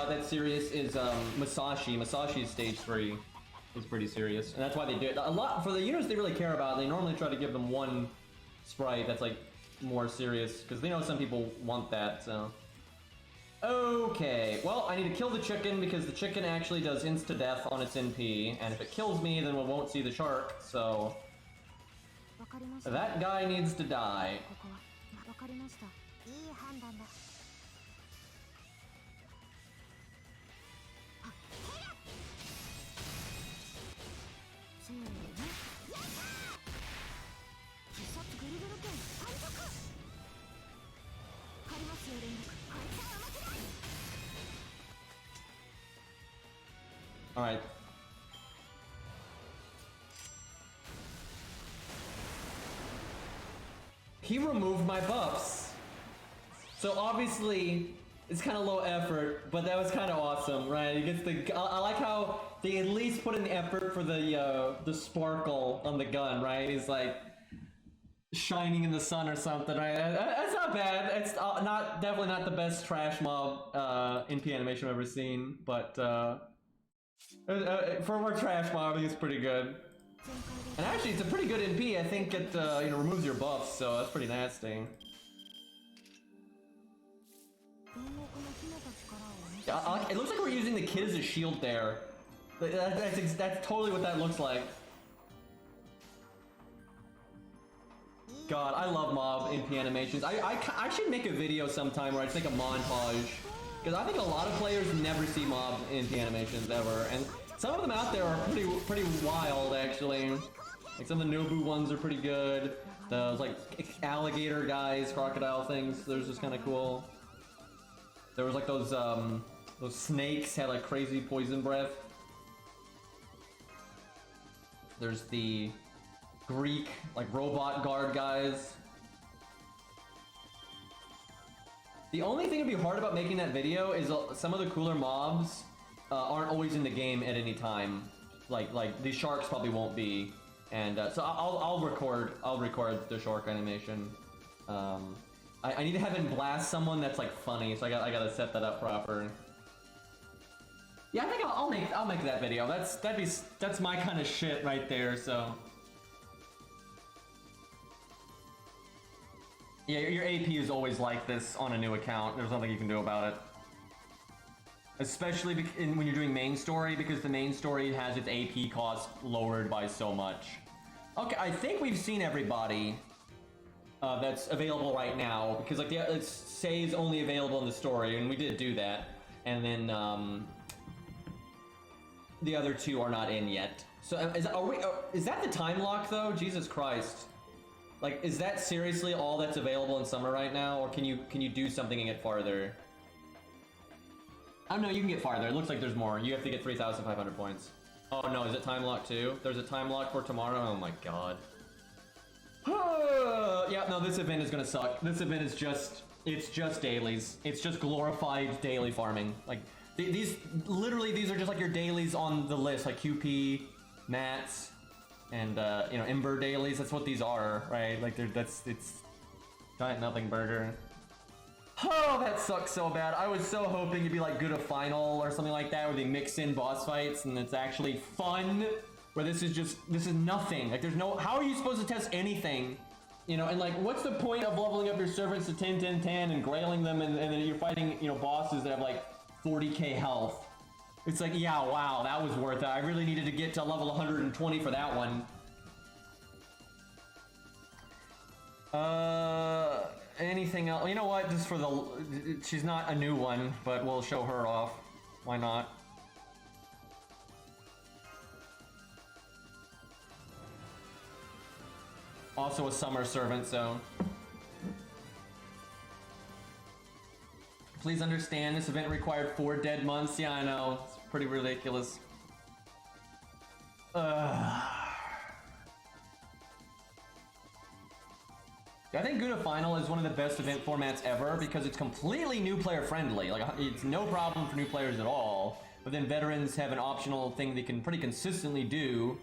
that's serious is Masashi. Masashi's stage 3 is pretty serious, and that's why they do it. A lot for the units they really care about. They normally try to give them one sprite that's like more serious because they know some people want that. So. Okay, well, I need to kill the chicken because the chicken actually does insta-death on its NP, and if it kills me, then we won't see the shark, so... That guy needs to die. Alright. He removed my buffs. So obviously, it's kind of low effort, but that was kind of awesome, right? He gets the. I like how they at least put in the effort for the sparkle on the gun, right? He's like shining in the sun or something, right? That's not bad. It's definitely not the best trash mob NP animation I've ever seen, but. For more trash mob, I think it's pretty good. And actually, it's a pretty good NP. I think it removes your buffs, so that's pretty nasty. It looks like we're using the kid as a shield there. That's totally what that looks like. God, I love mob NP animations. I should make a video sometime where I just make a montage. Because I think a lot of players never see mob NP animations ever, and some of them out there are pretty wild actually. Like some of the Nobu ones are pretty good. Those like alligator guys, crocodile things, those just kind of cool. There was like those snakes had like crazy poison breath. There's the Greek like robot guard guys. The only thing that'd be hard about making that video is some of the cooler mobs aren't always in the game at any time. Like the sharks probably won't be, and so I'll record the shark animation. I need to have him blast someone that's like funny, so I gotta set that up proper. Yeah, I think I'll make that video. That's my kind of shit right there. So. Yeah, your AP is always like this on a new account. There's nothing you can do about it. Especially when you're doing main story, because the main story has its AP cost lowered by so much. Okay, I think we've seen everybody that's available right now, because like it says only available in the story, and we did do that. And then the other two are not in yet. So is that the time lock though? Jesus Christ. Like, is that seriously all that's available in summer right now, or can you do something and get farther? Oh no, you can get farther. It looks like there's more. You have to get 3,500 points. Oh no, is it time lock too? There's a time lock for tomorrow? Oh my god. Yeah, no, this event is gonna suck. This event is it's just dailies. It's just glorified daily farming. Like, these are just like your dailies on the list, like QP, Mats, and Ember dailies. That's what these are, right? Like it's giant nothing burger. Oh, that sucks so bad. I was so hoping it'd be like good a final or something like that, where they mix in boss fights and it's actually fun. Where this is nothing. Like there's no, how are you supposed to test anything? And like, what's the point of leveling up your servants to 10, 10, 10 and grailing them and then you're fighting, bosses that have like 40k health? It's like, yeah, wow, that was worth it. I really needed to get to level 120 for that one. Anything else? You know what? Just for she's not a new one, but we'll show her off. Why not? Also a summer servant, so. Please understand, this event required 4 dead months. Yeah, I know. It's pretty ridiculous. I think Guna Final is one of the best event formats ever because it's completely new player friendly. Like, it's no problem for new players at all. But then veterans have an optional thing they can pretty consistently do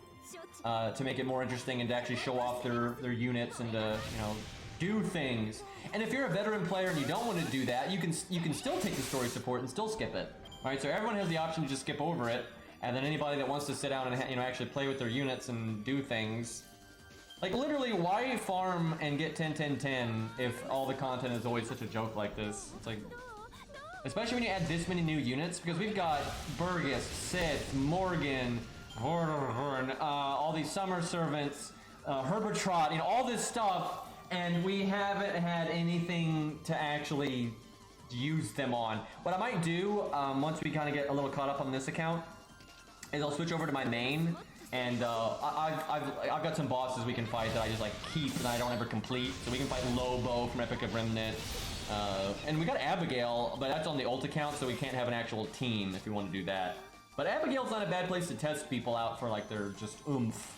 to make it more interesting and to actually show off their units and to, you know, do things. And if you're a veteran player and you don't want to do that, you can still take the story support and still skip it. All right, so everyone has the option to just skip over it, and then anybody that wants to sit down and, you know, actually play with their units and do things. Like, literally, why farm and get 10-10-10 if all the content is always such a joke like this? It's like, especially when you add this many new units, because we've got Burgess, Sith, Morgan, all these summer servants, Herbertrot, you know, all this stuff, and we haven't had anything to actually use them on. What I might do, once we kind of get a little caught up on this account, is I'll switch over to my main. And I've got some bosses we can fight that I just like keep and I don't ever complete. So we can fight Lobo from Epic of Remnant. And we got Abigail, but that's on the ult account, so we can't have an actual team if we want to do that. But Abigail's not a bad place to test people out for like their just oomph.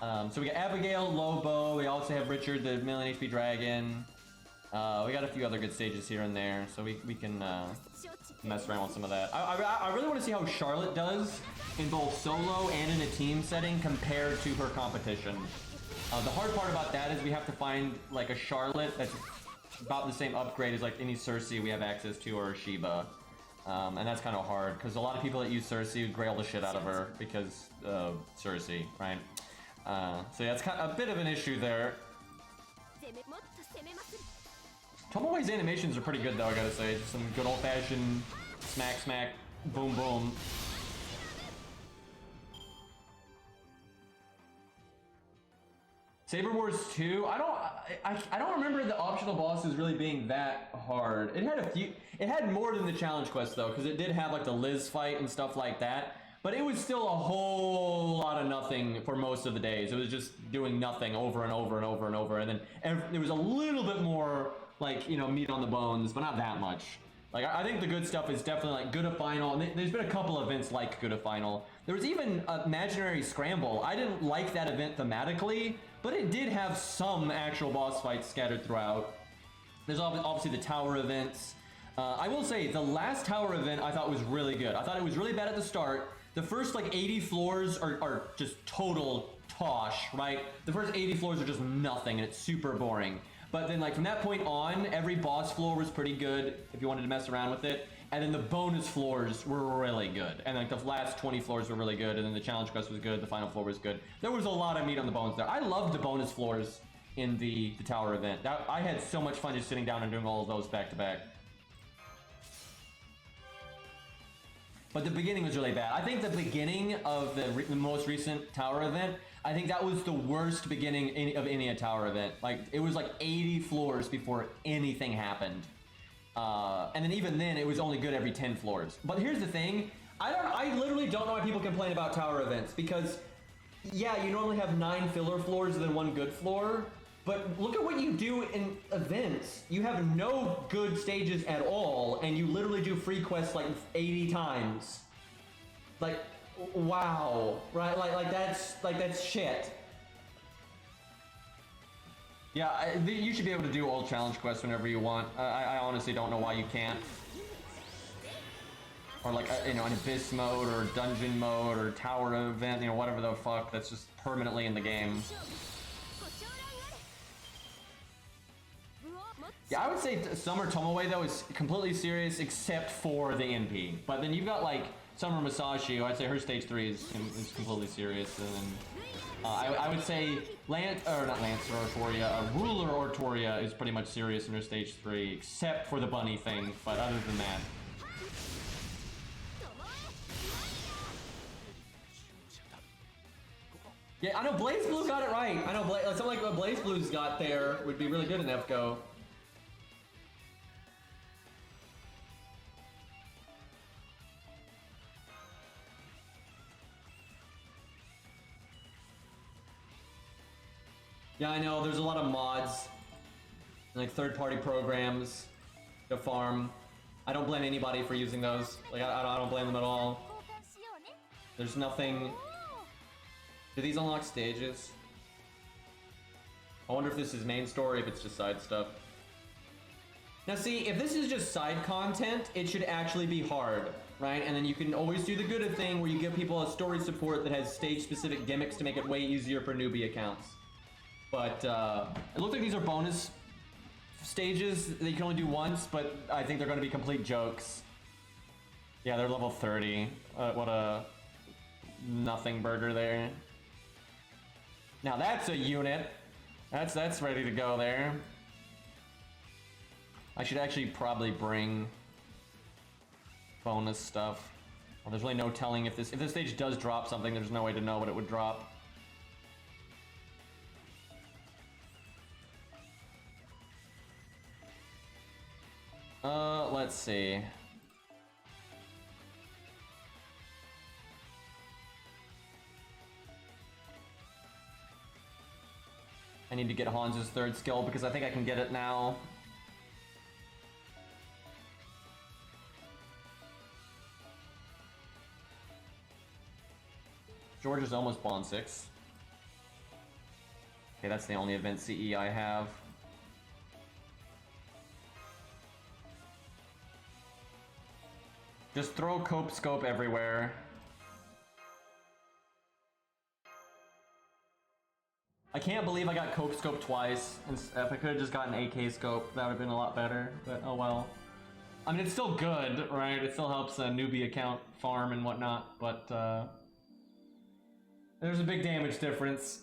So we got Abigail, Lobo, we also have Richard, the million HP dragon. We got a few other good stages here and there, so we can mess around with some of that. I really want to see how Charlotte does in both solo and in a team setting compared to her competition. The hard part about that is we have to find like a Charlotte that's about the same upgrade as like any Cersei we have access to or a Shiba. And that's kind of hard because a lot of people that use Cersei grail the shit out of her because Cersei, right? So yeah, it's kind of a bit of an issue there. Tomoe's animations are pretty good though, I gotta say. Just some good old-fashioned smack, smack, boom, boom. Saber Wars 2, I don't remember the optional bosses really being that hard. It had a few, it had more than the challenge quest though, because it did have like the Liz fight and stuff like that. But it was still a whole lot of nothing for most of the days. It was just doing nothing over and over and over and over. And then there was a little bit more like, you know, meat on the bones, but not that much. Like, I think the good stuff is definitely like Good of Final. And there's been a couple events like Good of Final. There was even Imaginary Scramble. I didn't like that event thematically, but it did have some actual boss fights scattered throughout. There's obviously the tower events. I will say, the last tower event I thought was really good. I thought it was really bad at the start. The first like 80 floors are just total tosh, right? The first 80 floors are just nothing and it's super boring. But then like from that point on, every boss floor was pretty good if you wanted to mess around with it. And then the bonus floors were really good. And like the last 20 floors were really good. And then the challenge quest was good. The final floor was good. There was a lot of meat on the bones there. I loved the bonus floors in the tower event. I had so much fun just sitting down and doing all of those back to back. But the beginning was really bad. I think the beginning of the most recent tower event, I think that was the worst beginning of any tower event. Like, it was like 80 floors before anything happened. And then even then, it was only good every 10 floors. But here's the thing, I literally don't know why people complain about tower events, because yeah, you normally have 9 filler floors and then 1 good floor. But look at what you do in events. You have no good stages at all, and you literally do free quests like 80 times. Like, wow, right? Like that's shit. Yeah, you should be able to do all challenge quests whenever you want. I honestly don't know why you can't. Or like, you know, an abyss mode or dungeon mode or tower event, you know, whatever the fuck. That's just permanently in the game. Yeah, I would say Summer Tomoe though is completely serious except for the NP. But then you've got like Summer Masashi, who I'd say her stage 3 is completely serious. And then I would say Ruler Ortoria is pretty much serious in her stage 3, except for the bunny thing. But other than that. Yeah, I know Blaze Blue got it right. I know something like what Blaze Blue's got there would be really good in FGO. Yeah, I know, there's a lot of mods, like third-party programs to farm. I don't blame anybody for using those. Like, I don't blame them at all. There's nothing Do these unlock stages? I wonder if this is main story, if it's just side stuff. Now see, if this is just side content, it should actually be hard, right? And then you can always do the good thing where you give people a story support that has stage-specific gimmicks to make it way easier for newbie accounts. But it looks like these are bonus stages that you can only do once, but I think they're going to be complete jokes. Yeah, they're level 30. What a nothing burger there. Now that's a unit. That's ready to go there. I should actually probably bring bonus stuff. Well, there's really no telling if this stage does drop something. There's no way to know what it would drop. Let's see. I need to get Hans's third skill because I think I can get it now. George is almost Bond 6. Okay, that's the only event CE I have. Just throw Cope Scope everywhere. I can't believe I got Cope Scope twice. And if I could have just gotten AK Scope, that would have been a lot better. But oh well. I mean, it's still good, right? It still helps a newbie account farm and whatnot, but there's a big damage difference.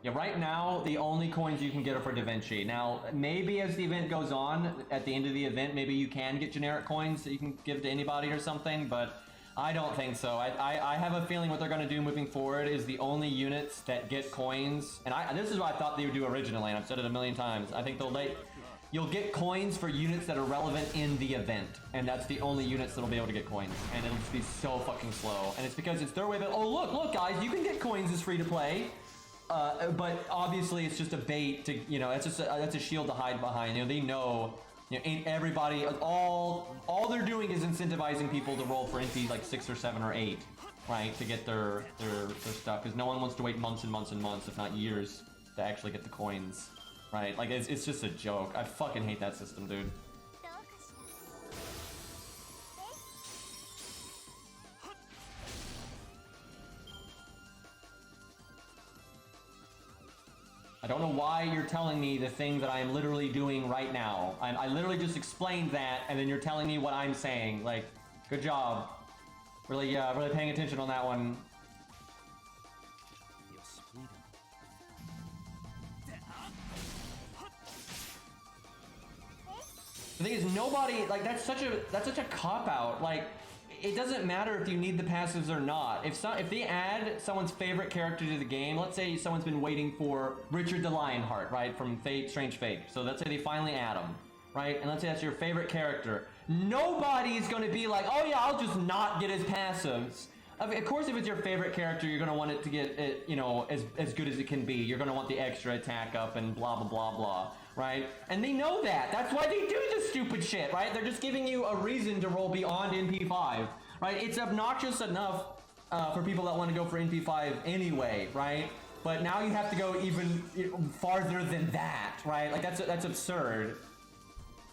Yeah, right now, the only coins you can get are for Da Vinci. Now, maybe as the event goes on, at the end of the event, maybe you can get generic coins that you can give to anybody or something, but I don't think so. I have a feeling what they're going to do moving forward is the only units that get coins, and this is what I thought they would do originally, and I've said it a million times. I think you'll get coins for units that are relevant in the event, and that's the only units that'll be able to get coins, and it'll just be so fucking slow. And it's because it's their way of, oh look guys, you can get coins as free to play. But obviously it's just a bait to, you know, that's a shield to hide behind. You know, they know, you know, everybody, all they're doing is incentivizing people to roll for NP like 6 or 7 or 8, right, to get their stuff, because no one wants to wait months and months and months, if not years, to actually get the coins, right? Like, it's just a joke. I fucking hate that system, dude. I don't know why you're telling me the thing that I am literally doing right now. I literally just explained that, and then you're telling me what I'm saying. Like, good job. Really paying attention on that one. The thing is, nobody, like, that's such a cop-out. Like, it doesn't matter if you need the passives or not. If they add someone's favorite character to the game, let's say someone's been waiting for Richard the Lionheart, right, from Fate, Strange Fate. So let's say they finally add him, right? And let's say that's your favorite character. Nobody's gonna be like, oh yeah, I'll just not get his passives. Of course, if it's your favorite character, you're gonna want it to get it, you know, as good as it can be. You're gonna want the extra attack up and blah blah blah blah, right? And they know that. That's why they do this stupid shit, right? They're just giving you a reason to roll beyond NP5, right? It's obnoxious enough for people that want to go for NP5 anyway, right? But now you have to go even farther than that, right? Like that's absurd.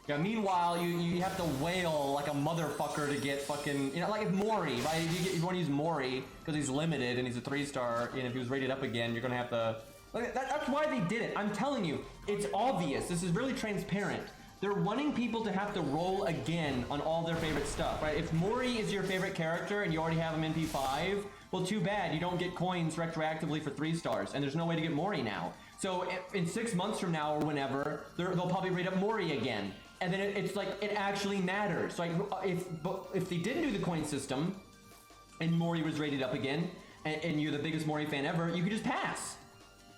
Yeah, meanwhile, you have to wail like a motherfucker to get fucking, you know, like if Mori, right? If you want to use Mori because he's limited and he's a 3-star, and if he was rated up again, you're gonna have to. Like, that's why they did it. I'm telling you, it's obvious. This is really transparent. They're wanting people to have to roll again on all their favorite stuff, right? If Mori is your favorite character and you already have him in P5, well, too bad. You don't get coins retroactively for 3-stars, and there's no way to get Mori now. So in 6 months from now or whenever, they'll probably rate up Mori again. And then it's like, it actually matters. Like, if they didn't do the coin system, and Mori was rated up again, and you're the biggest Mori fan ever, you could just pass.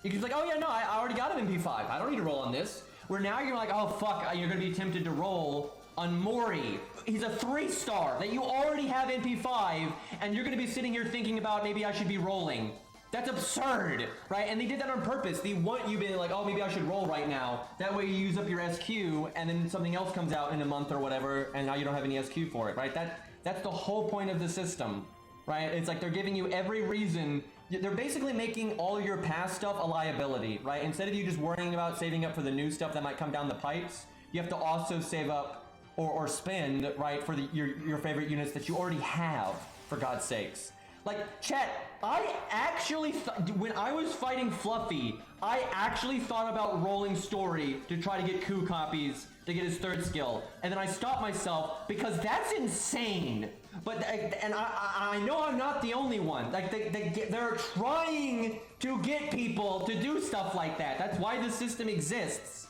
You could be like, oh yeah, no, I already got him in P5. I don't need to roll on this. Where now you're like, oh fuck, you're gonna be tempted to roll on Mori. He's a 3-star that you already have in P5, and you're gonna be sitting here thinking about maybe I should be rolling. That's absurd, right? And they did that on purpose. They want you being like, oh, maybe I should roll right now. That way you use up your SQ, and then something else comes out in a month or whatever, and now you don't have any SQ for it, right? That's the whole point of the system, right? It's like they're giving you every reason. They're basically making all your past stuff a liability, right? Instead of you just worrying about saving up for the new stuff that might come down the pipes, you have to also save up or spend, right, for your favorite units that you already have, for God's sakes. Like, chat, I actually, when I was fighting Fluffy, I actually thought about rolling Story to try to get coup copies to get his 3rd skill. And then I stopped myself because that's insane. But, and I know I'm not the only one. Like, they're trying to get people to do stuff like that. That's why the system exists.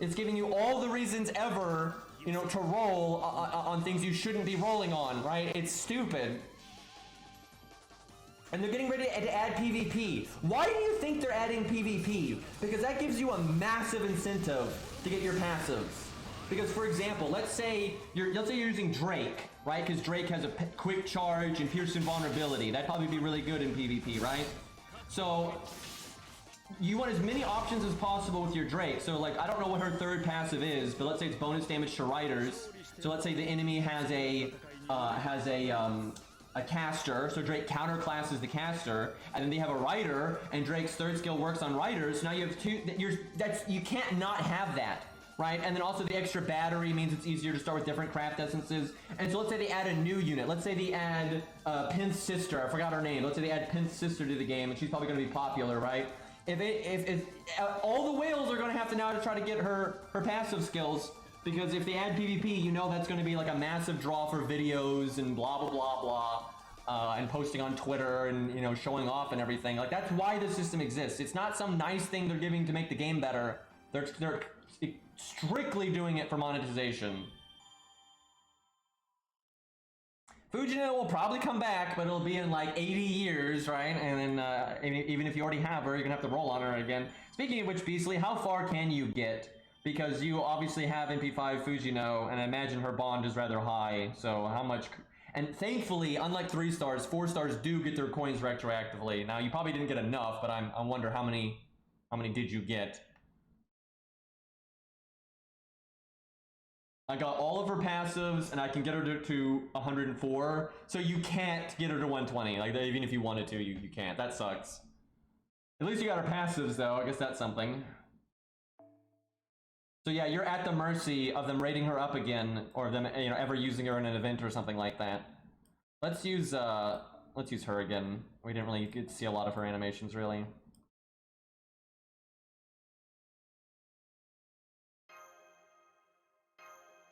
It's giving you all the reasons ever, you know, to roll on things you shouldn't be rolling on, right? It's stupid. And they're getting ready to add PvP. Why do you think they're adding PvP? Because that gives you a massive incentive to get your passives. Because, for example, let's say you're using Drake, right? Because Drake has a quick charge and pierce invulnerability. That'd probably be really good in PvP, right? So you want as many options as possible with your Drake. So, like, I don't know what her 3rd passive is, but let's say it's bonus damage to riders. So let's say the enemy has a caster, so Drake counterclasses the caster, and then they have a rider, and Drake's 3rd skill works on riders. So now you have two. You can't not have that, right? And then also the extra battery means it's easier to start with different craft essences. And so let's say they add a new unit. Let's say they add Pin's sister. I forgot her name. Let's say they add Pin's sister to the game, and she's probably going to be popular, right? If all the whales are going to have to now to try to get her passive skills. Because if they add PvP, you know that's going to be like a massive draw for videos and blah, blah, blah, blah. And posting on Twitter and, you know, showing off and everything. Like, that's why the system exists. It's not some nice thing they're giving to make the game better. They're strictly doing it for monetization. Fujino will probably come back, but it'll be in like 80 years, right? And then even if you already have her, you're going to have to roll on her again. Speaking of which, Beastly, how far can you get? Because you obviously have MP5 Fujino, and I imagine her bond is rather high, so how much... And thankfully, unlike 3 stars, 4 stars do get their coins retroactively. Now, you probably didn't get enough, but I wonder how many did you get? I got all of her passives, and I can get her to 104, so you can't get her to 120. Like, even if you wanted to, you can't. That sucks. At least you got her passives, though. I guess that's something. So yeah, you're at the mercy of them rating her up again, or them, you know, ever using her in an event or something like that. Let's use her again. We didn't really get to see a lot of her animations, really.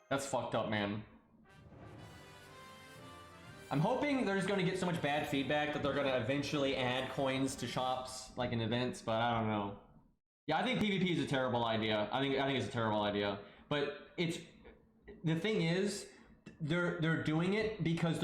That's fucked up, man. I'm hoping they're just going to get so much bad feedback that they're going to eventually add coins to shops, like in events, but I don't know. Yeah, I think PvP is a terrible idea. I think it's a terrible idea. But it's the thing is, they're doing it because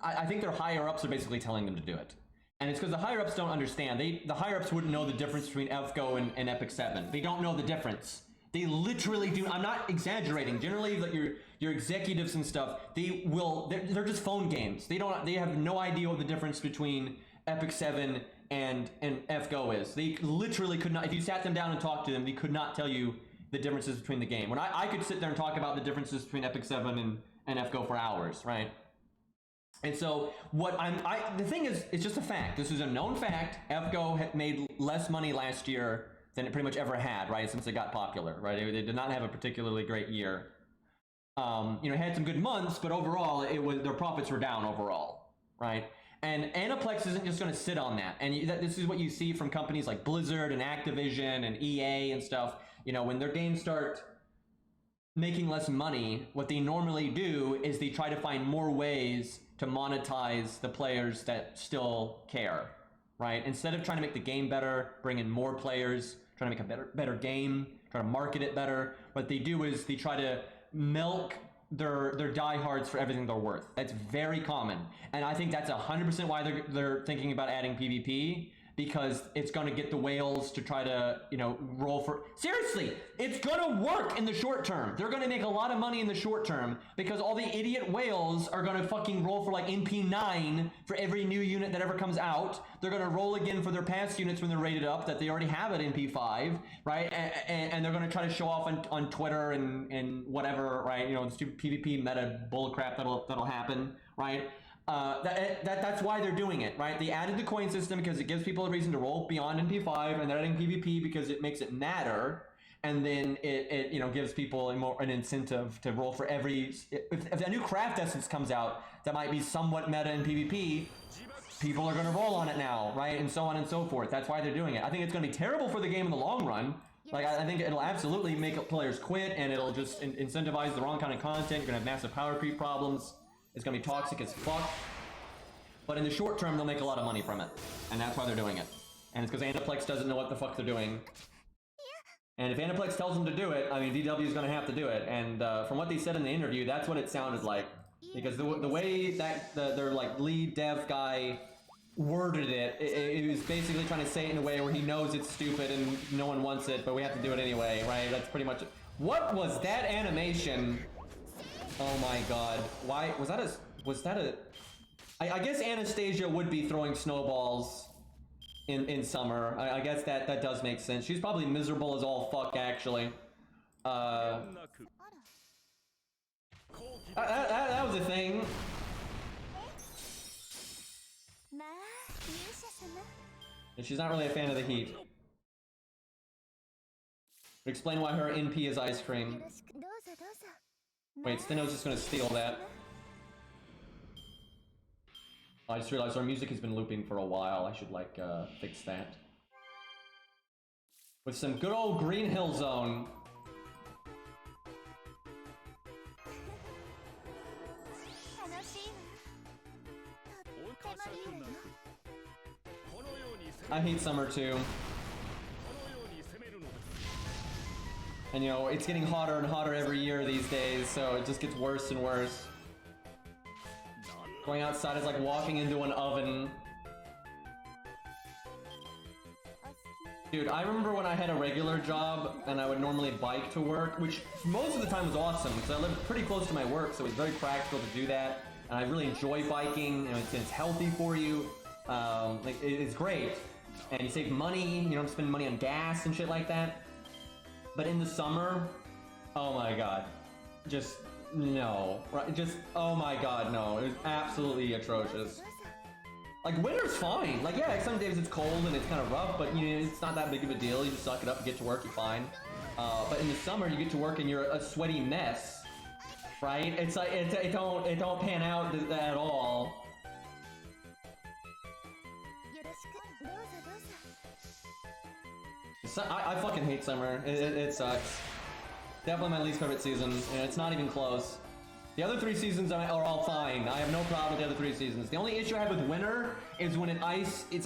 I think their higher ups are basically telling them to do it. And it's because the higher ups don't understand. The higher ups wouldn't know the difference between FGO and Epic 7. They don't know the difference. They literally do. I'm not exaggerating. Generally, like your executives and stuff, they're just phone games. They have no idea what the difference between Epic 7 and FGO is. They literally could not, if you sat them down and talked to them, they could not tell you the differences between the game. When I could sit there and talk about the differences between Epic 7 and FGO for hours, right? And so the thing is, it's just a fact. This is a known fact. FGO had made less money last year than it pretty much ever had, right? Since it got popular, right? They did not have a particularly great year. You know, it had some good months, but overall, their profits were down overall, right? And Aniplex isn't just going to sit on that. And this is what you see from companies like Blizzard and Activision and EA and stuff. You know, when their games start making less money, what they normally do is they try to find more ways to monetize the players that still care, right? Instead of trying to make the game better, bring in more players, trying to make a better game, try to market it better, what they do is they try to milk their diehards for everything they're worth. That's very common. And I think that's 100% why they're thinking about adding PvP, because it's gonna get the whales to try to, you know, roll for. Seriously, it's gonna work in the short term. They're gonna make a lot of money in the short term because all the idiot whales are gonna fucking roll for like NP9 for every new unit that ever comes out. They're gonna roll again for their past units when they're rated up that they already have at NP5, right? And they're gonna try to show off on Twitter and whatever, right? You know, the stupid PvP meta bullcrap that'll happen, right? That's why they're doing it, right? They added the coin system because it gives people a reason to roll beyond NP5, and they're adding PvP because it makes it matter, and then it you know, gives people an incentive to roll for every. If a new craft essence comes out that might be somewhat meta in PvP, people are going to roll on it now, right? And so on and so forth. That's why they're doing it. I think it's going to be terrible for the game in the long run. Like, I think it'll absolutely make players quit, and it'll just incentivize the wrong kind of content. You're going to have massive power creep problems. It's going to be toxic as fuck. But in the short term, they'll make a lot of money from it. And that's why they're doing it. And it's because Aniplex doesn't know what the fuck they're doing. And if Aniplex tells them to do it, I mean, DW is going to have to do it. And from what they said in the interview, that's what it sounded like. Because the way that their like lead dev guy worded it, it was basically trying to say it in a way where he knows it's stupid and no one wants it, but we have to do it anyway, right? That's pretty much it. What was that animation? Oh my god. Why was that a I guess Anastasia would be throwing snowballs in summer. I guess that does make sense. She's probably miserable as all fuck, actually. That was a thing. And she's not really a fan of the heat. Explain why her NP is ice cream. Wait, Steno's just gonna steal that. I just realized our music has been looping for a while. I should, like, fix that. With some good old Green Hill Zone. I hate summer too. And you know, it's getting hotter and hotter every year these days, so it just gets worse and worse. Going outside is like walking into an oven. Dude, I remember when I had a regular job and I would normally bike to work, which most of the time was awesome because I lived pretty close to my work, so it was very practical to do that. And I really enjoy biking, and it's healthy for you. Like, it's great. And you save money, you don't spend money on gas and shit like that. But in the summer, oh my god. Just, no. Right, just, oh my god, no. It was absolutely atrocious. Like, winter's fine. Like, yeah, some days it's cold and it's kind of rough, but, you know, it's not that big of a deal. You just suck it up and get to work, you're fine. But in the summer, you get to work and you're a sweaty mess. Right? It's like, it don't pan out at all. I fucking hate summer. It sucks. Definitely my least favorite season, and it's not even close. The other 3 seasons are all fine. I have no problem with the other 3 seasons. The only issue I have with winter is when it's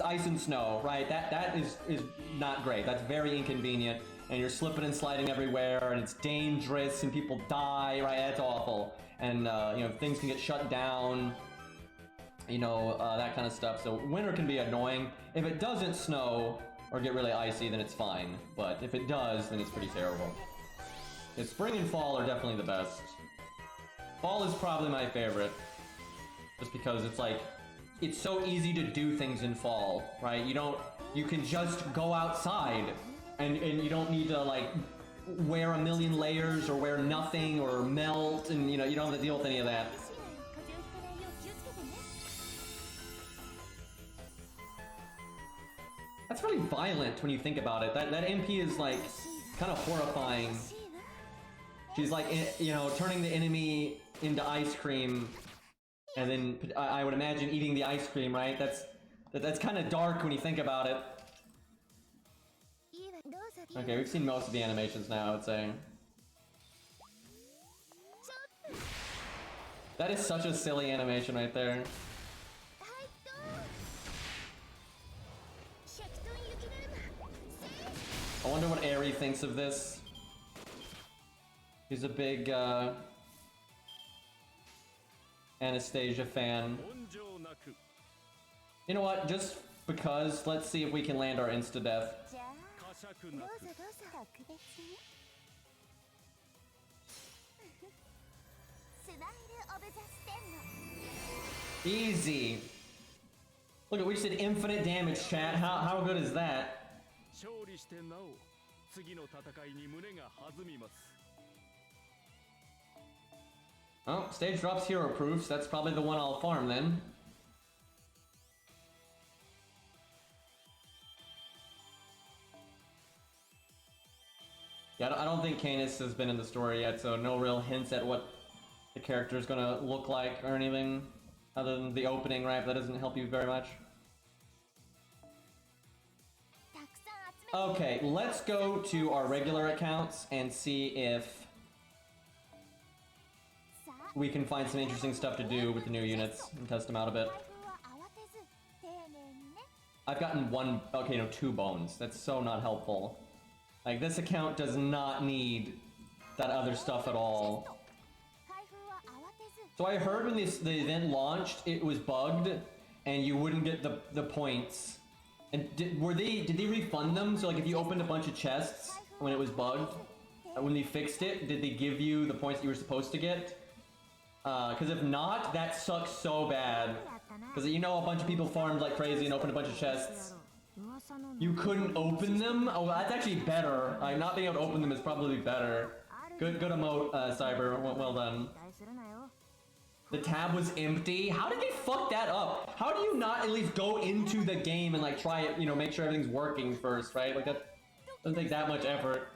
ice and snow, right? That is not great. That's very inconvenient, and you're slipping and sliding everywhere, and it's dangerous, and people die, right? That's awful. And you know, things can get shut down, you know, that kind of stuff. So winter can be annoying. If it doesn't snow or get really icy, then it's fine. But if it does, then it's pretty terrible. Yeah, spring and fall are definitely the best. Fall is probably my favorite. Just because it's like, it's so easy to do things in fall, right? You can just go outside and you don't need to like wear a million layers or wear nothing or melt, and you know, you don't have to deal with any of that. That's really violent when you think about it. That MP is like kind of horrifying. She's like, you know, turning the enemy into ice cream, and then I would imagine eating the ice cream, right? That's kind of dark when you think about it. Okay, we've seen most of the animations now, I would say. That is such a silly animation right there. I wonder what Aerie thinks of this. He's a big Anastasia fan. You know what? Just because let's see if we can land our insta-death. じゃあどうぞどうぞ特別にスマイル・オブ・ザ・ステンの Easy. Look at, we just did infinite damage, chat. How good is that? 勝利してなお次の戦いに胸が弾みます。 Oh, stage drops hero proofs. That's probably the one I'll farm then. Yeah, I don't think Canis has been in the story yet, so no real hints at what the character is gonna look like or anything, other than the opening, right? That doesn't help you very much. たくさん集め Okay, let's go to our regular accounts and see if さあ we can find some interesting stuff to do with the new units and test them out a bit. 開封は慌てず丁寧にね I've gotten one, okay, no, 2 bones. That's so not helpful. Like, this account does not need that other stuff at all. 開封は慌てず So I heard when the event launched, it was bugged, and you wouldn't get the points. And did they refund them? So like, if you opened a bunch of chests when it was bugged, when they fixed it, did they give you the points that you were supposed to get? Because if not, that sucks so bad. やったな Because you know a bunch of people farmed like crazy and opened a bunch of chests. 噂の You couldn't open them? Oh, that's actually better. Like, not being able to open them is probably better. Good emote, Cyber. Well done. 期待するなよ The tab was empty? How did they fuck that up? How do you not at least go into the game and like try it, you know, make sure everything's working first, right? Like that doesn't take that much effort.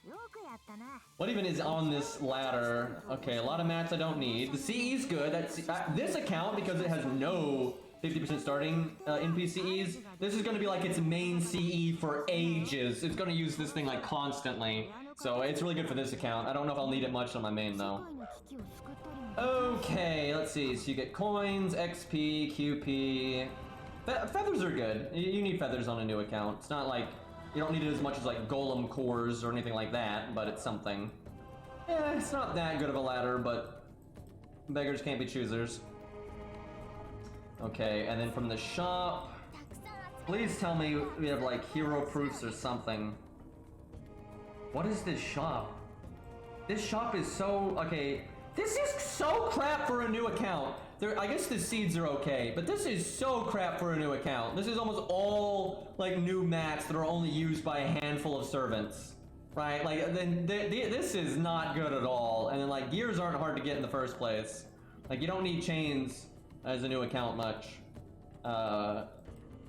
よくやったな What even is on this ladder? Okay, a lot of mats I don't need. The CE is good. That's this account, because it has no 50% starting NPCEs. This is going to be like its main CE for ages. It's going to use this thing like constantly. So it's really good for this account. I don't know if I'll need it much on my main though. 世界の危機を救っとるんだ Okay, let's see. So you get coins, XP, QP. Feathers are good. You need feathers on a new account. It's not like you don't need it as much as like golem cores or anything like that, but it's something. Yeah, it's not that good of a ladder, but beggars can't be choosers. Okay, and then from the shop, たくさん集め please tell me we have like hero proofs or something. What is this shop? This shop is so, okay, this is so crap for a new account. I guess the seeds are okay, but this is so crap for a new account. This is almost all like new mats that are only used by a handful of servants, right? Like, then this is not good at all. And then like gears aren't hard to get in the first place. Like, you don't need chains as a new account much.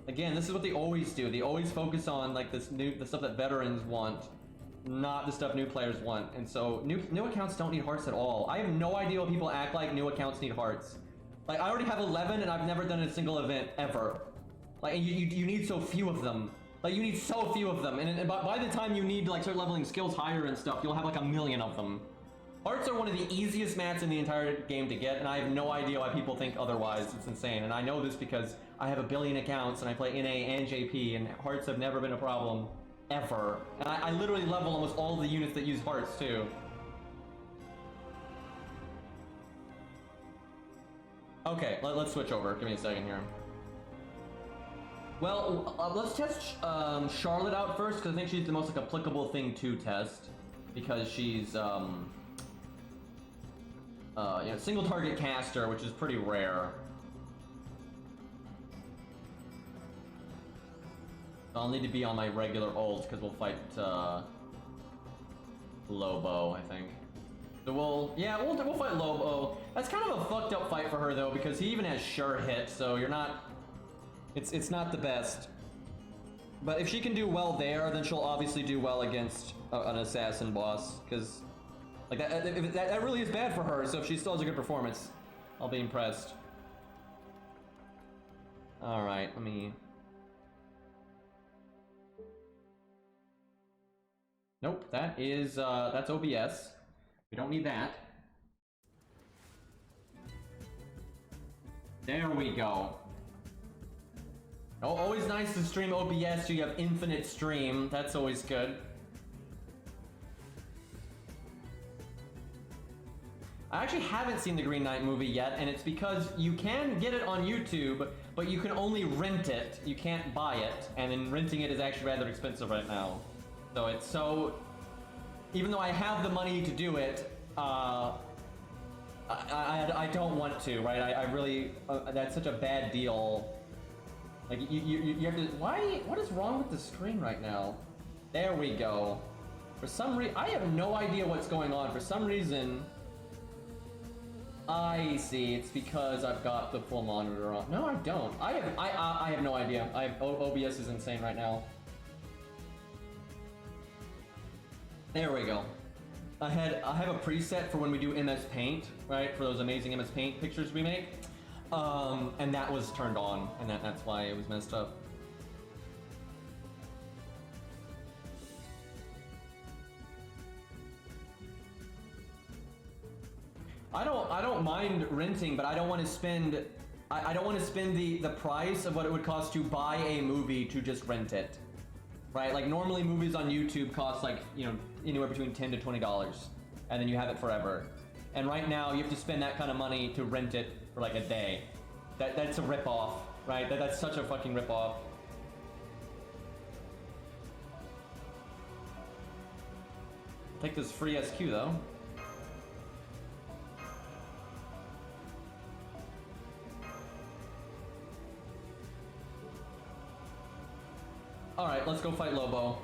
Again, this is what they always do. They always focus on like the stuff that veterans want, not the stuff new players want. And so new accounts don't need hearts at all. I have no idea what people act like new accounts need hearts. Like, I already have 11 and I've never done a single event ever. Like, and you need so few of them. Like, you need so few of them. And by the time you need to like start leveling skills higher and stuff, you'll have like 1 million of them. Hearts are one of the easiest mats in the entire game to get, and I have no idea why people think otherwise. It's insane. And I know this because I have 1 billion accounts and I play NA and JP, and hearts have never been a problem. Ever. And I literally level almost all the units that use hearts too. Okay, let's switch over. Give me a second here. Well, let's test Charlotte out first, because I think she's the most like applicable thing to test, because she's you know, single target caster, which is pretty rare. I'll need to be on my regular ult because we'll fight Lobo, I think. So we'll fight Lobo. That's kind of a fucked up fight for her though, because he even has sure hit, so you're not. It's not the best. But if she can do well there, then she'll obviously do well against an assassin boss, because like that really is bad for her. So if she still has a good performance, I'll be impressed. All right, let me. Nope, that is that's OBS. We don't need that. There we go. Oh, always nice to stream OBS so you have infinite stream. That's always good. I actually haven't seen the Green Knight movie yet, and it's because you can get it on YouTube, but you can only rent it. You can't buy it, and then renting it is actually rather expensive right now. So it's so... Even though I have the money to do it, I don't want to, right? I really... that's such a bad deal. Like, you have to... Why? What is wrong with the screen right now? There we go. For some reason... I have no idea what's going on. For some reason... I see. It's because I've got the full monitor on. No, I don't. I have no idea. OBS is insane right now. There we go. I have a preset for when we do MS Paint, right? For those amazing MS Paint pictures we make. And that was turned on, and that's why it was messed up. I don't mind renting, but I don't want to spend I don't want to spend the price of what it would cost to buy a movie to just rent it. Right? Like normally movies on YouTube cost like, you know, anywhere between $10 to $20, and then you have it forever. And right now you have to spend that kind of money to rent it for like a day. That's a ripoff, right? That's such a fucking ripoff. Take this free SQ though. Alright, let's go fight Lobo.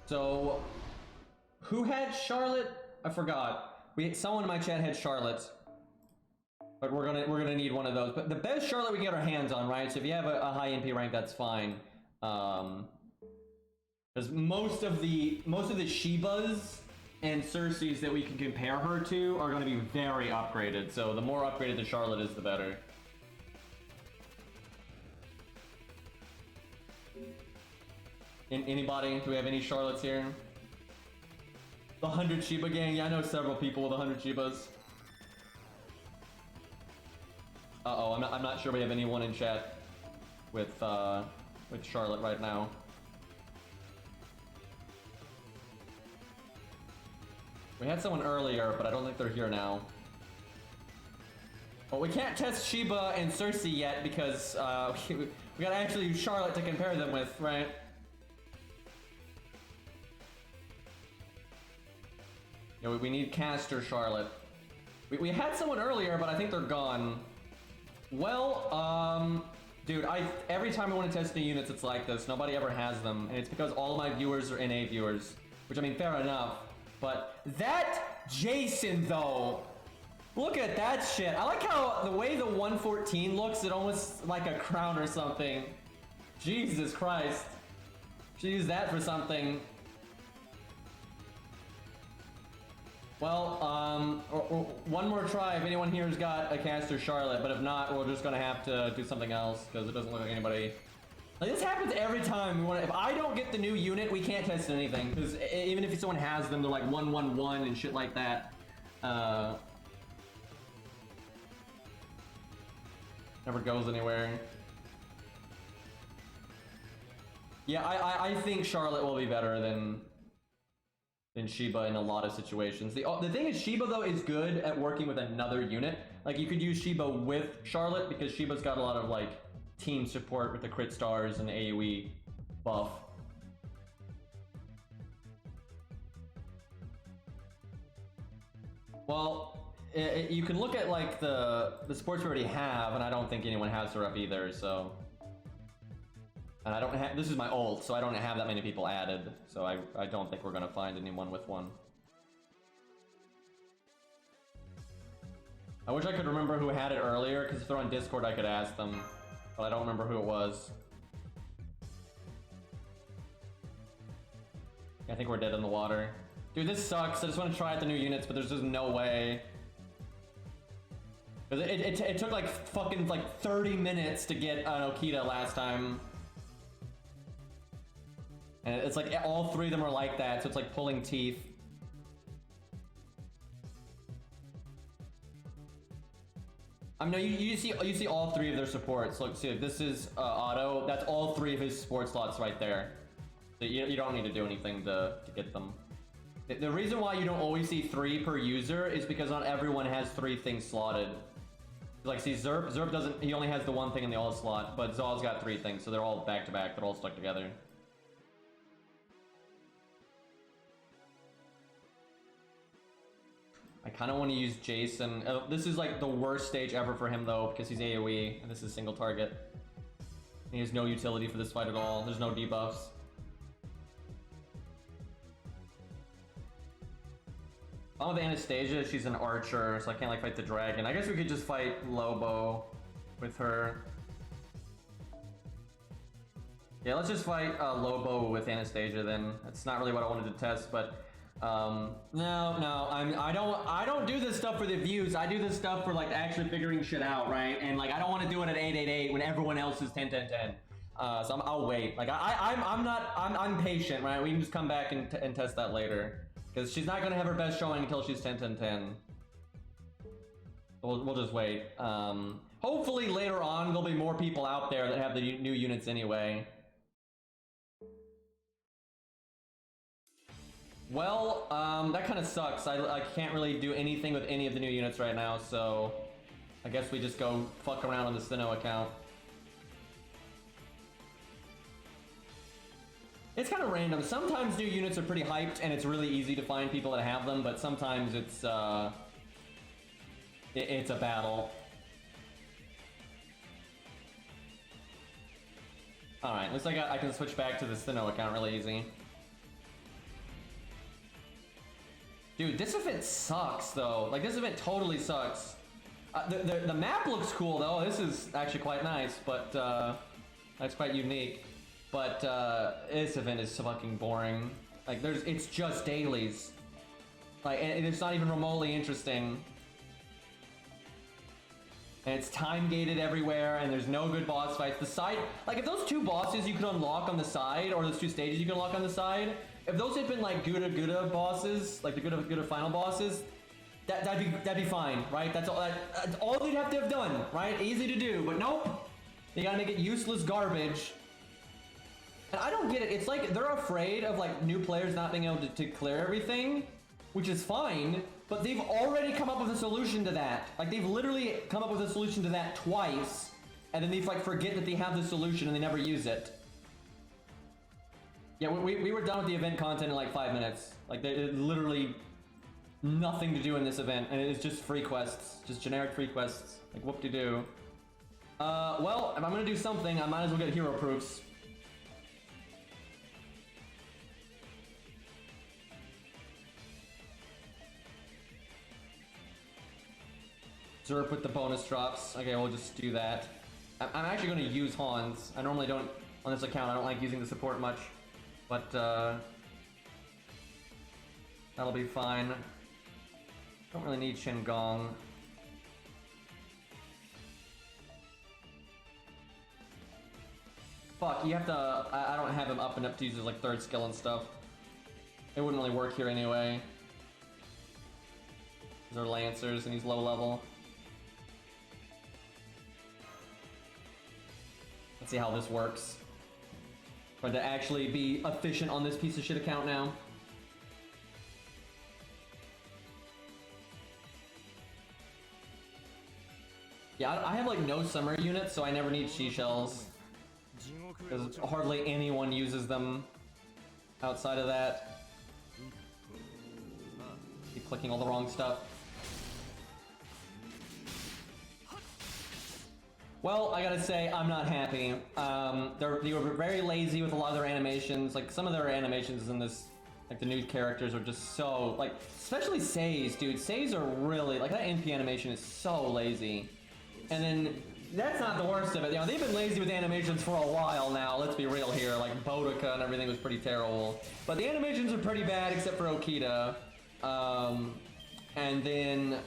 So, who had Charlotte? I forgot. Someone in my chat had Charlotte. But we're gonna need one of those. But the best Charlotte we can get our hands on, right? So if you have a high MP rank, that's fine. Because most of the Shibas and Cersei's that we can compare her to are going to be very upgraded. So the more upgraded the Charlotte is, the better. Anybody? Do we have any Charlottes here? The 100 Shiba gang? Yeah, I know several people with 100 Shibas. Uh-oh, I'm not sure we have anyone in chat with Charlotte right now. We had someone earlier, but I don't think they're here now. Well, we can't test Shiba and Cersei yet because we gotta actually use Charlotte to compare them with, right? Yeah, we need Caster Charlotte. We had someone earlier, but I think they're gone. Well, dude, every time I want to test new units, it's like this. Nobody ever has them, and it's because all my viewers are NA viewers. Which, I mean, fair enough. But that Jason, though, look at that shit. I like how the way the 114 looks, it almost like a crown or something. Jesus Christ. Should use that for something. Well, one more try if anyone here's got a Caster Charlotte, but if not, we're just gonna have to do something else because it doesn't look like anybody. Like, this happens every time. If I don't get the new unit, we can't test anything because even if someone has them, they're like 111 and shit like that. Never goes anywhere. Yeah, I think Charlotte will be better than Shiba in a lot of situations. The thing is, Shiba though is good at working with another unit. Like you could use Shiba with Charlotte because Shiba's got a lot of like team support with the crit stars and AoE buff. Well, you can look at like the supports we already have, and I don't think anyone has her up either. So. And I don't have, this is my ult, so I don't have that many people added. So I don't think we're gonna find anyone with one. I wish I could remember who had it earlier, because if they're on Discord I could ask them. But I don't remember who it was. I think we're dead in the water. Dude, this sucks. I just want to try out the new units, but there's just no way. Because it took like fucking like 30 minutes to get an Okita last time. And it's like all three of them are like that, so it's like pulling teeth. I mean, you see all three of their supports. Look, see, this is Otto. That's all three of his support slots right there. So you don't need to do anything to get them. The reason why you don't always see 3 per user is because not everyone has 3 things slotted. Like, see, Zerp doesn't, he only has the 1 thing in the alt slot, but Zal's got 3 things, so they're all back to back, they're all stuck together. I kind of want to use Jason. This is like the worst stage ever for him though, because he's AoE, and this is single target. He has no utility for this fight at all, there's no debuffs. I'm with Anastasia, she's an archer, so I can't like fight the dragon. I guess we could just fight Lobo with her. Yeah, let's just fight Lobo with Anastasia then. That's not really what I wanted to test, but no, I don't do this stuff for the views. I do this stuff for like actually figuring shit out, right? And like I don't want to do it at 888 when everyone else is 10-10-10. So I'll wait. Like I'm patient, right? We can just come back and test that later. Because she's not going to have her best showing until she's 10-10-10. We'll just wait. Hopefully later on there'll be more people out there that have the new units anyway. Well, that kind of sucks. I can't really do anything with any of the new units right now, so I guess we just go fuck around on the Sinnoh account. It's kind of random. Sometimes new units are pretty hyped and it's really easy to find people that have them, but sometimes it's a battle. Alright, looks like I can switch back to the Sinnoh account really easy. Dude, this event sucks though. Like, this event totally sucks. The map looks cool though. This is actually quite nice, but that's quite unique. But this event is fucking boring. Like, it's just dailies. Like, and it's not even remotely interesting. And it's time gated everywhere, and there's no good boss fights. The side, like, if those 2 bosses you could unlock on the side, or those 2 stages you can unlock on the side, if those had been like Gouda bosses, like the Gouda final bosses, that'd be fine, right? That's all they'd have to have done, right? Easy to do, but nope. You gotta make it useless garbage. And I don't get it. It's like they're afraid of like new players not being able to clear everything, which is fine, but they've already come up with a solution to that. Like, they've literally come up with a solution to that twice, and then they like forget that they have the solution and they never use it. Yeah, we were done with the event content in like 5 minutes. Like, there's literally nothing to do in this event, and it's just free quests, just generic free quests. Like, whoop-de-doo. Well, if I'm gonna do something, I might as well get hero proofs. Zerp with the bonus drops. Okay, we'll just do that. I'm actually going to use Hans. I normally don't, on this account, I don't like using the support much. But, that'll be fine. Don't really need Shinigami. Fuck, you have to, I don't have him up enough to use his, like, 3rd skill and stuff. It wouldn't really work here anyway. These are Lancers, and he's low level. Let's see how this works. Trying to actually be efficient on this piece of shit account now. Yeah, I have like no summer units, so I never need she-shells. Because hardly anyone uses them outside of that. Keep clicking all the wrong stuff. Well, I gotta say, I'm not happy. They were very lazy with a lot of their animations. Like, some of their animations in this, like, the new characters are just so, like, especially Sei's, dude. Sei's are really, like, that NP animation is so lazy. And then, that's not the worst of it. You know, they've been lazy with animations for a while now, let's be real here. Like, Boudica and everything was pretty terrible. But the animations are pretty bad, except for Okita. And then,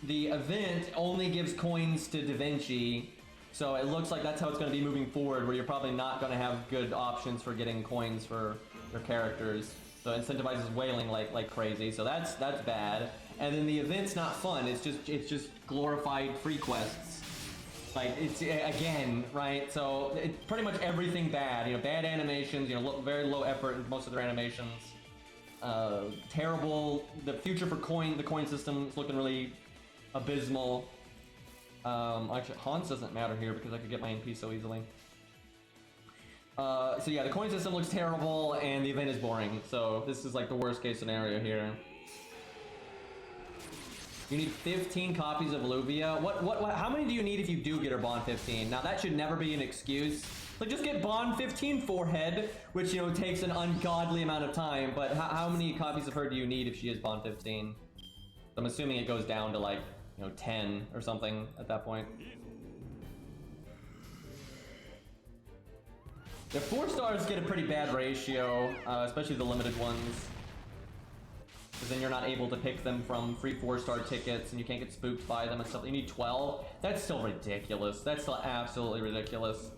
the event only gives coins to Da Vinci. So it looks like that's how it's going to be moving forward, where you're probably not going to have good options for getting coins for your characters. So it incentivizes whaling like crazy. So that's bad. And then the event's not fun. It's just glorified free quests. Like, it's again, right? So it's pretty much everything bad. You know, bad animations. You know, very low effort in most of their animations. Terrible. The future for the coin system is looking really abysmal. Actually, Hans doesn't matter here because I could get my NP so easily. So yeah, the coin system looks terrible and the event is boring. So this is like the worst case scenario here. You need 15 copies of Luvia. How many do you need if you do get her Bond 15? Now that should never be an excuse. Like just get Bond 15 forehead, which, you know, takes an ungodly amount of time. But how many copies of her do you need if she is Bond 15? I'm assuming it goes down to like, you know, 10 or something at that point. The 4 stars get a pretty bad ratio, especially the limited ones. Because then you're not able to pick them from free 4-star tickets and you can't get spooked by them and stuff. You need 12. That's still ridiculous. That's still absolutely ridiculous.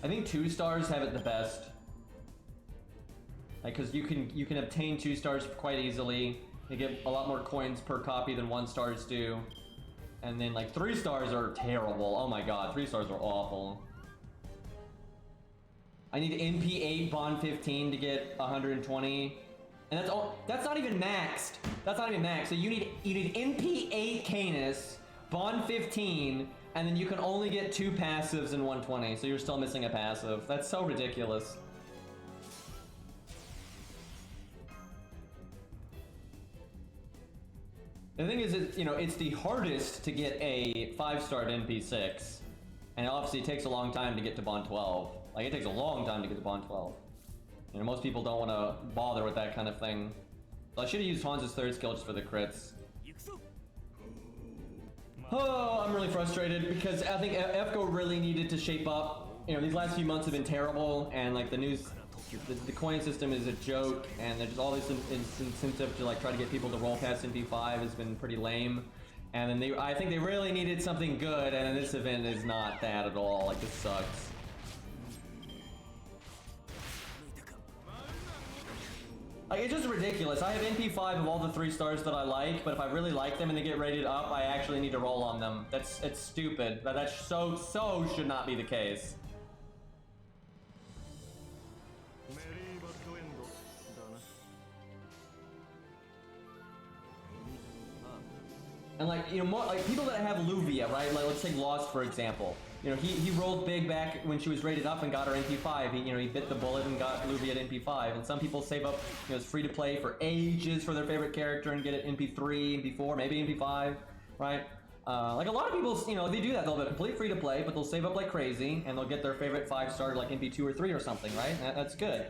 I think 2 stars have it the best. Like, cause you can obtain 2 stars quite easily. They get a lot more coins per copy than 1 stars do. And then like 3 stars are terrible. Oh my god, 3 stars are awful. I need NP8 Bond 15 to get 120. And that's all. That's not even maxed. That's not even maxed. So you need NP8 Canis, Bond 15, and then you can only get 2 passives in 120. So you're still missing a passive. That's so ridiculous. The thing is, you know, it's the hardest to get a 5-star NP6, and obviously it takes a long time to get to Bond 12. Like, it takes a long time to get to Bond 12. You know, most people don't want to bother with that kind of thing. So I should have used Hans's 3rd skill just for the crits. Oh, I'm really frustrated because I think FGO really needed to shape up. You know, these last few months have been terrible, and like the news, the coin system is a joke, and there's all this incentive to like try to get people to roll past MP5 has been pretty lame. And then I think they really needed something good, and this event is not that at all. Like, this sucks. Like, it's just ridiculous. I have NP5 of all the 3 stars that I like, but if I really like them and they get rated up, I actually need to roll on them. It's stupid. That so should not be the case. And like, you know, more like people that have Luvia, right? Like, let's take Lost for example. You know, he rolled big back when she was rated up and got her NP5. He bit the bullet and got Luvia at NP5. And some people save up, you know, it's free to play for ages for their favorite character and get it NP3, NP4, maybe NP5, right? Like a lot of people, you know, they do that. They'll be complete free to play, but they'll save up like crazy and they'll get their favorite 5-star like NP2 or 3 or something, right? That's good.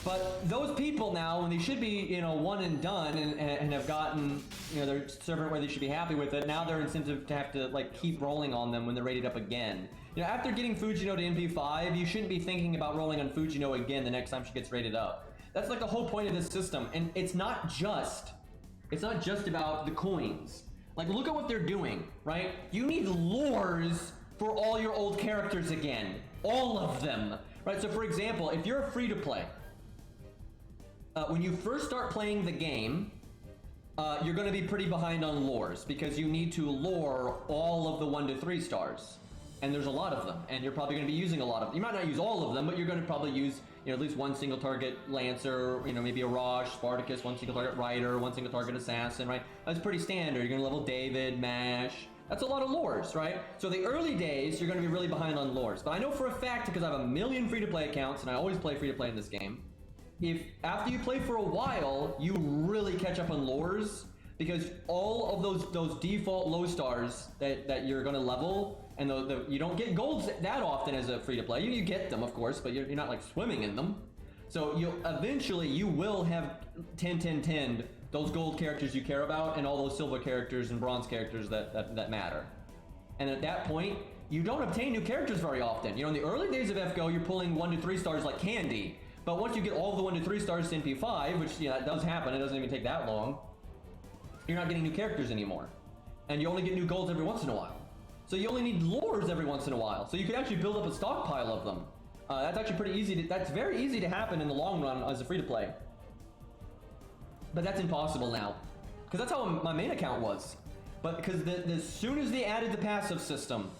But those people now, when they should be, you know, one and done and have gotten, you know, their servant where they should be happy with it, now they're incentive to have to, like, keep rolling on them when they're rated up again. You know, after getting Fujino to NP5, you shouldn't be thinking about rolling on Fujino again the next time she gets rated up. That's, like, the whole point of this system. And it's not just about the coins. Like, look at what they're doing, right? You need lures for all your old characters again. All of them, right? So, for example, if you're a free-to-play, when you first start playing the game, you're going to be pretty behind on lures because you need to lure all of the 1 to 3 stars, and there's a lot of them, and you're probably going to be using a lot of them. You might not use all of them, but you're going to probably use, you know, at least 1 single target Lancer, you know, maybe a Raj, Spartacus, 1 single target Rider, 1 single target Assassin, right? That's pretty standard. You're going to level David, MASH. That's a lot of lures, right? So the early days, you're going to be really behind on lures. But I know for a fact, because I have a million free-to-play accounts, and I always play free-to-play in this game, if after you play for a while, you really catch up on lures, because all of those default low stars that you're going to level, and you don't get golds that often as a free-to-play. You get them, of course, but you're not like swimming in them. So eventually you will have 10-10-10'd those gold characters you care about and all those silver characters and bronze characters that matter. And at that point, you don't obtain new characters very often. You know, in the early days of FGO, you're pulling 1 to 3 stars like candy. But once you get all the 1 to 3 stars to NP5, which, you know, that does happen, it doesn't even take that long, you're not getting new characters anymore. And you only get new golds every once in a while. So you only need lures every once in a while. So you could actually build up a stockpile of them. That's actually pretty easy that's very easy to happen in the long run as a free-to-play. But that's impossible now. Because that's how my main account was. But because as soon as they added the passive system,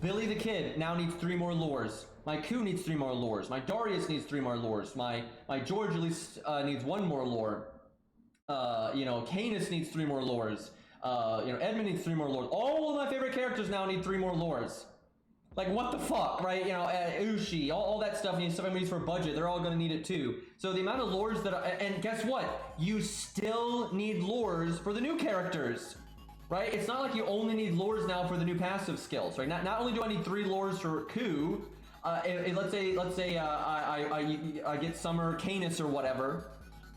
Billy the Kid now needs 3 more lures. My Q needs 3 more lures. My Darius needs 3 more lures. My George at least needs 1 more lure. You know, Canis needs 3 more lures. You know, Edmund needs 3 more lures. All of my favorite characters now need 3 more lures. Like, what the fuck, right? You know, Ushi, all that stuff needs stuff needs for budget. They're all gonna need it too. So the amount of lures that and guess what? You still need lures for the new characters, right? It's not like you only need lures now for the new passive skills, right? Not only do I need 3 lures for Ku, let's say I get Summer Canis or whatever.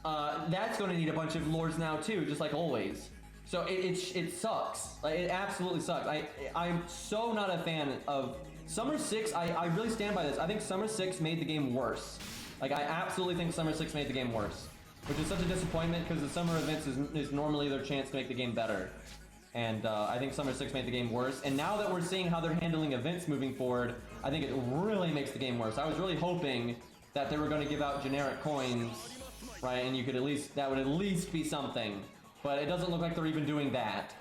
That's going to need a bunch of lures now too, just like always. So it sucks. Like, it absolutely sucks. I'm so not a fan of Summer 6. I really stand by this. I think Summer 6 made the game worse. Like, I absolutely think Summer 6 made the game worse, which is such a disappointment because the summer events is normally their chance to make the game better. And I think Summer 6 made the game worse. And now that we're seeing how they're handling events moving forward, I think it really makes the game worse. I was really hoping that they were going to give out generic coins, right? And you could that would at least be something. But it doesn't look like they're even doing that.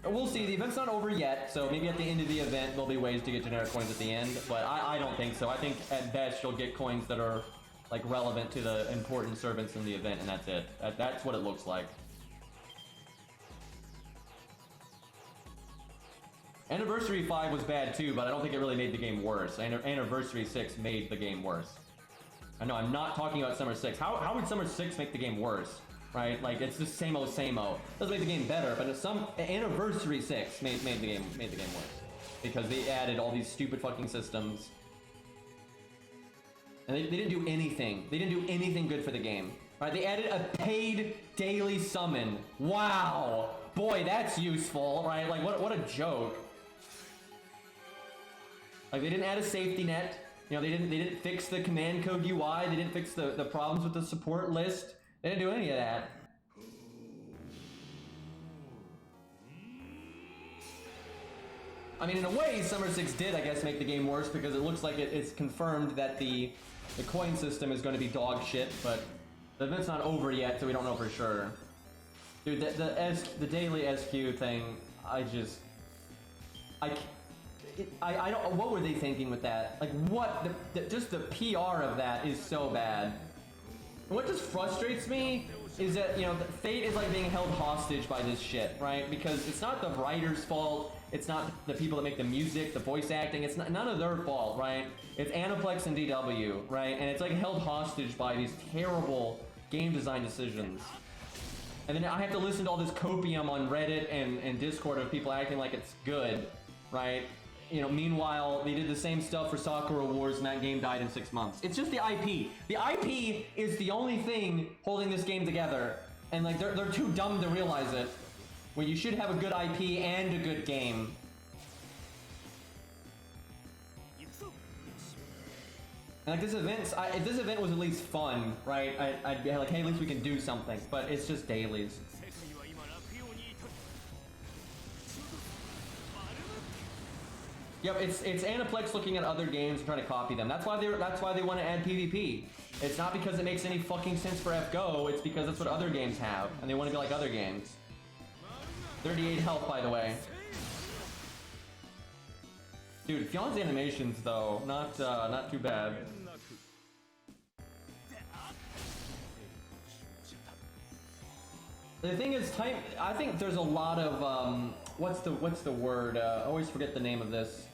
We'll see. The event's not over yet, so maybe at the end of the event there'll be ways to get generic coins at the end. But I don't think so. I think at best you'll get coins that are like relevant to the important servants in the event, and that's it. That's what it looks like. Anniversary 5 was bad too, but I don't think it really made the game worse. Anniversary 6 made the game worse. I know, I'm not talking about Summer 6. How would Summer 6 make the game worse? Right? Like, it's just same old, same old. Doesn't make the game better, but Anniversary 6 made the game worse. Because they added all these stupid fucking systems. And they didn't do anything. They didn't do anything good for the game. Right? They added a paid daily summon. Wow! Boy, that's useful, right? Like, what a joke. Like, they didn't add a safety net. You know, they didn't fix the command code UI. They didn't fix the problems with the support list. They didn't do any of that. I mean, in a way, Summer 6 did, I guess, make the game worse because it looks like it's confirmed that the coin system is going to be dog shit, but the event's not over yet, so we don't know for sure. Dude, the daily SQ thing, I don't. What were they thinking with that? Like, what? Just the PR of that is so bad. And what just frustrates me is that, you know, Fate is like being held hostage by this shit, right? Because it's not the writer's fault. It's not the people that make the music, the voice acting. It's none of their fault, right? It's Aniplex and DW, right? And it's like held hostage by these terrible game design decisions. And then I have to listen to all this copium on Reddit and Discord of people acting like it's good, right? You know, meanwhile, they did the same stuff for Sakura Wars and that game died in 6 months. It's just the IP. The IP is the only thing holding this game together. And like, they're too dumb to realize it. When you should have a good IP and a good game. And like this event, if this event was at least fun, right? I'd be like, hey, at least we can do something. But it's just dailies. Yep, it's Aniplex looking at other games and trying to copy them. That's why they want to add PvP. It's not because it makes any fucking sense for FGO. It's because that's what other games have, and they want to be like other games. 38 health, by the way. Dude, Fion's animations though, not too bad. The thing is, I think there's a lot of what's the word? I always forget the name of this.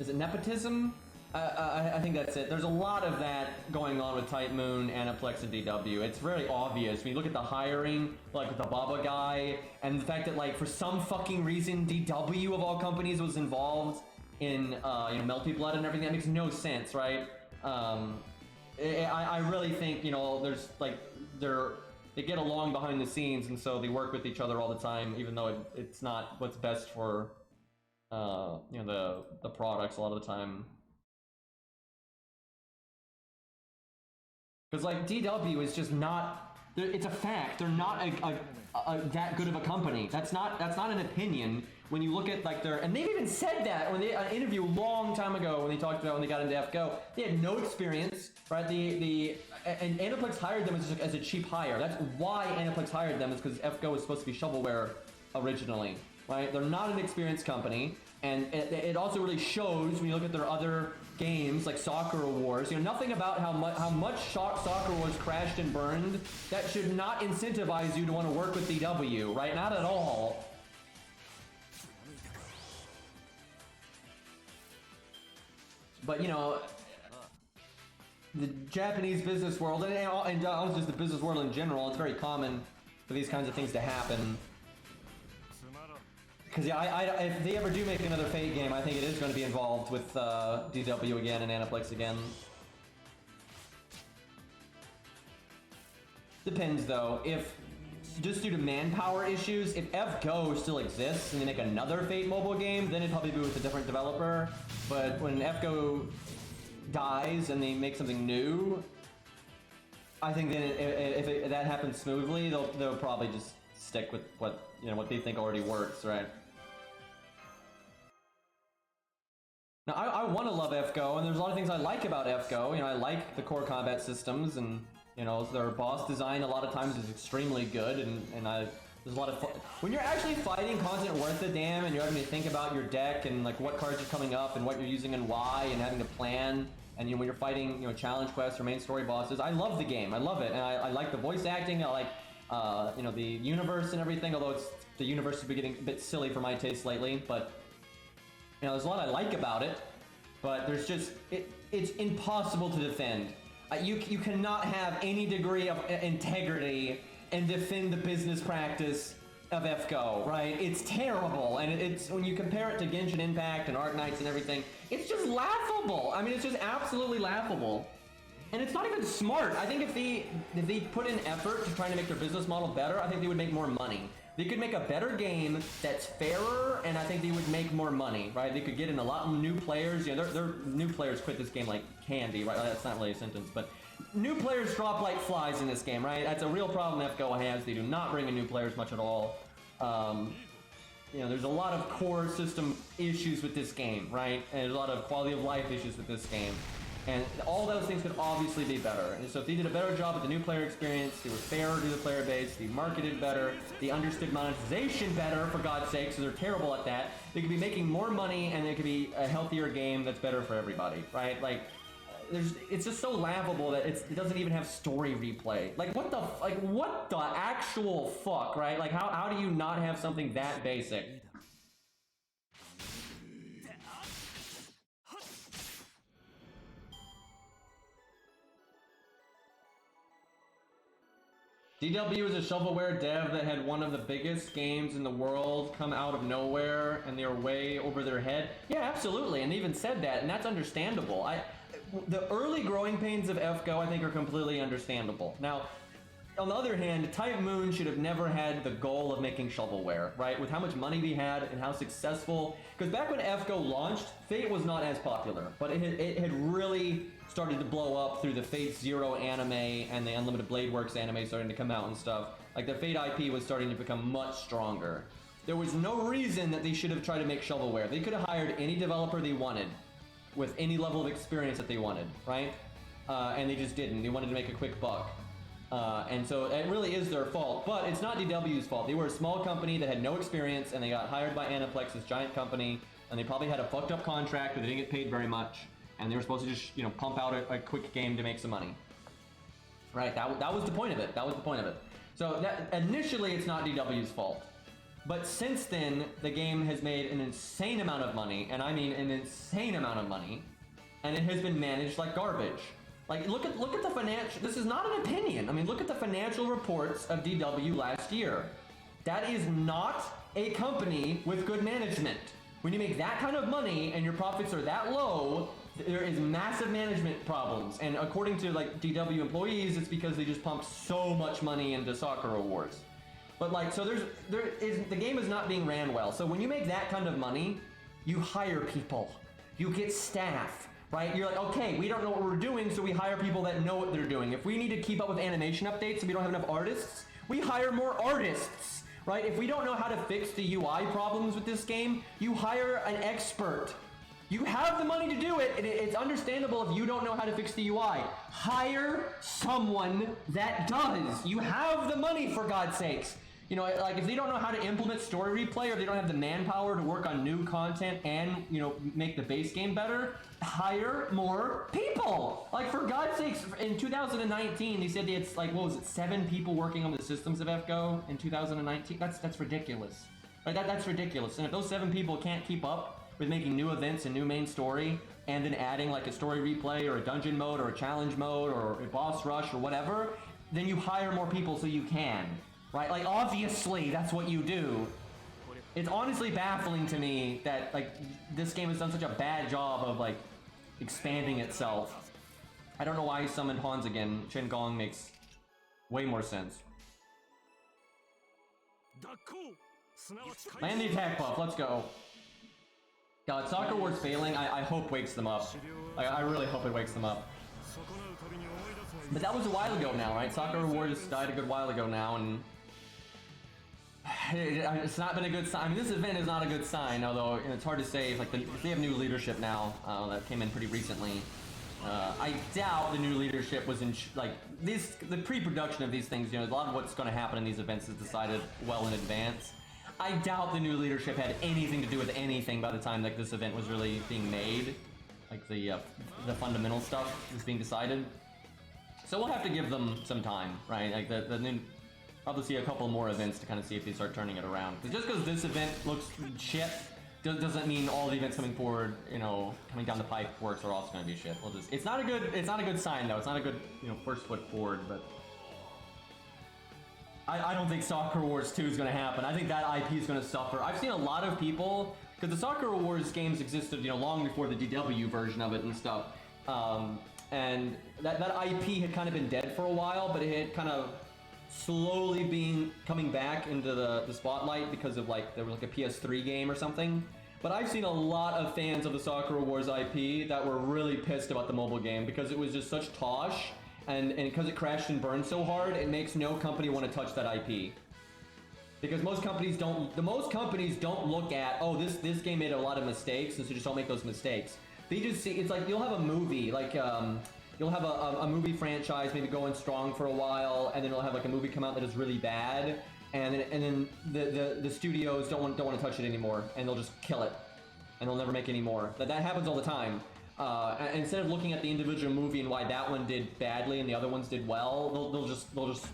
Is it nepotism? I think that's it. There's a lot of that going on with Type Moon, Aniplex, and DW. It's very obvious when you look at the hiring, like with the Baba guy, and the fact that like for some fucking reason DW of all companies was involved in you know, Melty Blood and everything. That makes no sense, right? I really think, you know, there's like they get along behind the scenes, and so they work with each other all the time, even though it's not what's best for you know, the products a lot of the time. Because like DW is just not. It's a fact. They're not that good of a company. That's not an opinion. When you look at like and they've even said that when an interview a long time ago when they talked about when they got into FGO, they had no experience, right? And Aniplex hired them as a cheap hire. That's why Aniplex hired them, is because FGO was supposed to be shovelware originally, right? They're not an experienced company. And it also really shows when you look at their other games like Soccer Wars. Nothing about how much Soccer Wars crashed and burned. That should not incentivize you to want to work with DW, right? Not at all. But the Japanese business world, and just the business world in general, it's very common for these kinds of things to happen. Because if they ever do make another Fate game, I think it is going to be involved with DW again and Aniplex again. Depends though. If just due to manpower issues, if FGO still exists and they make another Fate mobile game, then it'd probably be with a different developer. But when FGO dies and they make something new, I think then if that happens smoothly, they'll probably just stick with what they think already works, right? Now I want to love FGO, and there's a lot of things I like about FGO. I like the core combat systems, and their boss design a lot of times is extremely good, and there's a lot of fun. When you're actually fighting content worth a damn, and you're having to think about your deck and like what cards are coming up and what you're using and why, and having to plan. And when you're fighting, challenge quests or main story bosses, I love the game. I love it, and I like the voice acting. I like, the universe and everything. Although the universe has been getting a bit silly for my taste lately, but there's a lot I like about it. But there's just it's impossible to defend. You cannot have any degree of integrity and defend the business practice of FGO, right? It's terrible, and it's when you compare it to Genshin Impact and Arknights and everything, it's just laughable. I mean, it's just absolutely laughable. And it's not even smart. I think if they put in effort to trying to make their business model better, I think they would make more money. They could make a better game that's fairer, and I think they would make more money, right? They could get in a lot of new players. Their new players quit this game like candy, right? That's not really a sentence, but new players drop like flies in this game, right? That's a real problem FGO has. They do not bring in new players much at all. There's a lot of core system issues with this game, right? And there's a lot of quality of life issues with this game. And all those things could obviously be better. And so if they did a better job with the new player experience, they were fairer to the player base, they marketed better, they understood monetization better, for God's sake, so they're terrible at that. They could be making more money, and it could be a healthier game that's better for everybody, right? Like, it's just so laughable that it doesn't even have story replay. Like, what the actual fuck, right? Like, how do you not have something that basic? DW is a shovelware dev that had one of the biggest games in the world come out of nowhere, and they were way over their head. Yeah, absolutely, and they even said that, and that's understandable. The early growing pains of FGO, I think, are completely understandable. Now, on the other hand, Type Moon should have never had the goal of making shovelware, right? With how much money we had and how successful... Because back when FGO launched, Fate was not as popular, but it had really started to blow up through the Fate Zero anime and the Unlimited Blade Works anime starting to come out and stuff. Like, the Fate IP was starting to become much stronger. There was no reason that they should have tried to make shovelware. They could have hired any developer they wanted with any level of experience that they wanted, right? And they just didn't. They wanted to make a quick buck. And so it really is their fault, but it's not DW's fault. They were a small company that had no experience, and they got hired by Aniplex, this giant company, and they probably had a fucked up contract where they didn't get paid very much, and they were supposed to just, pump out a quick game to make some money. Right, that was the point of it. That was the point of it. So initially it's not DW's fault. But since then, the game has made an insane amount of money, and I mean an insane amount of money, and it has been managed like garbage. Like, look at the financial... This is not an opinion. I mean, look at the financial reports of DW last year. That is not a company with good management. When you make that kind of money and your profits are that low, there is massive management problems. And according to, like, DW employees, it's because they just pumped so much money into Soccer Awards. But, like, so the game is not being ran well. So when you make that kind of money, you hire people. You get staff. Right? You're like, okay, we don't know what we're doing, so we hire people that know what they're doing. If we need to keep up with animation updates and we don't have enough artists, we hire more artists, right? If we don't know how to fix the UI problems with this game, you hire an expert. You have the money to do it, and it's understandable if you don't know how to fix the UI. Hire someone that does. You have the money, for God's sakes. you know, like if they don't know how to implement story replay, or they don't have the manpower to work on new content and, you know, make the base game better, hire more people. Like, for God's sakes, in 2019 they said they had, like, what was it, 7 people working on the systems of FGO in 2019. That's ridiculous. Like, that's ridiculous. And if those 7 people can't keep up with making new events and new main story, and then adding like a story replay or a dungeon mode or a challenge mode or a boss rush or whatever, then you hire more people so you can, right? Like, obviously that's what you do. It's honestly baffling to me that, like, this game has done such a bad job of, like, expanding itself. I don't know why he summoned Hans again. Shen Gong makes way more sense. Land the attack buff, let's go. God, Soccer Wars failing, I hope wakes them up. I really hope it wakes them up. But that was a while ago now, right? Soccer Wars died a good while ago now, and it's not been a good sign. I mean, this event is not a good sign, although, you know, it's hard to say if, like, if they have new leadership now that came in pretty recently. I doubt the new leadership was in the pre-production of these things. You know, a lot of what's going to happen in these events is decided well in advance. I doubt the new leadership had anything to do with anything by the time, like, this event was really being made. Like, the fundamental stuff was being decided. So we'll have to give them some time, right? Like, the new... I'll have to see a couple more events to kind of see if they start turning it around. Because just because this event looks shit doesn't mean all the events coming forward, you know, coming down the pipe works are also going to be shit. We'll just... It's not a good sign, though. It's not a good, you know, first foot forward, but... I don't think Soccer Wars 2 is going to happen. I think that IP is going to suffer. I've seen a lot of people, because the Soccer Wars games existed, you know, long before the DW version of it and stuff. And that IP had kind of been dead for a while, but it had kind of slowly been coming back into the spotlight because of, like, there was like a PS3 game or something. But I've seen a lot of fans of the Soccer Wars IP that were really pissed about the mobile game because it was just such tosh. And because it crashed and burned so hard, it makes no company want to touch that IP. Because most companies don't look at, oh, this game made a lot of mistakes, and so just don't make those mistakes. They just see, it's like you'll have a movie, like you'll have a movie franchise maybe going strong for a while, and then you'll have like a movie come out that is really bad, and then the studios don't want to touch it anymore, and they'll just kill it, and they'll never make any more. That happens all the time. Instead of looking at the individual movie and why that one did badly and the other ones did well, they'll just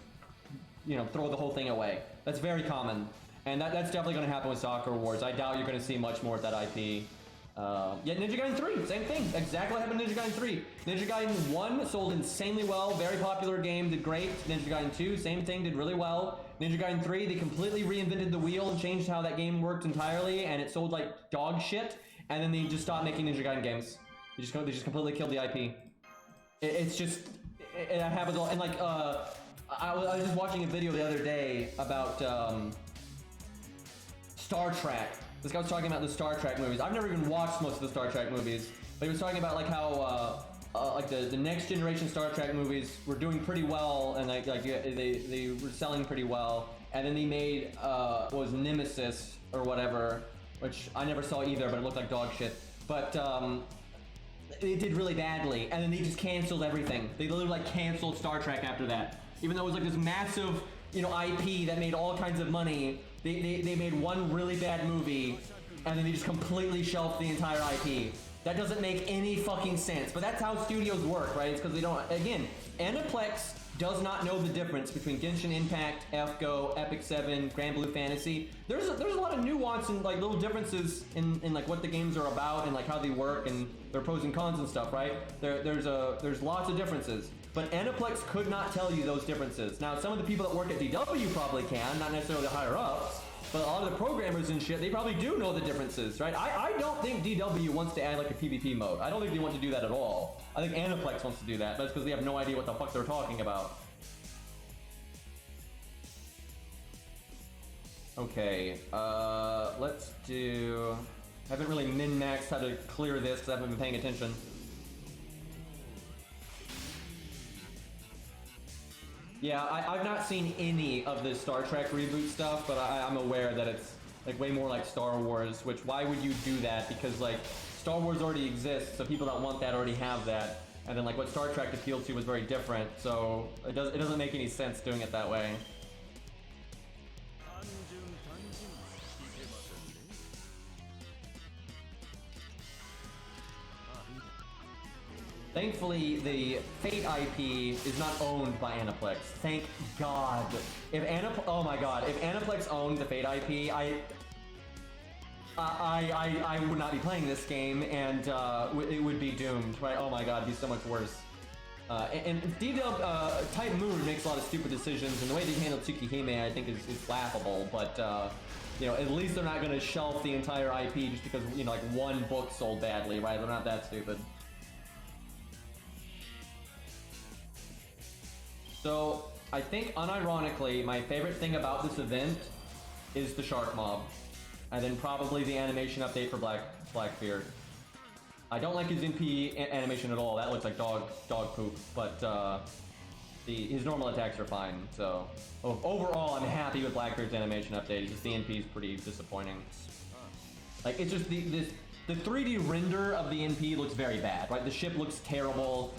you know, throw the whole thing away. That's very common, and that's definitely going to happen with Soccer Wars. I doubt you're going to see much more of that IP. Yeah, Ninja Gaiden 3, same thing. Exactly what happened to Ninja Gaiden 3. Ninja Gaiden 1 sold insanely well, very popular game, did great. Ninja Gaiden 2, same thing, did really well. Ninja Gaiden 3, they completely reinvented the wheel and changed how that game worked entirely, and it sold like dog shit. And then they just stopped making Ninja Gaiden games. They just completely killed the IP. It's just, it happens all, and like, I was just watching a video the other day about Star Trek. This guy was talking about the Star Trek movies. I've never even watched most of the Star Trek movies, but he was talking about like how like the next generation Star Trek movies were doing pretty well, and like they were selling pretty well. And then they made what was Nemesis or whatever, which I never saw either, but it looked like dog shit. But it did really badly, and then they just canceled everything. They literally like canceled Star Trek after that. Even though it was like this massive, you know, IP that made all kinds of money, they made one really bad movie, and then they just completely shelved the entire IP. That doesn't make any fucking sense, but that's how studios work, right? It's because they don't, again, Aniplex does not know the difference between Genshin Impact, FGO, Epic 7, Grand Blue Fantasy. There's a lot of nuance and like little differences in like what the games are about and like how they work and their pros and cons and stuff, right? There's lots of differences. But Aniplex could not tell you those differences. Now, some of the people that work at DW probably can, not necessarily the higher ups, but a lot of the programmers and shit, they probably do know the differences, right? I don't think DW wants to add like a PvP mode. I don't think they want to do that at all. I think Aniplex wants to do that, but it's because they have no idea what the fuck they're talking about. Okay, let's do... I haven't really min-maxed how to clear this because I haven't been paying attention. Yeah, I've not seen any of the Star Trek reboot stuff, but I'm aware that it's like way more like Star Wars, which why would you do that? Because like Star Wars already exists, so people that want that already have that. And then like what Star Trek appealed to was very different, so it doesn't make any sense doing it that way. Thankfully, the Fate IP is not owned by Aniplex. Thank God. Oh my God, if Aniplex owned the Fate IP, I would not be playing this game, and it would be doomed, right? Oh my God, it'd be so much worse. And Titan Moon makes a lot of stupid decisions, and the way they handle Tsukihime, I think, is laughable. But you know, at least they're not going to shelf the entire IP just because, you know, like one book sold badly, right? They're not that stupid. So I think, unironically, my favorite thing about this event is the Shark Mob, and then probably the animation update for Blackbeard. I don't like his NP animation at all. That looks like dog poop. But his normal attacks are fine. So overall, I'm happy with Blackbeard's animation update. It's just the NP is pretty disappointing. Like, it's just the 3D render of the NP looks very bad. Right, the ship looks terrible.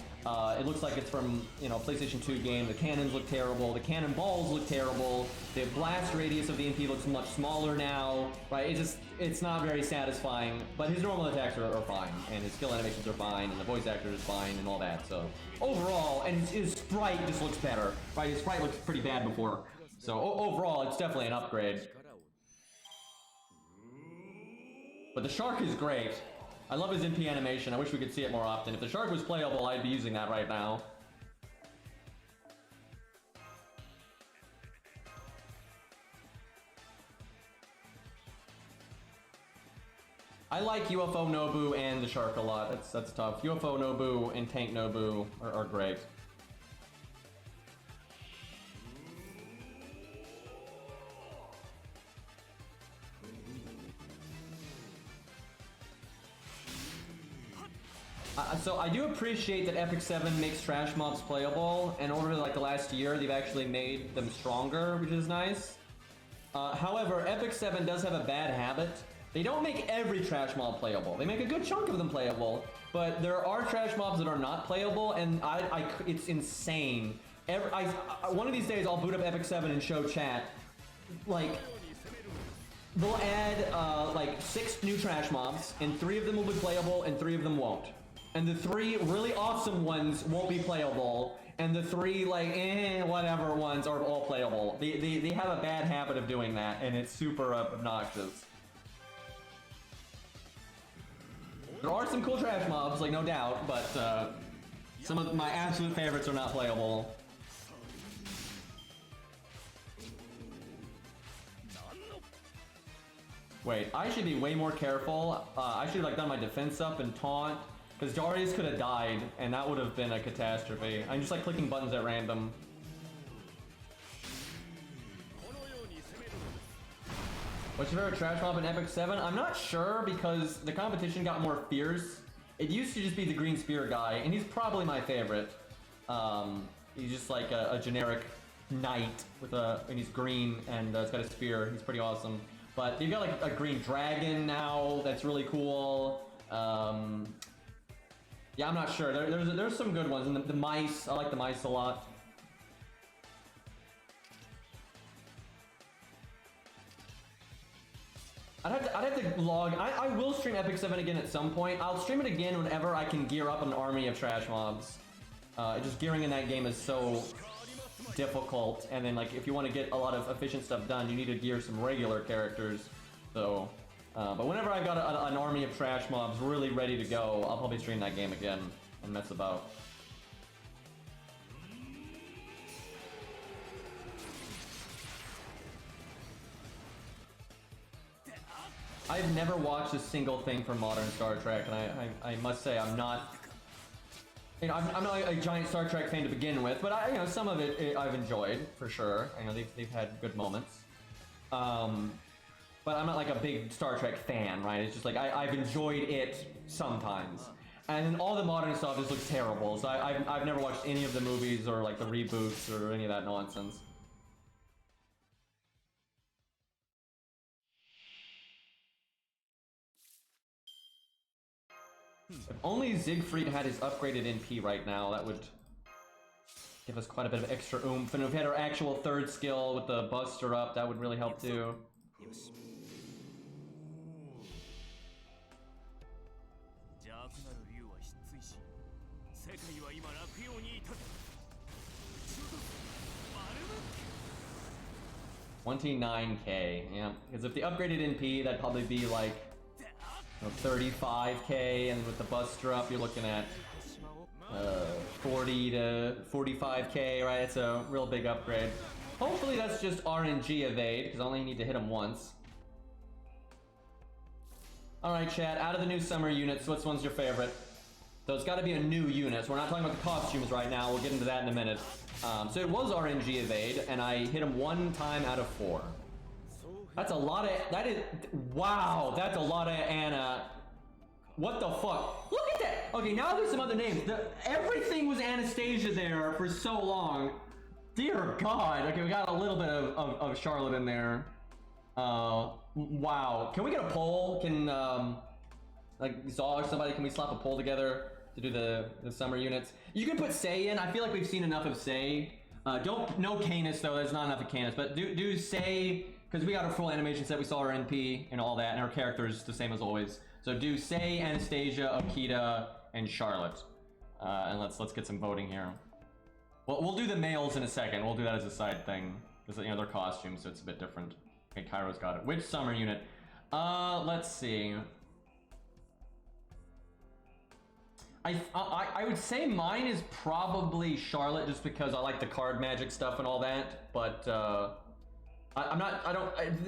It looks like it's from, you know, PlayStation 2 game. The cannons look terrible. The cannonballs look terrible. The blast radius of the NP looks much smaller now. Right? It's not very satisfying. But his normal attacks are fine, and his skill animations are fine, and the voice actor is fine, and all that. So overall, and his sprite just looks better. Right? His sprite looked pretty bad before. So overall, it's definitely an upgrade. But the shark is great. I love his NP animation. I wish we could see it more often. If the shark was playable, I'd be using that right now. I like UFO Nobu and the shark a lot. That's tough. UFO Nobu and Tank Nobu are great. So I do appreciate that Epic 7 makes trash mobs playable, and over like the last year, they've actually made them stronger, which is nice. However, Epic 7 does have a bad habit. They don't make every trash mob playable. They make a good chunk of them playable, but there are trash mobs that are not playable, and it's insane. One of these days, I'll boot up Epic 7 and show chat. Like, they'll add like 6 new trash mobs, and 3 of them will be playable, and 3 of them won't. And the 3 really awesome ones won't be playable, and the 3 like whatever ones are all playable. They have a bad habit of doing that, and it's super obnoxious. There are some cool trash mobs, like no doubt, but some of my absolute favorites are not playable. Wait, I should be way more careful. I should have like done my defense up and taunt. Because Darius could have died, and that would have been a catastrophe. I'm just like clicking buttons at random. What's your favorite trash mob in Epic 7? I'm not sure, because the competition got more fierce. It used to just be the green spear guy, and he's probably my favorite. He's just like a generic knight and he's green, and he's got a spear. He's pretty awesome. But you've got like a green dragon now that's really cool. Yeah, I'm not sure. There's some good ones, and the mice. I like the mice a lot. I'd have to log. I will stream Epic 7 again at some point. I'll stream it again whenever I can gear up an army of trash mobs. Just gearing in that game is so difficult, and then like if you want to get a lot of efficient stuff done, you need to gear some regular characters. So. But whenever I've got an army of trash mobs really ready to go, I'll probably stream that game again and mess about. I've never watched a single thing from modern Star Trek, and I must say I'm not. You know, I'm not a giant Star Trek fan to begin with, but you know, some of it I've enjoyed for sure. You know, they've had good moments. But I'm not like a big Star Trek fan, right? It's just like I've enjoyed it sometimes, and then all the modern stuff just looks terrible. So I've never watched any of the movies or like the reboots or any of that nonsense. If only Siegfried had his upgraded NP right now, that would give us quite a bit of extra oomph. And if we had our actual third skill with the Buster up, that would really help too. 界は今落葉に至る。バルム 29k, yeah. Because if they upgraded NP, that'd probably be like 35k, and with the Buster up, you're looking at 40 to 45k, right? It's a real big upgrade. Hopefully that's just RNG evade, because I only need to hit him once. Alright, chat, out of the new summer units, which one's your favorite? So it's got to be a new unit, so we're not talking about the costumes right now, we'll get into that in a minute. So it was RNG evade, and I hit him 1 time out of 4. That's a lot of, that is, wow, that's a lot of Anna. What the fuck? Look at that! Okay, now there's some other names. Everything was Anastasia there for so long. Dear God. Okay, we got a little bit of Charlotte in there. Wow. Can we get a poll? Can, like, Zog or somebody, can we slap a poll together to do the summer units? You can put Sei in. I feel like we've seen enough of Sei. No Canis, though. There's not enough of Canis. But do Sei, because we got our full animation set. We saw our NP and all that, and our characters the same as always. So do Sei, Anastasia, Akita, and Charlotte. And let's get some voting here. Well, we'll do the males in a second. We'll do that as a side thing. Because, you know, they're costumes, so it's a bit different. Okay, Kairo's got it. Which summer unit? Let's see. I would say mine is probably Charlotte, just because I like the card magic stuff and all that. But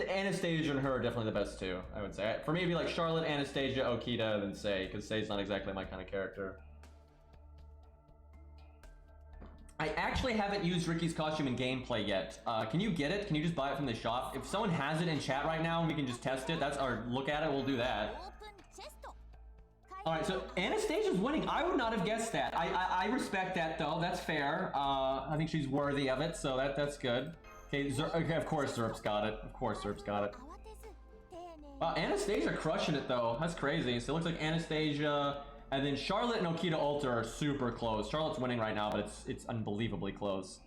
Anastasia and her are definitely the best two, I would say. For me, it'd be like Charlotte, Anastasia, Okita, then Sei, because Sei's not exactly my kind of character. I actually haven't used Ricky's costume in gameplay yet. Can you get it? Can you just buy it from the shop? If someone has it in chat right now and we can just test it, or look at it, we'll do that. Alright, so Anastasia's winning. I would not have guessed that. I respect that, though. That's fair. I think she's worthy of it, so that's good. Okay, okay, of course Zerp's got it. Of course Zerp's got it. Wow, Anastasia crushing it, though. That's crazy. So it looks like Anastasia, and then Charlotte and Okita Alter are super close. Charlotte's winning right now, but it's unbelievably close.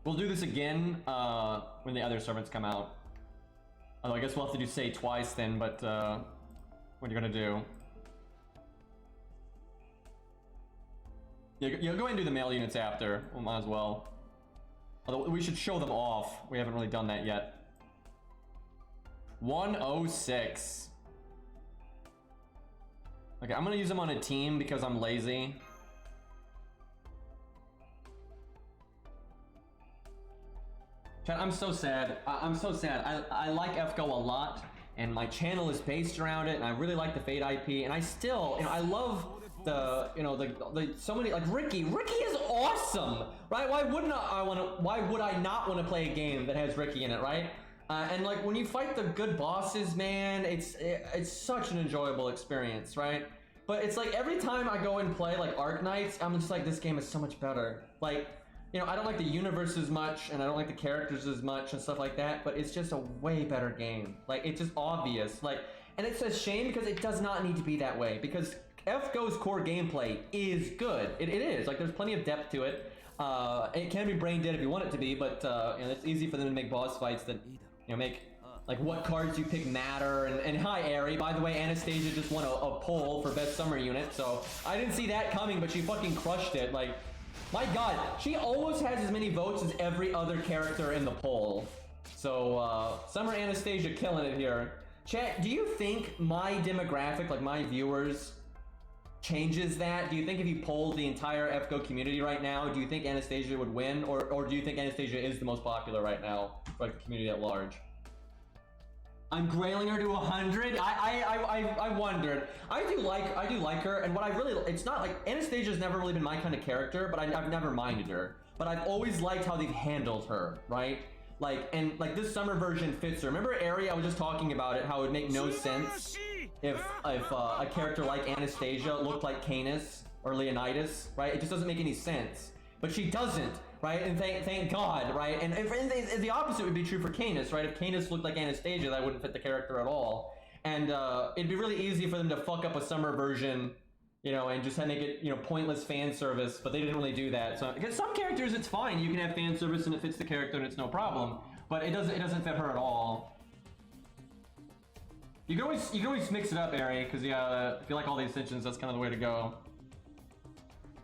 We'll do this again when the other servants come out. Although I guess we'll have to do Sei twice then, but what are you gonna do? Yeah, go ahead and do the male units after. We might as well. Although we should show them off. We haven't really done that yet. 106. Okay, I'm gonna use them on a team because I'm lazy. Chat, I'm so sad. I'm so sad. I like FGO a lot, and my channel is based around it, and I really like the Fate IP, and I still, you know, I love the, you know, the so many, like Ricky. Ricky is awesome, right? Why would I not want to play a game that has Ricky in it, right? And like when you fight the good bosses, man, it's such an enjoyable experience, right? But it's like every time I go and play like Arc Knights, I'm just like, this game is so much better. Like, you know, I don't like the universe as much, and I don't like the characters as much and stuff like that, but it's just a way better game. Like, it's just obvious. Like, and it's a shame because it does not need to be that way, because FGO's core gameplay is good. It is. Like, there's plenty of depth to it. It can be brain dead if you want it to be, but you know, it's easy for them to make boss fights that, you know, make like what cards you pick matter. And hi, Ari. By the way, Anastasia just won a poll for best summer unit, so I didn't see that coming, but she fucking crushed it. Like, my God, she almost has as many votes as every other character in the poll. So summer Anastasia killing it here. Chat, do you think my demographic, like my viewers, changes that? Do you think if you polled the entire FGO community right now, do you think Anastasia would win, or do you think Anastasia is the most popular right now, like the community at large? I'm grailing her to 100. I wondered. I do like her, and what I really, it's not like Anastasia's never really been my kind of character, but I've never minded her. But I've always liked how they've handled her, right? Like, and like this summer version fits her. Remember Ari, I was just talking about it, how it would make no sense if a character like Anastasia looked like Canis or Leonidas, right? It just doesn't make any sense. But she doesn't, right? And thank God, right? And the opposite would be true for Canis, right? If Canis looked like Anastasia, that wouldn't fit the character at all. And it'd be really easy for them to fuck up a summer version, you know, and just make it, you know, pointless fan service, but they didn't really do that. So, because some characters, it's fine. You can have fan service and it fits the character and it's no problem. But it doesn't fit her at all. You can always mix it up, Ari, because yeah, if you like all the extensions, that's kind of the way to go.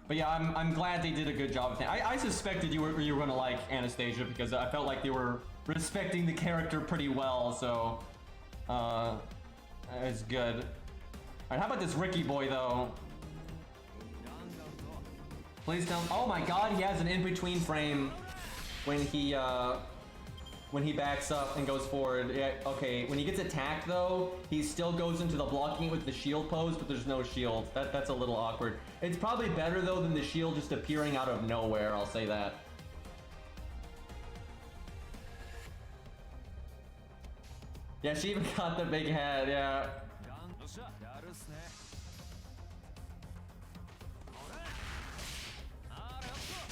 But yeah, I'm glad they did a good job with that. I suspected you were gonna like Anastasia because I felt like they were respecting the character pretty well, so it's good. Alright, how about this Ricky boy though? Please tell me. Oh my god, he has an in-between frame when he backs up and goes forward. Yeah, okay, when he gets attacked though, he still goes into the blocking it with the shield pose, but there's no shield. That's a little awkward. It's probably better though than the shield just appearing out of nowhere, I'll say that. Yeah, she even got the big head, yeah.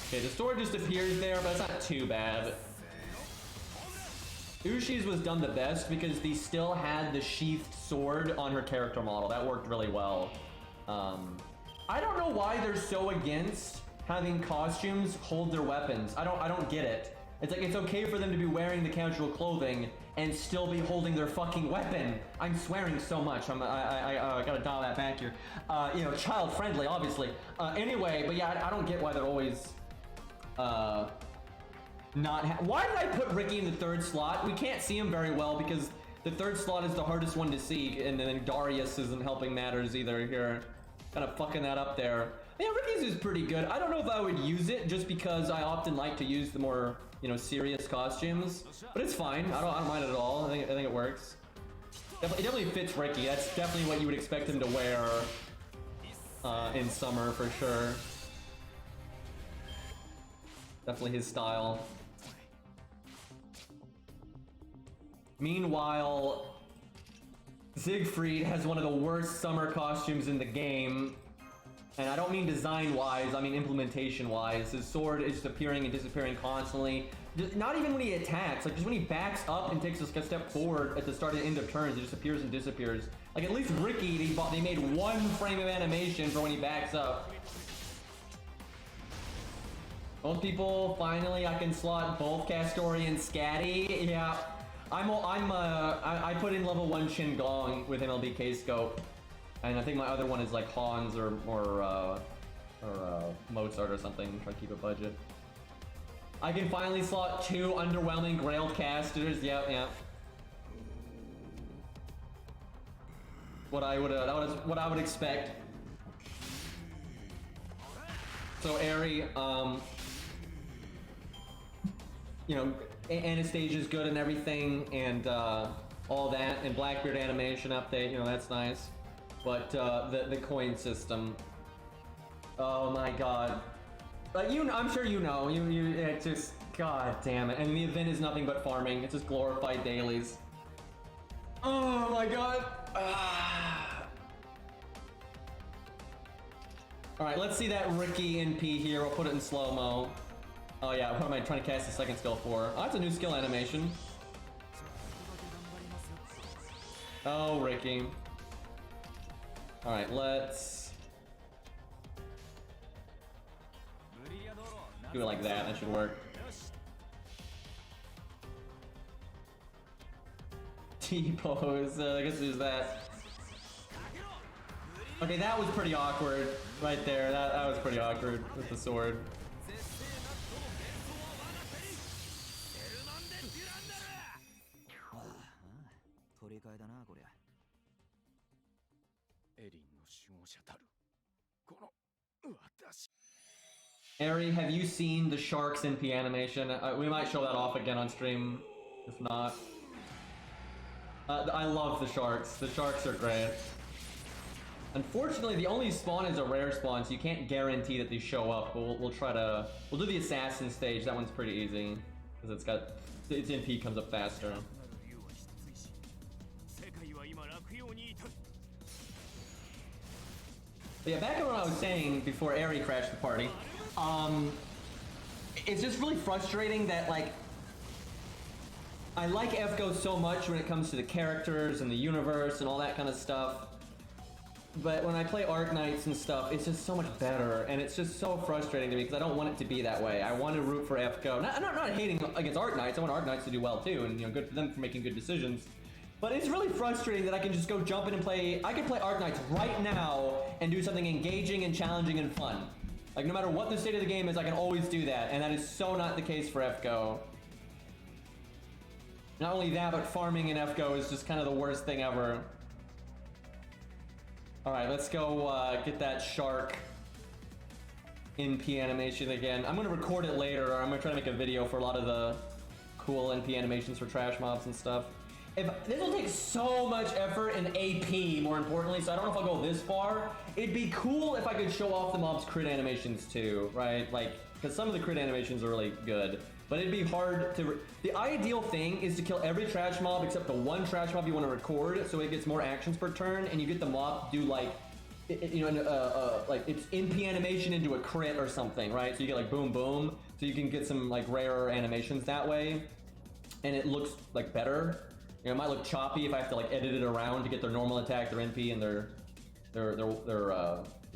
Okay, the sword just appears there, but it's not too bad. Ushi's was done the best because they still had the sheathed sword on her character model. That worked really well. I don't know why they're so against having costumes hold their weapons. I don't get it. It's like it's okay for them to be wearing the casual clothing and still be holding their fucking weapon. I'm swearing so much. I gotta dial that back here. You know, child friendly, obviously. Anyway, but yeah, I don't get why they're always why did I put Ricky in the third slot? We can't see him very well because the third slot is the hardest one to see, and then Darius isn't helping matters either here. Kind of fucking that up there. Yeah, Ricky's is pretty good. I don't know if I would use it just because I often like to use the more, you know, serious costumes, but it's fine. I don't mind it at all. I think it works. It definitely fits Ricky. That's definitely what you would expect him to wear in summer for sure. Definitely his style. Meanwhile, Siegfried has one of the worst summer costumes in the game. And I don't mean design-wise, I mean implementation-wise. His sword is just appearing and disappearing constantly. Not even when he attacks, like just when he backs up and takes a step forward at the start and end of turns, it just appears and disappears. Like at least Ricky, they made one frame of animation for when he backs up. Most people, finally, I can slot both Castori and Scatty. Yeah, I put in level 1 Shin-Gong with MLB K-Scope. And I think my other one is like Hans or Mozart or something, try to keep a budget. I can finally slot 2 underwhelming Grailed casters, yep. What I would expect. So Eri, you know, Anastasia's good and everything, and all that, and Blackbeard animation update, you know, that's nice. But the coin system, oh my god, I'm sure you know, it just, god damn it. And the event is nothing but farming. It's just glorified dailies. Oh my god. All right, let's see that Ricky NP here. We'll put it in slow-mo. Oh yeah, what am I trying to cast the second skill for? Oh, that's a new skill animation. Oh, Ricky. All right, let's do it like that. That should work. T-pose. I guess there's that. Okay, that was pretty awkward right there. That was pretty awkward with the sword. Eri, have you seen the Sharks NP animation? We might show that off again on stream, if not. I love the Sharks. The Sharks are great. Unfortunately, the only spawn is a rare spawn, so you can't guarantee that they show up. But we'll try to. We'll do the assassin stage. That one's pretty easy because its NP comes up faster. But yeah, back on what I was saying before Eri crashed the party. It's just really frustrating that, like, I like FGO so much when it comes to the characters and the universe and all that kind of stuff. But when I play Arknights and stuff, it's just so much better, and it's just so frustrating to me because I don't want it to be that way. I want to root for FGO. I'm not hating against Arknights. I want Arknights to do well too, and you know, good for them for making good decisions. But it's really frustrating that I can just go jump in and play. I could play Arknights right now and do something engaging and challenging and fun. Like, no matter what the state of the game is, I can always do that, and that is so not the case for FGO. Not only that, but farming in FGO is just kind of the worst thing ever. Alright, let's go get that shark NP animation again. I'm gonna record it later, or I'm gonna try to make a video for a lot of the cool NP animations for trash mobs and stuff. This will take so much effort and AP, more importantly, so I don't know if I'll go this far. It'd be cool if I could show off the mob's crit animations too, right? Like, because some of the crit animations are really good, but it'd be hard to... The ideal thing is to kill every trash mob except the one trash mob you want to record, so it gets more actions per turn, and you get the mob to do like, you know, like its NP animation into a crit or something, right? So you get like boom boom, so you can get some like rarer animations that way, and it looks like better. You know, it might look choppy if I have to like edit it around to get their normal attack, their NP, and their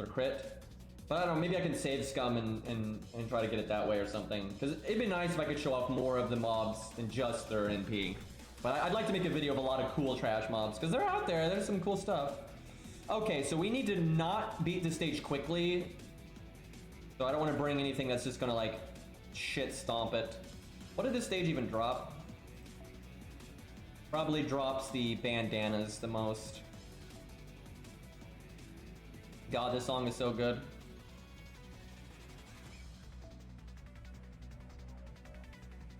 crit. But I don't know, maybe I can save scum and try to get it that way or something. Because it'd be nice if I could show off more of the mobs than just their NP. But I'd like to make a video of a lot of cool trash mobs, because they're out there, there's some cool stuff. Okay, so we need to not beat the stage quickly. So I don't want to bring anything that's just gonna like shit stomp it. What did this stage even drop? Probably drops the bandanas the most. God, this song is so good.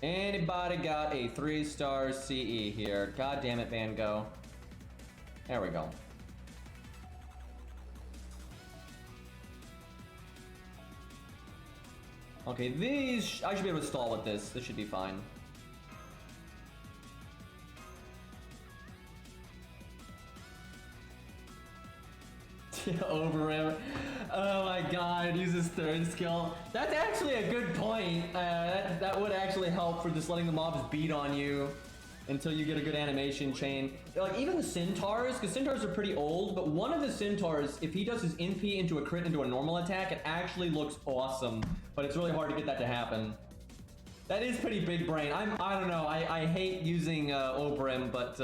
Anybody got a 3-star CE here? God damn it, Van Gogh. There we go. Okay, these... I should be able to stall with this. This should be fine. Over him. Oh my god, use his third skill. That's actually a good point. That would actually help for just letting the mobs beat on you until you get a good animation chain. Like, even the centaurs, because centaurs are pretty old, but one of the centaurs, if he does his NP into a crit into a normal attack, it actually looks awesome, but it's really hard to get that to happen. That is pretty big brain. I don't know, I hate using Obrim, but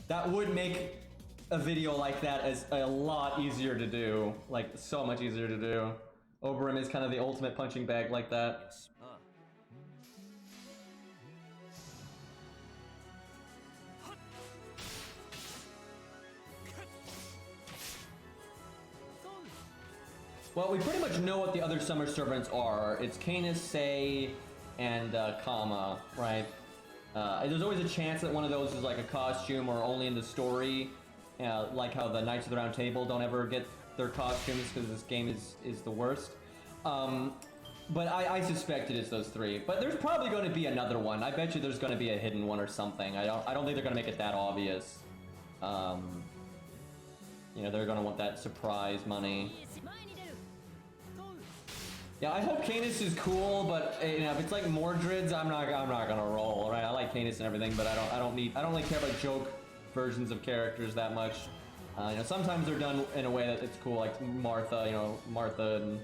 that would make a video like that is a lot easier to do. Like, so much easier to do. Obrim is kind of the ultimate punching bag like that. Well, we pretty much know what the other summer servants are. It's Canis, Sei, and Kama, right? There's always a chance that one of those is like a costume or only in the story. Like how the Knights of the Round Table don't ever get their costumes because this game is the worst. But I suspect it is those three. But there's probably going to be another one. I bet you there's going to be a hidden one or something. I don't think they're going to make it that obvious. You know, they're going to want that surprise money. Yeah, I hope Canis is cool, but you know, if it's like Mordred's, I'm not gonna roll, right? I like Canis and everything, but I don't really care about joke versions of characters that much. You know, sometimes they're done in a way that it's cool, like Martha, you know, Martha and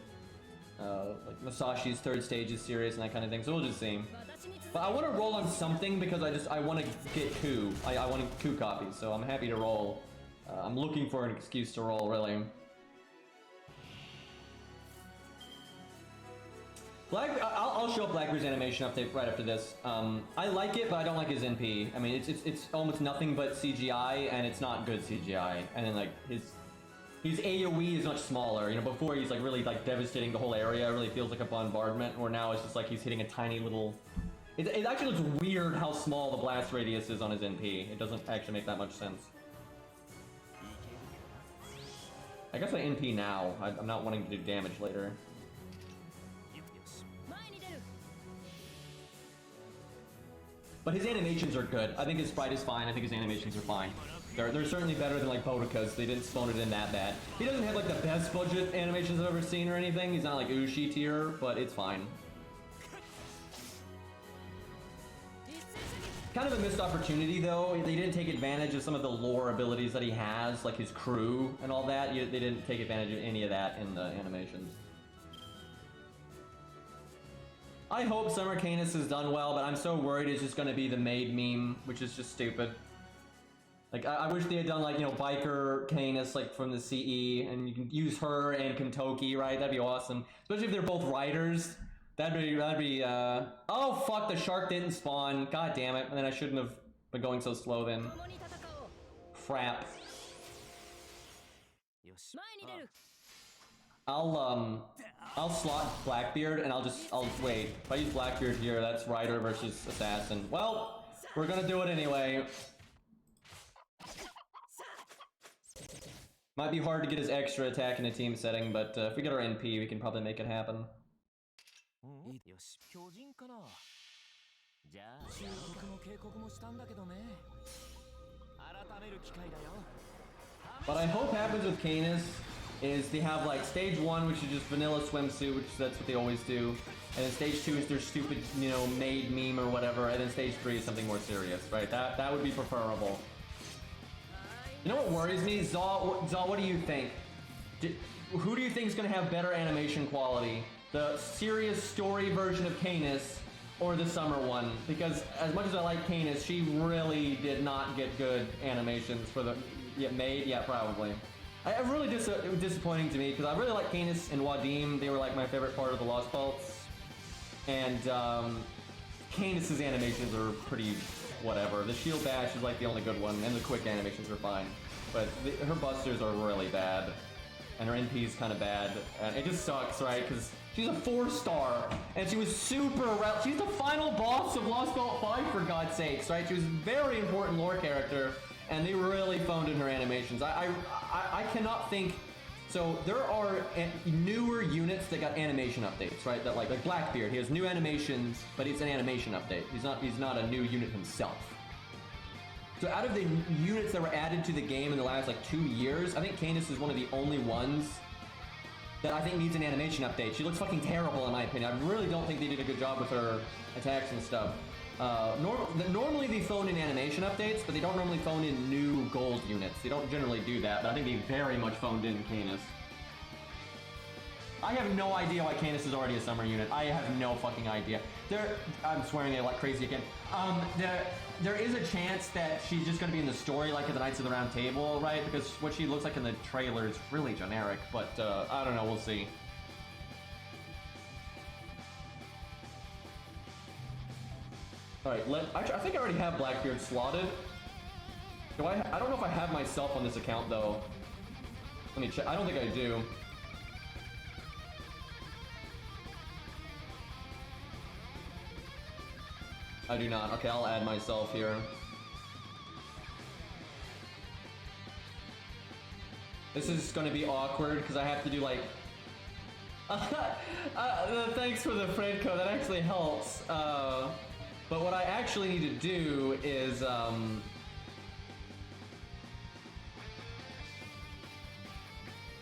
like Masashi's third stage is serious and that kind of thing. So we'll just see. But I want to roll on something because I want to get coup. I want coup copies, so I'm happy to roll. I'm looking for an excuse to roll, really. I'll show up Blackbeard's animation update right after this. I like it, but I don't like his NP. I mean, it's almost nothing but CGI, and it's not good CGI. And then like his AOE is much smaller. You know, before he's like really like devastating the whole area. It really feels like a bombardment. Or now it's just like he's hitting a tiny little. It actually looks weird how small the blast radius is on his NP. It doesn't actually make that much sense. I guess I NP now. I'm not wanting to do damage later. But his animations are good. I think his sprite is fine. I think his animations are fine. They're certainly better than like Boudicca's. They didn't spawn it in that bad. He doesn't have like the best budget animations I've ever seen or anything. He's not like Ushi tier, but it's fine. Kind of a missed opportunity though. They didn't take advantage of some of the lore abilities that he has, like his crew and all that. They didn't take advantage of any of that in the animations. I hope Summer Canis has done well, but I'm so worried it's just going to be the maid meme, which is just stupid. Like, I wish they had done, like, you know, Biker Canis, like, from the CE, and you can use her and Kentoki, right? That'd be awesome. Especially if they're both riders. That'd be, Oh, fuck, the shark didn't spawn. God damn it. And then I shouldn't have been going so slow then. Crap. よし I'll slot Blackbeard, and I'll wait. If I use Blackbeard here, that's Rider versus Assassin. Well, we're gonna do it anyway. Might be hard to get his extra attack in a team setting, but if we get our NP, we can probably make it happen. よし巨人かなじゃあ忠告も警告もしたんだけどね改める機会だよ What I hope happens with Canis is they have like stage 1, which is just vanilla swimsuit, which that's what they always do. And then stage 2 is their stupid, you know, maid meme or whatever. And then stage 3 is something more serious, right? That would be preferable. You know what worries me? Zaw, what do you think? Who do you think is going to have better animation quality? The serious story version of Canis or the summer one? Because as much as I like Canis, she really did not get good animations for the... Yeah, made? Yeah, probably. It really disappointing to me because I really like Canis and Wadim. They were like my favorite part of the Lost Pulse. And Canis's animations are pretty whatever. The shield bash is like the only good one, and the quick animations are fine. But her busters are really bad, and her NP is kind of bad, and it just sucks, right? Because she's a 4-star, and she was she's the final boss of Lost Belt 5, for God's sakes, right? She was a very important lore character, and they really phoned in her animations. I cannot think. So there are newer units that got animation updates, right? That like Blackbeard, he has new animations, but it's an animation update. He's not a new unit himself. So out of the units that were added to the game in the last like 2 years, I think Canis is one of the only ones that I think needs an animation update. She looks fucking terrible in my opinion. I really don't think they did a good job with her attacks and stuff. Normally they phone in animation updates, but they don't normally phone in new gold units. They don't generally do that, but I think they very much phoned in Canis. I have no idea why Canis is already a summer unit. I have no fucking idea. I'm swearing it like crazy again. There is a chance that she's just gonna be in the story like at the Knights of the Round Table, right? Because what she looks like in the trailer is really generic, but I don't know, we'll see. Alright, I think I already have Blackbeard slotted. I don't know if I have myself on this account, though. Let me check. I don't think I do. I do not. Okay, I'll add myself here. This is going to be awkward, because I have to do, like... thanks for the friend code. That actually helps. But what I actually need to do is,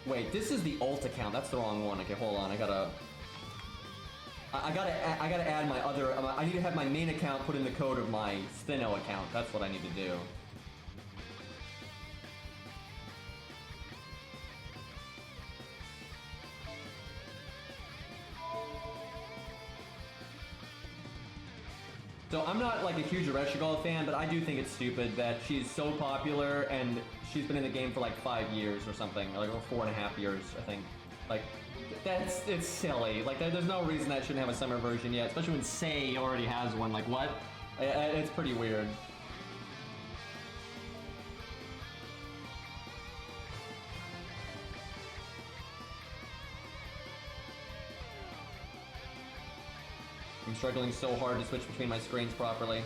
wait, this is the alt account. That's the wrong one. Okay, hold on. I gotta add my other, I need to have my main account put in the code of my Steno account. That's what I need to do. So I'm not like a huge Ereshkigal fan, but I do think it's stupid that she's so popular and she's been in the game for like 5 years or something, like or 4.5 years, I think. Like, it's silly. Like, there's no reason that shouldn't have a summer version yet, especially when Sei already has one. Like, what? It's pretty weird. I'm struggling so hard to switch between my screens properly.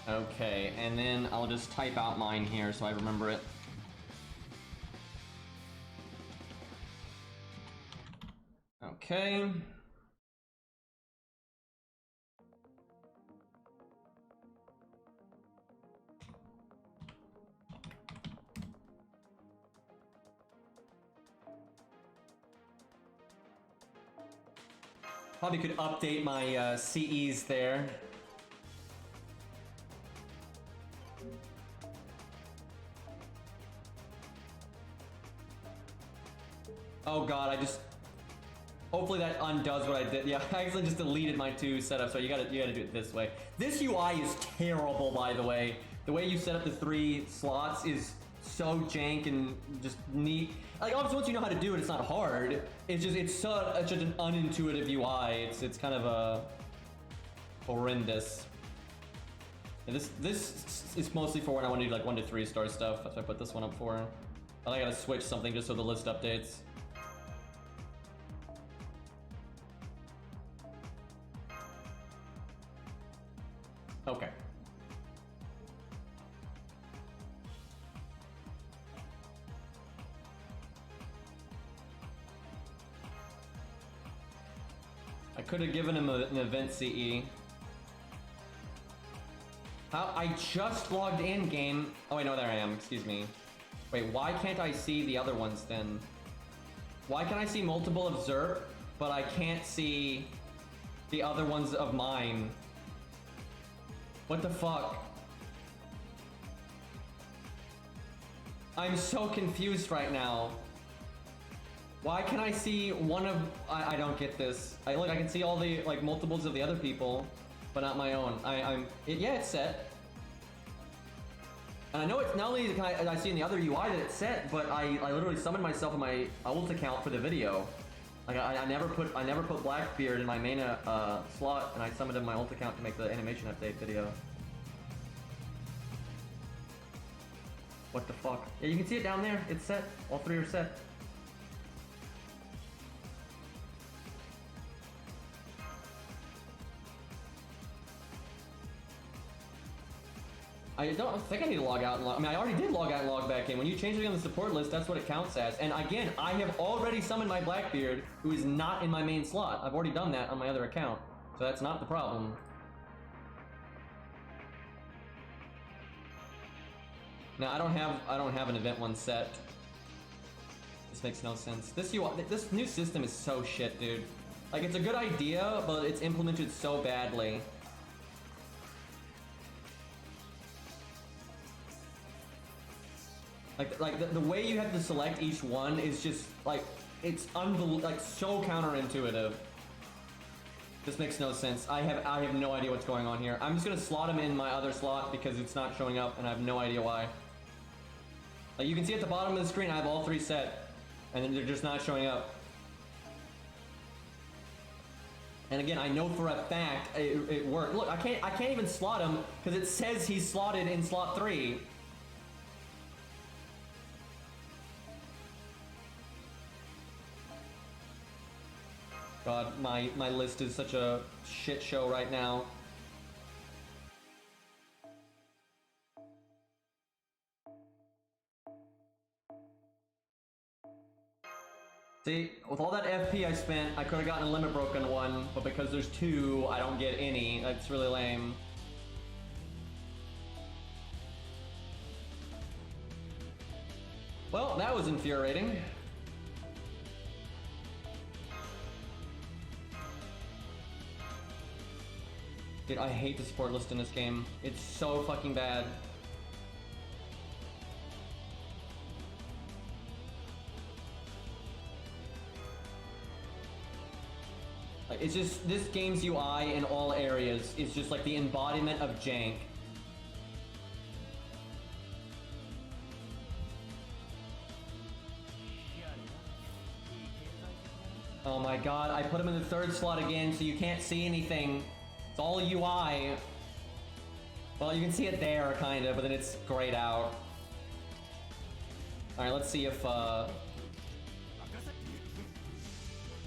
Okay, and then I'll just type out mine here so I remember it. Okay. Probably could update my CEs there. Oh god, I just... Hopefully that undoes what I did. Yeah, I actually just deleted my 2 setups, so you gotta do it this way. This UI is terrible, by the way. The way you set up the 3 slots is so jank and just neat. Like, obviously, once you know how to do it, it's not hard. It's just, it's such an unintuitive UI. It's kind of horrendous. And this is mostly for when I want to do like 1 to 3 star stuff. That's what I put this one up for. But I gotta switch something just so the list updates. Okay. I could have given him an event CE. How? I just logged in, game. Oh wait, no, there I am. Excuse me. Wait, why can't I see the other ones then? Why can I see multiple of Zerp, but I can't see the other ones of mine? What the fuck? I'm so confused right now. Why can I see one of... I don't get this. Look, I can see all the, like, multiples of the other people, but not my own. Yeah, it's set. And I know it's not only can I see in the other UI that it's set, but I literally summoned myself in my ult account for the video. Like, I never put Blackbeard in my main slot, and I summoned in my ult account to make the animation update video. What the fuck? Yeah, you can see it down there. It's set. All 3 are set. I don't think I need to log out and log... I mean, I already did log out and log back in. When you change it on the support list, that's what it counts as. And again, I have already summoned my Blackbeard, who is not in my main slot. I've already done that on my other account. So that's not the problem. Now, I don't have an event 1 set. This makes no sense. This new system is so shit, dude. Like, it's a good idea, but it's implemented so badly. Like the way you have to select each one is just like, it's like so counterintuitive. This makes no sense. I have no idea what's going on here. I'm just gonna slot him in my other slot because it's not showing up and I have no idea why. Like, you can see at the bottom of the screen I have all 3 set and then they're just not showing up. And again, I know for a fact it worked. Look, I can't even slot him because it says he's slotted in slot 3. God, my list is such a shit show right now. See, with all that FP I spent, I could have gotten a limit broken one, but because there's 2, I don't get any. That's really lame. Well, that was infuriating. Dude, I hate the support list in this game. It's so fucking bad. Like, it's just, this game's UI in all areas is just like the embodiment of jank. Oh my god, I put him in the 3rd slot again so you can't see anything. It's all UI. Well, you can see it there, kind of, but then it's grayed out. Alright, let's see if, the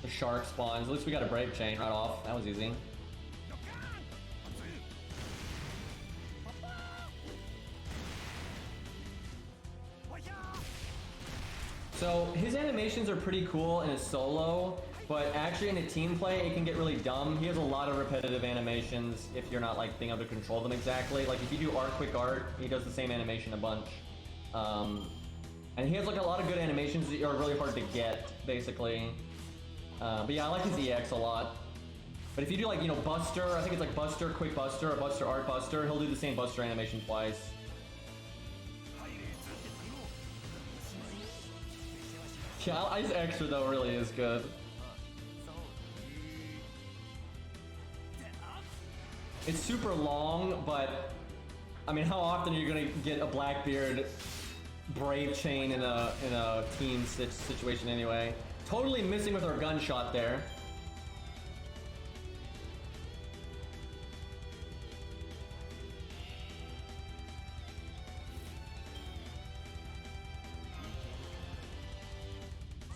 shark spawns. At least we got a Brave Chain right off. That was easy. So, his animations are pretty cool in a solo, but actually in a team play, it can get really dumb. He has a lot of repetitive animations if you're not like being able to control them exactly. Like if you do art, quick art, he does the same animation a bunch. And he has like a lot of good animations that are really hard to get, basically. But yeah, I like his EX a lot. But if you do like, you know, Buster, I think it's like Buster, Quick Buster, or Buster Art Buster, he'll do the same Buster animation twice. Ice Extra though really is good. It's super long, but I mean, how often are you gonna get a Blackbeard Brave Chain in a team situation anyway? Totally missing with our gunshot there.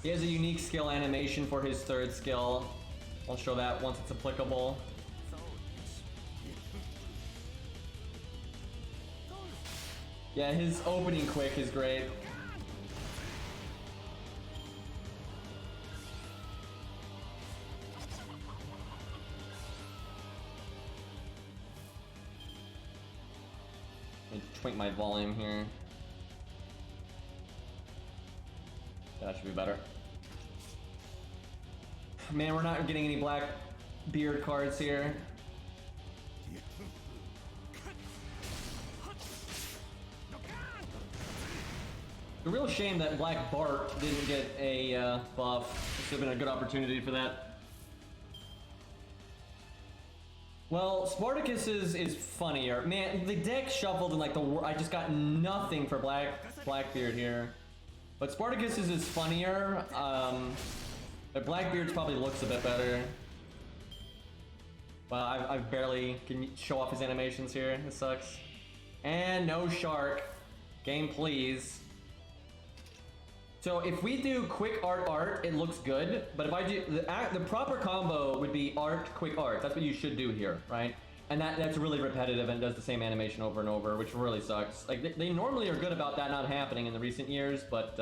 He has a unique skill animation for his third skill. I'll show that once it's applicable. Yeah, his opening quick is great. Let me twink my volume here. That should be better. Man, we're not getting any black beard cards here. It's a real shame that Black Bart didn't get a buff. This would have been a good opportunity for that. Well, Spartacus is funnier. Man, the deck shuffled and like I just got nothing for Blackbeard here. But Spartacus is funnier. But Blackbeard's probably looks a bit better. Well, I barely can show off his animations here. This sucks. And no shark. Game please. So if we do quick art, it looks good. But if I do the proper combo would be art, quick art. That's what you should do here, right? And that's really repetitive and does the same animation over and over, which really sucks. Like they normally are good about that not happening in the recent years, but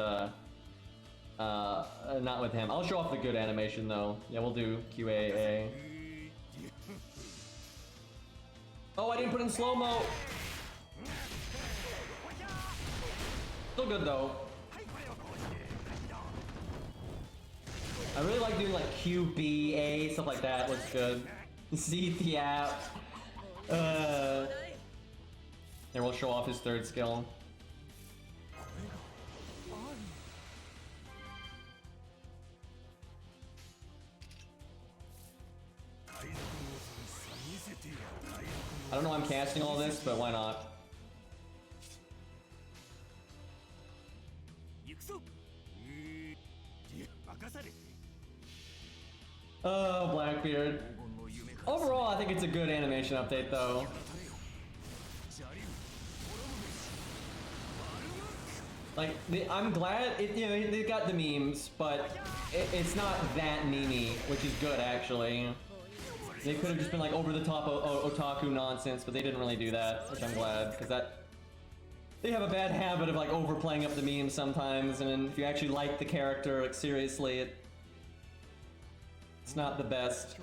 not with him. I'll show off the good animation though. Yeah, we'll do QAA. Oh, I didn't put in slow-mo. Still good though. I really like doing like QBA, stuff like that. Looks good. See the app. There, we'll show off his third skill. I don't know why I'm casting all this, but why not? Oh, Blackbeard. Overall, I think it's a good animation update, though. Like, I'm glad they got the memes, but it's not that memey, which is good actually. They could have just been like over the top otaku nonsense, but they didn't really do that, which I'm glad, because they have a bad habit of like overplaying up the memes sometimes, and if you actually like the character like seriously, it's not the best.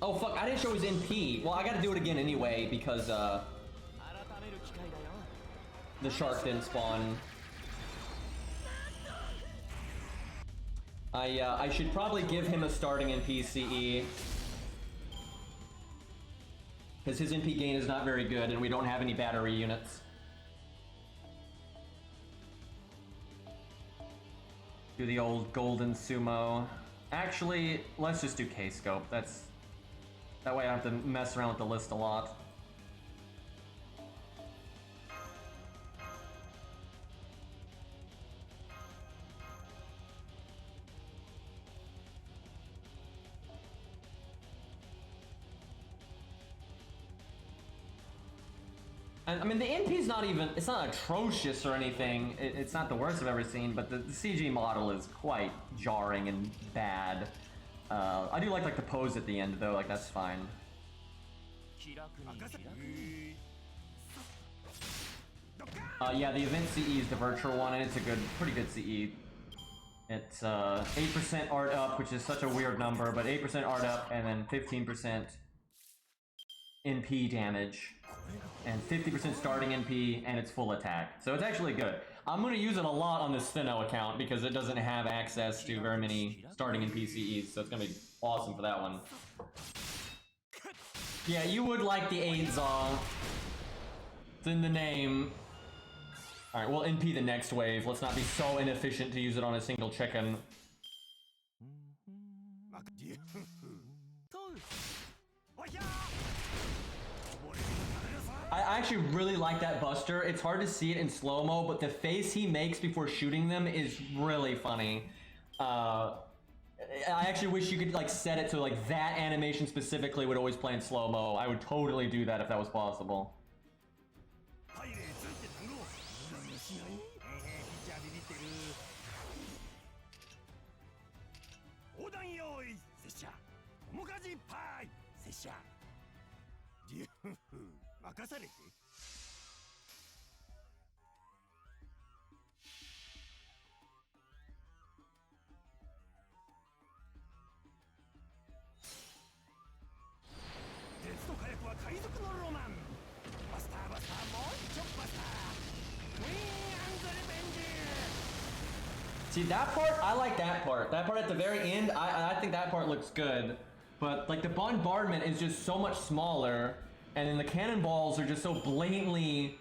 Oh fuck, I didn't show his NP. Well, I gotta do it again anyway because the shark didn't spawn. I should probably give him a starting NP CE. Because his NP gain is not very good and we don't have any battery units. Do the old golden sumo. Actually, let's just do K-scope. That way I don't have to mess around with the list a lot. I mean, the NP's not even, it's not atrocious or anything. It's not the worst I've ever seen, but the CG model is quite jarring and bad. I do like the pose at the end though, like that's fine. Yeah, the event CE is the virtual one, and it's a pretty good CE. It's 8% art up, which is such a weird number, but 8% art up and then 15% NP damage. And 50% starting NP, and it's full attack. So it's actually good. I'm going to use it a lot on this Thinno account because it doesn't have access to very many starting NP CEs, so it's going to be awesome for that one. Yeah, you would like the Aidzaw. It's in the name. Alright, we'll NP the next wave. Let's not be so inefficient to use it on a single chicken. I actually really like that Buster. It's hard to see it in slow-mo, but the face he makes before shooting them is really funny. I actually wish you could like set it to like that animation specifically would always play in slow-mo. I would totally do that if that was possible. See, that part, I like that part. That part at the very end, I think that part looks good. But, like, the bombardment is just so much smaller, and then the cannonballs are just so blatantly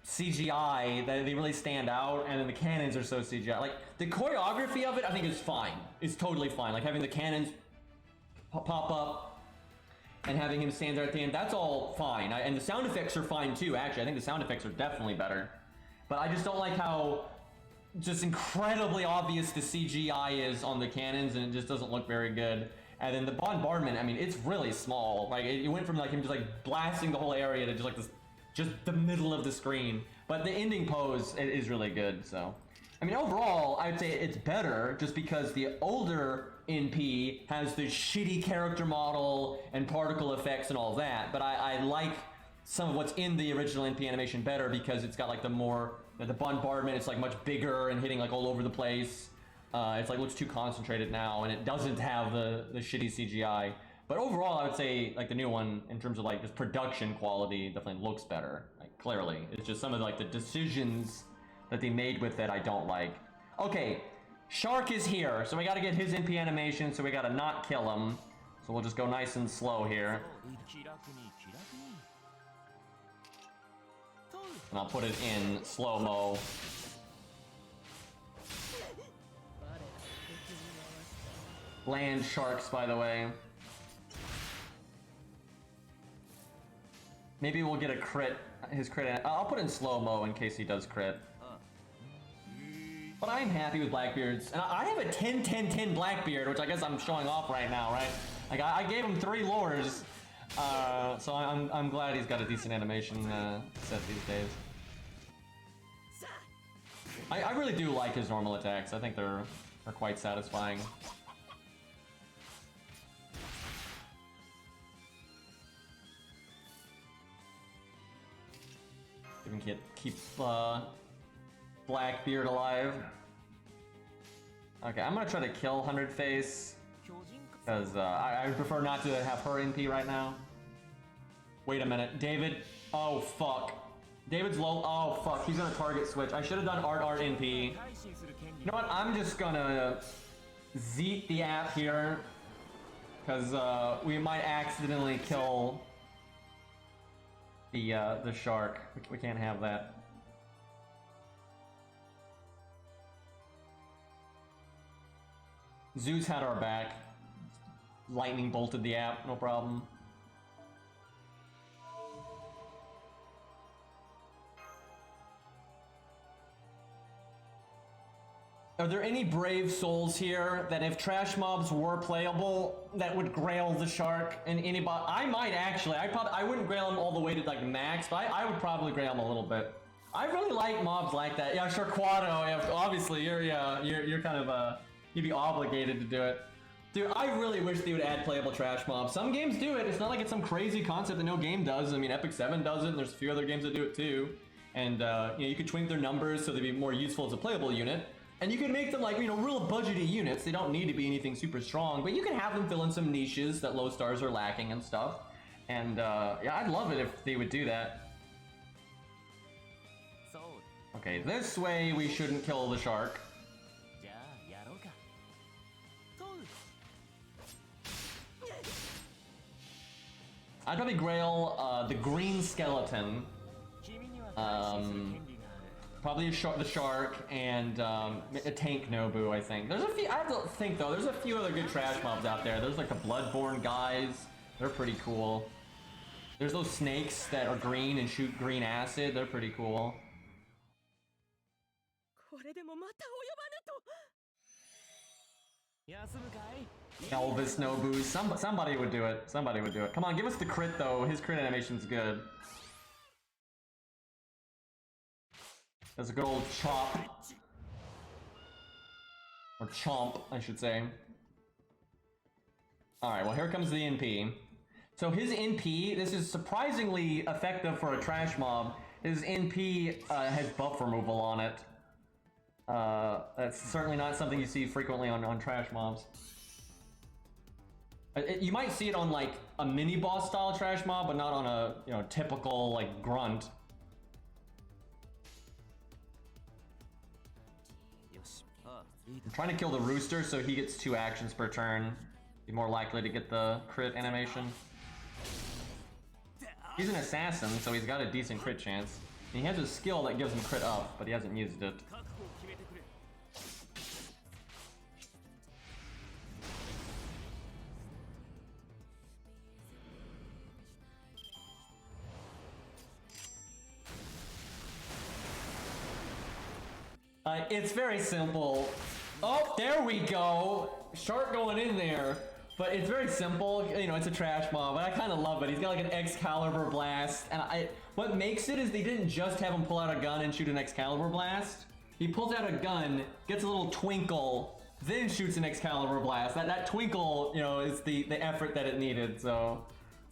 CGI that they really stand out, and then the cannons are so CGI. Like, the choreography of it, I think is fine. It's totally fine. Like, having the cannons pop up and having him stand there at the end, that's all fine. And the sound effects are fine, too, actually. I think the sound effects are definitely better. But I just don't like how just incredibly obvious the CGI is on the cannons, and it just doesn't look very good. And then the bombardment, I mean, it's really small. Like, it went from like him just like blasting the whole area to just like this, just the middle of the screen. But the ending pose is really good, so. I mean, overall, I'd say it's better just because the older NP has the shitty character model and particle effects and all that. But I like some of what's in the original NP animation better because it's got like the more, the bombardment, it's like much bigger and hitting like all over the place. It's like looks too concentrated now, and it doesn't have the shitty CGI. But overall, I would say like the new one, in terms of like just production quality, definitely looks better. Like clearly, it's just some of like the decisions that they made with it I don't like. Okay, Shark is here, so we got to get his NP animation. So we got to not kill him. So we'll just go nice and slow here. And I'll put it in slow-mo. Land sharks, by the way. Maybe we'll get a crit, his crit. I'll put in slow-mo in case he does crit. But I'm happy with Blackbeard's. And I have a 10-10-10 Blackbeard, which I guess I'm showing off right now, right? Like, I gave him 3 lures. So I'm glad he's got a decent animation set these days. I really do like his normal attacks. I think they're quite satisfying. If we can keep Blackbeard alive. Okay, I'm gonna try to kill 100 Face. Because I prefer not to have her NP right now. Wait a minute, David. Oh fuck. David's low. Oh fuck, he's gonna target switch. I should have done Art NP. You know what? I'm just gonna zeet the app here. Because we might accidentally kill the shark. We can't have that. Zeus had our back. Lightning bolted the app, no problem. Are there any brave souls here that if trash mobs were playable that would grail the shark and anybody? I might actually. I wouldn't grail him all the way to like max, but I would probably grail him a little bit. I really like mobs like that. Yeah, Sharquado. Yeah, obviously you're kind of you'd be obligated to do it. Dude, I really wish they would add playable trash mobs. Some games do it. It's not like it's some crazy concept that no game does. I mean, Epic 7 does it, and there's a few other games that do it too. And you know, you could twink their numbers so they'd be more useful as a playable unit. And you can make them like, you know, real budgety units. They don't need to be anything super strong, but you can have them fill in some niches that low stars are lacking and stuff. And yeah, I'd love it if they would do that. Okay, this way we shouldn't kill the shark. I'd probably grail the green skeleton. Probably Probably the shark and a tank Nobu, I think. There's a few, I have to think though, there's a few other good trash mobs out there. There's like the Bloodborne guys. They're pretty cool. There's those snakes that are green and shoot green acid. They're pretty cool. Elvis Nobu. Somebody would do it. Somebody would do it. Come on, give us the crit though. His crit animation's good. That's a good old chop. Or chomp, I should say. Alright, well here comes the NP. So his NP, this is surprisingly effective for a trash mob. His NP has buff removal on it. That's certainly not something you see frequently on trash mobs. You might see it on like a mini boss style trash mob, but not on a typical like grunt. I'm trying to kill the rooster so he gets 2 actions per turn. Be more likely to get the crit animation. He's an assassin, so he's got a decent crit chance. And he has a skill that gives him crit up, but he hasn't used it. It's very simple. Oh, there we go. Shark going in there. But it's very simple. You know, it's a trash mob, but I kind of love it. He's got like an Excalibur blast. And what makes it is they didn't just have him pull out a gun and shoot an Excalibur blast. He pulls out a gun, gets a little twinkle, then shoots an Excalibur blast. That twinkle, you know, is the effort that it needed. So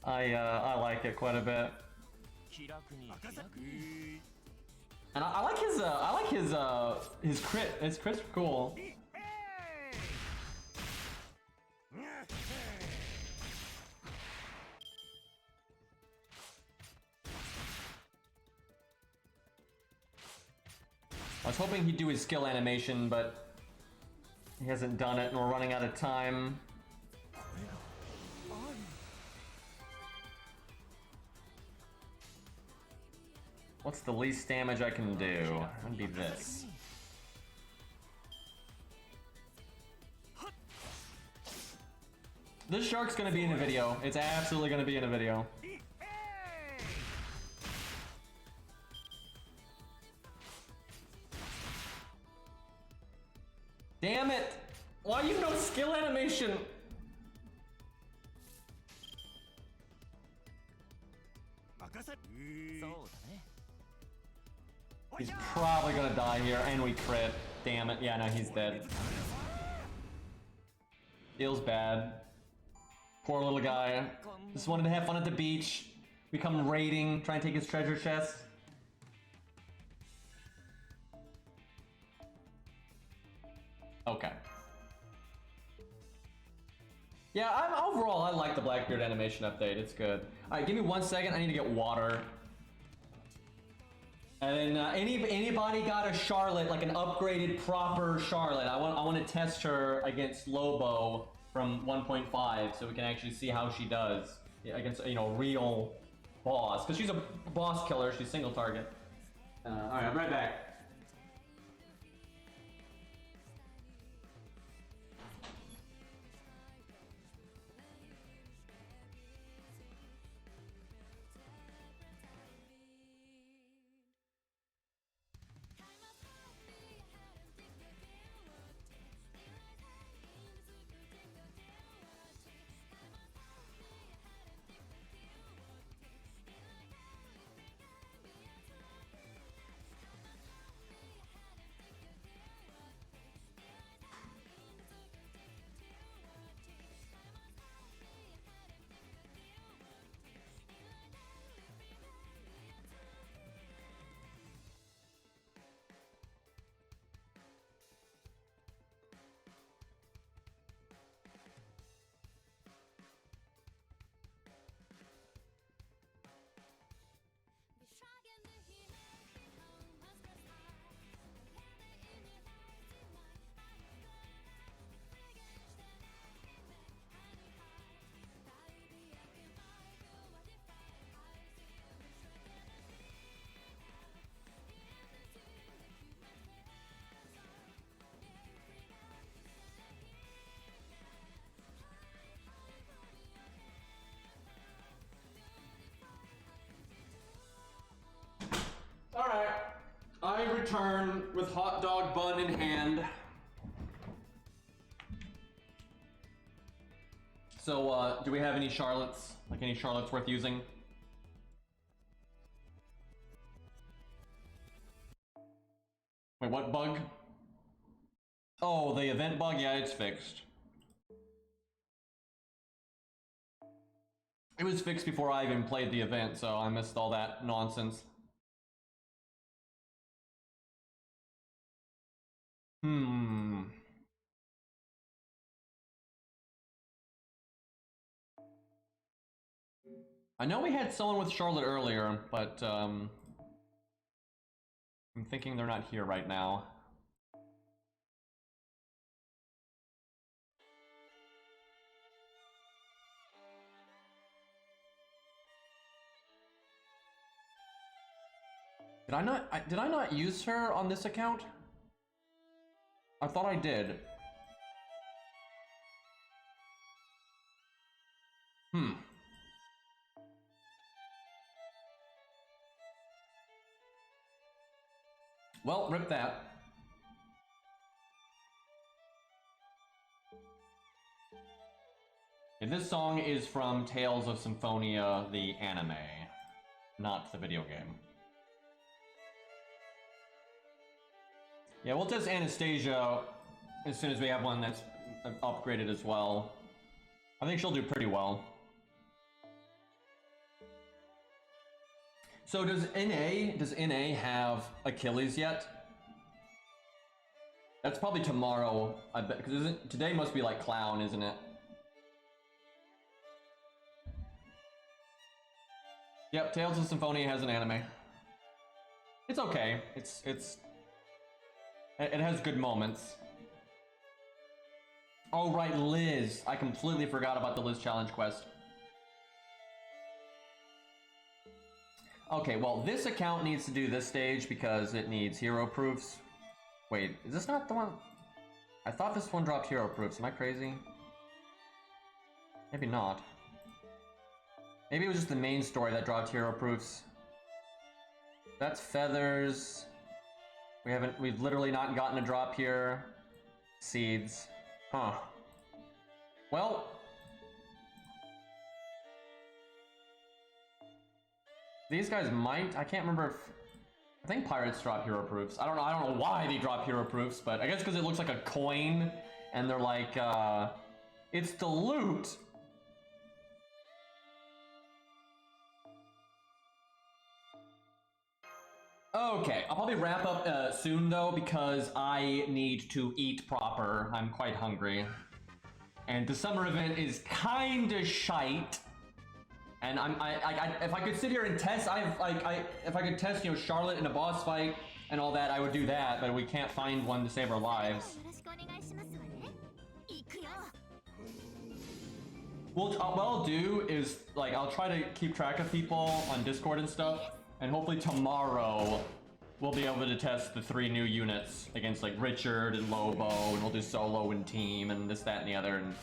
I like it quite a bit. And I like his crit. His crit's cool. I was hoping he'd do his skill animation, but he hasn't done it, and we're running out of time. What's the least damage I can do? It'd be this. This shark's gonna be in a video. It's absolutely gonna be in a video. Damn it! Why you no skill animation? He's probably gonna die here, and we crit. Damn it. Yeah, no, he's dead. Feels bad. Poor little guy. Just wanted to have fun at the beach. We come raiding, try and take his treasure chest. Okay. Yeah, overall, I like the Blackbeard animation update. It's good. Alright, give me 1 second. I need to get water. And then anybody got a Charlotte, like an upgraded proper Charlotte? I want to test her against Lobo from 1.5 so we can actually see how she does against real boss, because she's a boss killer. She's single target. All right, I'm right back. return with hot dog bun in hand. So, do we have any Charlottes? Like any Charlottes worth using? Wait, what bug? Oh, the event bug? Yeah, it's fixed. It was fixed before I even played the event, so I missed all that nonsense. I know we had someone with Charlotte earlier, but I'm thinking they're not here right now. Did I not use her on this account? I thought I did. Well, rip that. And this song is from Tales of Symphonia, the anime, not the video game. Yeah, we'll test Anastasia as soon as we have one that's upgraded as well. I think she'll do pretty well. So does NA have Achilles yet? That's probably tomorrow, I bet, because today must be like Clown, isn't it? Yep, Tales of Symphonia has an anime. It's okay. It has good moments. Oh right, Liz. I completely forgot about the Liz challenge quest. Okay, well, this account needs to do this stage because it needs hero proofs. Wait, is this not the one? I thought this one dropped hero proofs. Am I crazy? Maybe not. Maybe it was just the main story that dropped hero proofs. That's feathers. We've literally not gotten a drop here. Seeds. Huh. Well. These guys might, I can't remember if, I think pirates drop hero proofs. I don't know why they drop hero proofs, but I guess because it looks like a coin, and they're like, it's the loot. Okay, I'll probably wrap up soon though, because I need to eat proper. I'm quite hungry. And the summer event is kinda shite. And if I could sit here and test, if I could test, you know, Charlotte in a boss fight and all that, I would do that, but we can't find one to save our lives. Well, what I'll do is, like, I'll try to keep track of people on Discord and stuff, and hopefully tomorrow we'll be able to test the 3 new units against, like, Richard and Lobo, and we'll do solo and team and this, that, and the other, and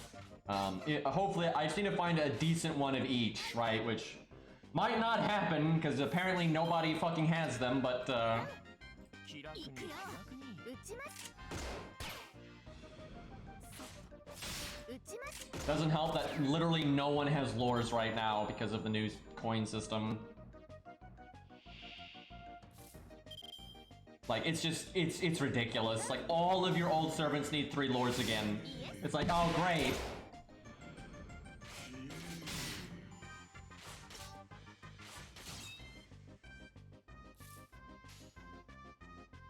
hopefully, I just need to find a decent one of each, right? Which might not happen, because apparently nobody fucking has them, but, doesn't help that literally no one has lures right now because of the new coin system. Like, it's just, it's ridiculous. Like, all of your old servants need 3 lures again. It's like, oh, great.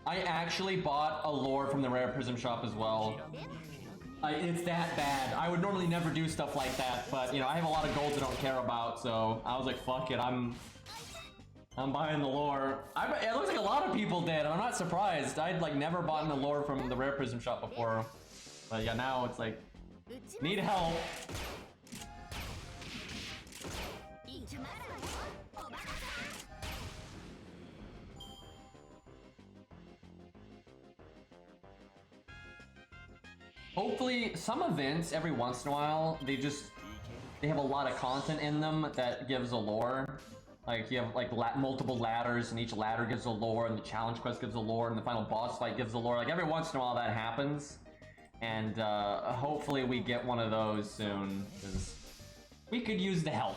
I actually bought a lore from the Rare Prism shop as well. It's that bad. I would normally never do stuff like that, but, you know, I have a lot of golds I don't care about, so I was like, fuck it, I'm buying the lore. It looks like a lot of people did. I'm not surprised. I'd like never bought the lore from the Rare Prism shop before, but yeah, now it's like, need help. Hopefully, some events, every once in a while, they have a lot of content in them that gives a lore. Like you have like multiple ladders, and each ladder gives a lore, and the challenge quest gives a lore, and the final boss fight gives a lore. Like every once in a while that happens, and hopefully we get one of those soon, because we could use the help.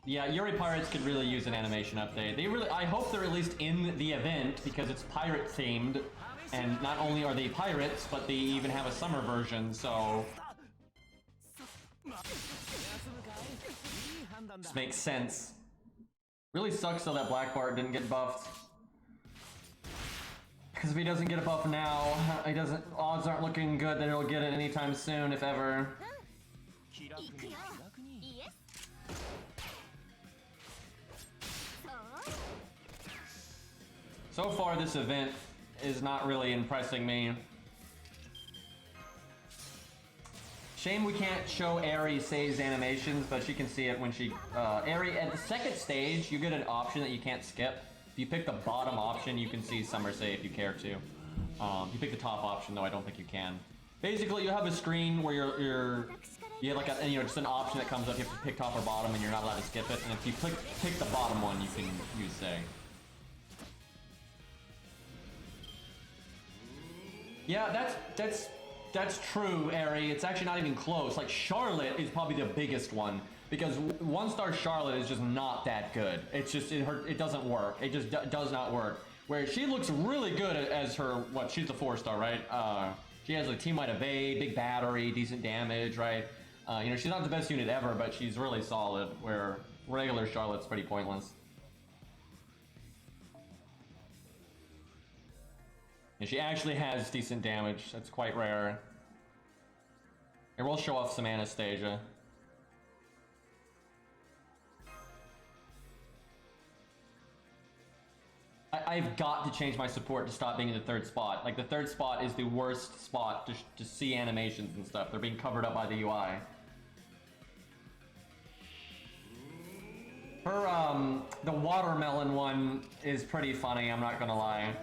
Yeah, Yuri Pirates could really use an animation update. I hope they're at least in the event, because it's pirate themed, and not only are they pirates, but they even have a summer version, so this makes sense. Really sucks though that Black Bart didn't get buffed. Because if he doesn't get a buff now, odds aren't looking good that he'll get it anytime soon, if ever. So far this event is not really impressing me. Shame we can't show Eri Say's animations, but she can see it when she... Eri, at the second stage, you get an option that you can't skip. If you pick the bottom option, you can see Summer Say if you care to. If you pick the top option, though, I don't think you can. Basically, you have a screen where you have like a, just an option that comes up. You have to pick top or bottom, and you're not allowed to skip it. And if you pick the bottom one, you can use Say. Yeah, that's true, Eri. It's actually not even close. Like, Charlotte is probably the biggest one, because 1-star Charlotte is just not that good. It's just, it doesn't work. It just does not work. Where she looks really good as her, she's a 4-star, right? She has like team-wide evade, big battery, decent damage, right? She's not the best unit ever, but she's really solid, where regular Charlotte's pretty pointless. And she actually has decent damage. That's quite rare. Here, we'll show off some Anastasia. I've got to change my support to stop being in the third spot. Like, the third spot is the worst spot to see animations and stuff. They're being covered up by the UI. Her, the watermelon one is pretty funny, I'm not gonna lie.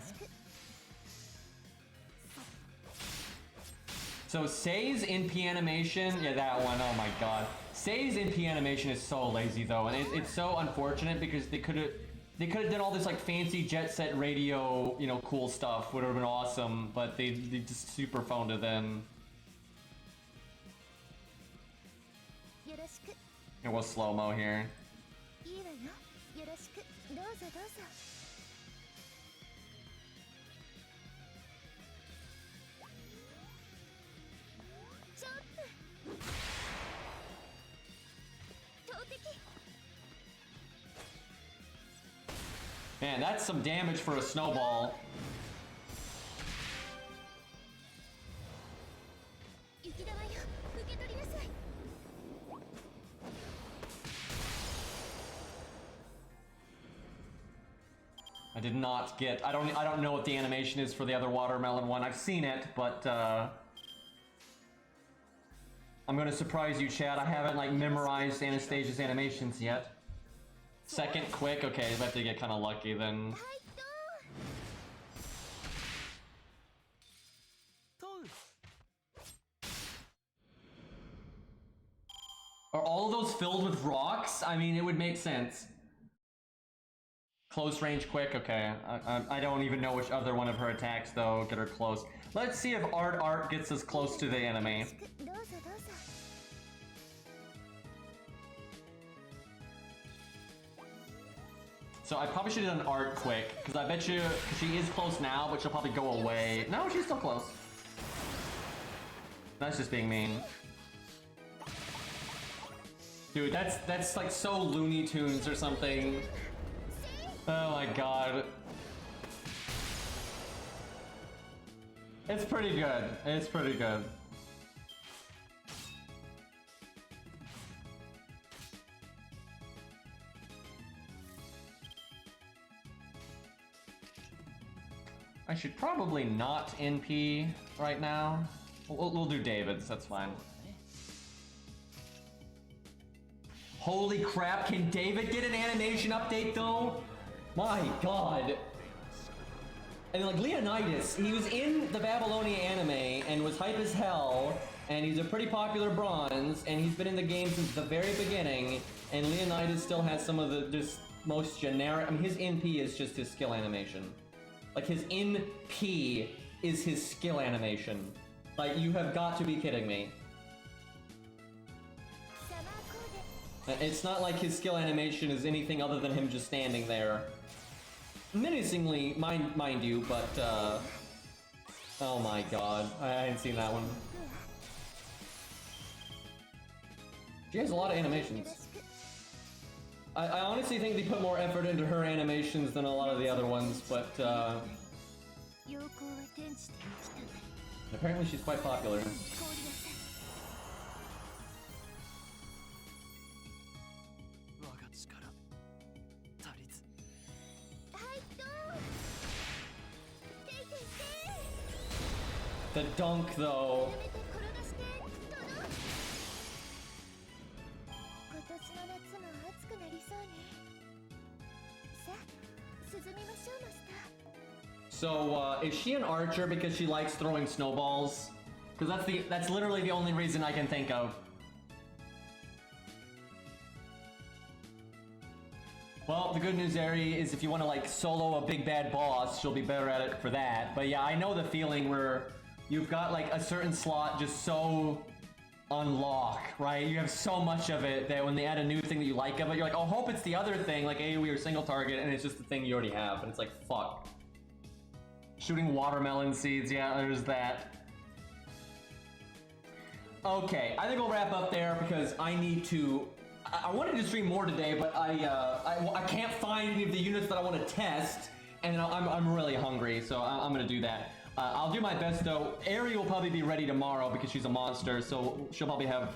So Say's NP animation, yeah, that one, oh my god. Say's NP animation is so lazy though, and it's so unfortunate because they could have done all this like fancy jet set radio, cool stuff, would have been awesome, but they just super phoned it in. And we'll slow-mo here. Man, that's some damage for a snowball. I did not get, I don't know what the animation is for the other watermelon one. I've seen it, but I'm gonna surprise you, Chad. I haven't like memorized Anastasia's animations yet. Second quick, okay, I have to get kind of lucky then. Are all of those filled with rocks? I mean, it would make sense. Close range quick, okay. I don't even know which other one of her attacks though get her close. Let's see if Art gets us close to the enemy. So I probably should have done Art quick, because I bet you, she is close now, but she'll probably go away. No, she's still close. That's just being mean. Dude, that's like so Looney Tunes or something. Oh my god. It's pretty good. It's pretty good. I should probably not NP right now. We'll do David's, that's fine. Holy crap, can David get an animation update though? My god. And like Leonidas, he was in the Babylonian anime and was hype as hell, and he's a pretty popular bronze, and he's been in the game since the very beginning, and Leonidas still has some of the just most generic, I mean his NP is just his skill animation. Like his NP is his skill animation. Like you have got to be kidding me. It's not like his skill animation is anything other than him just standing there. Menacingly, mind you, but oh my god, I hadn't seen that one. She has a lot of animations. I honestly think they put more effort into her animations than a lot of the other ones, but apparently she's quite popular. The dunk, though. So, is she an archer because she likes throwing snowballs? Because that's literally the only reason I can think of. Well, the good news, Ari, is if you want to like solo a big bad boss, she'll be better at it for that. But yeah, I know the feeling where you've got like a certain slot just so on lock, right? You have so much of it that when they add a new thing that you like of it, you're like, oh, hope it's the other thing, like AoE or single target, and it's just the thing you already have, and it's like, fuck. Shooting watermelon seeds, yeah, there's that. Okay, I think we'll wrap up there because I need to. I wanted to stream more today, but I can't find any of the units that I want to test, and I'm really hungry, so I'm gonna do that. I'll do my best though. Ari will probably be ready tomorrow because she's a monster, so she'll probably have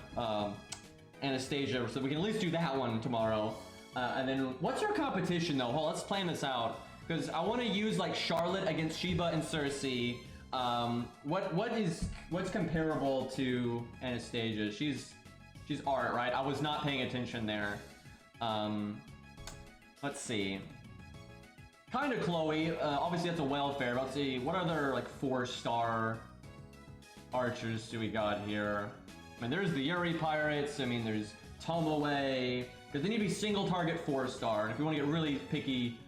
Anastasia, so we can at least do that one tomorrow. And then, what's our competition though? Hold on, let's plan this out. Because I want to use like Charlotte against Sheba and Cersei. What's comparable to Anastasia? She's art, right? I was not paying attention there. Let's see. Kind of Chloe. Obviously that's a welfare. Let's see. What other like 4-star archers do we got here? I mean, there's the Yuri Pirates. I mean, there's Tomoe. Because they need to be single target 4-star. And if you want to get really picky,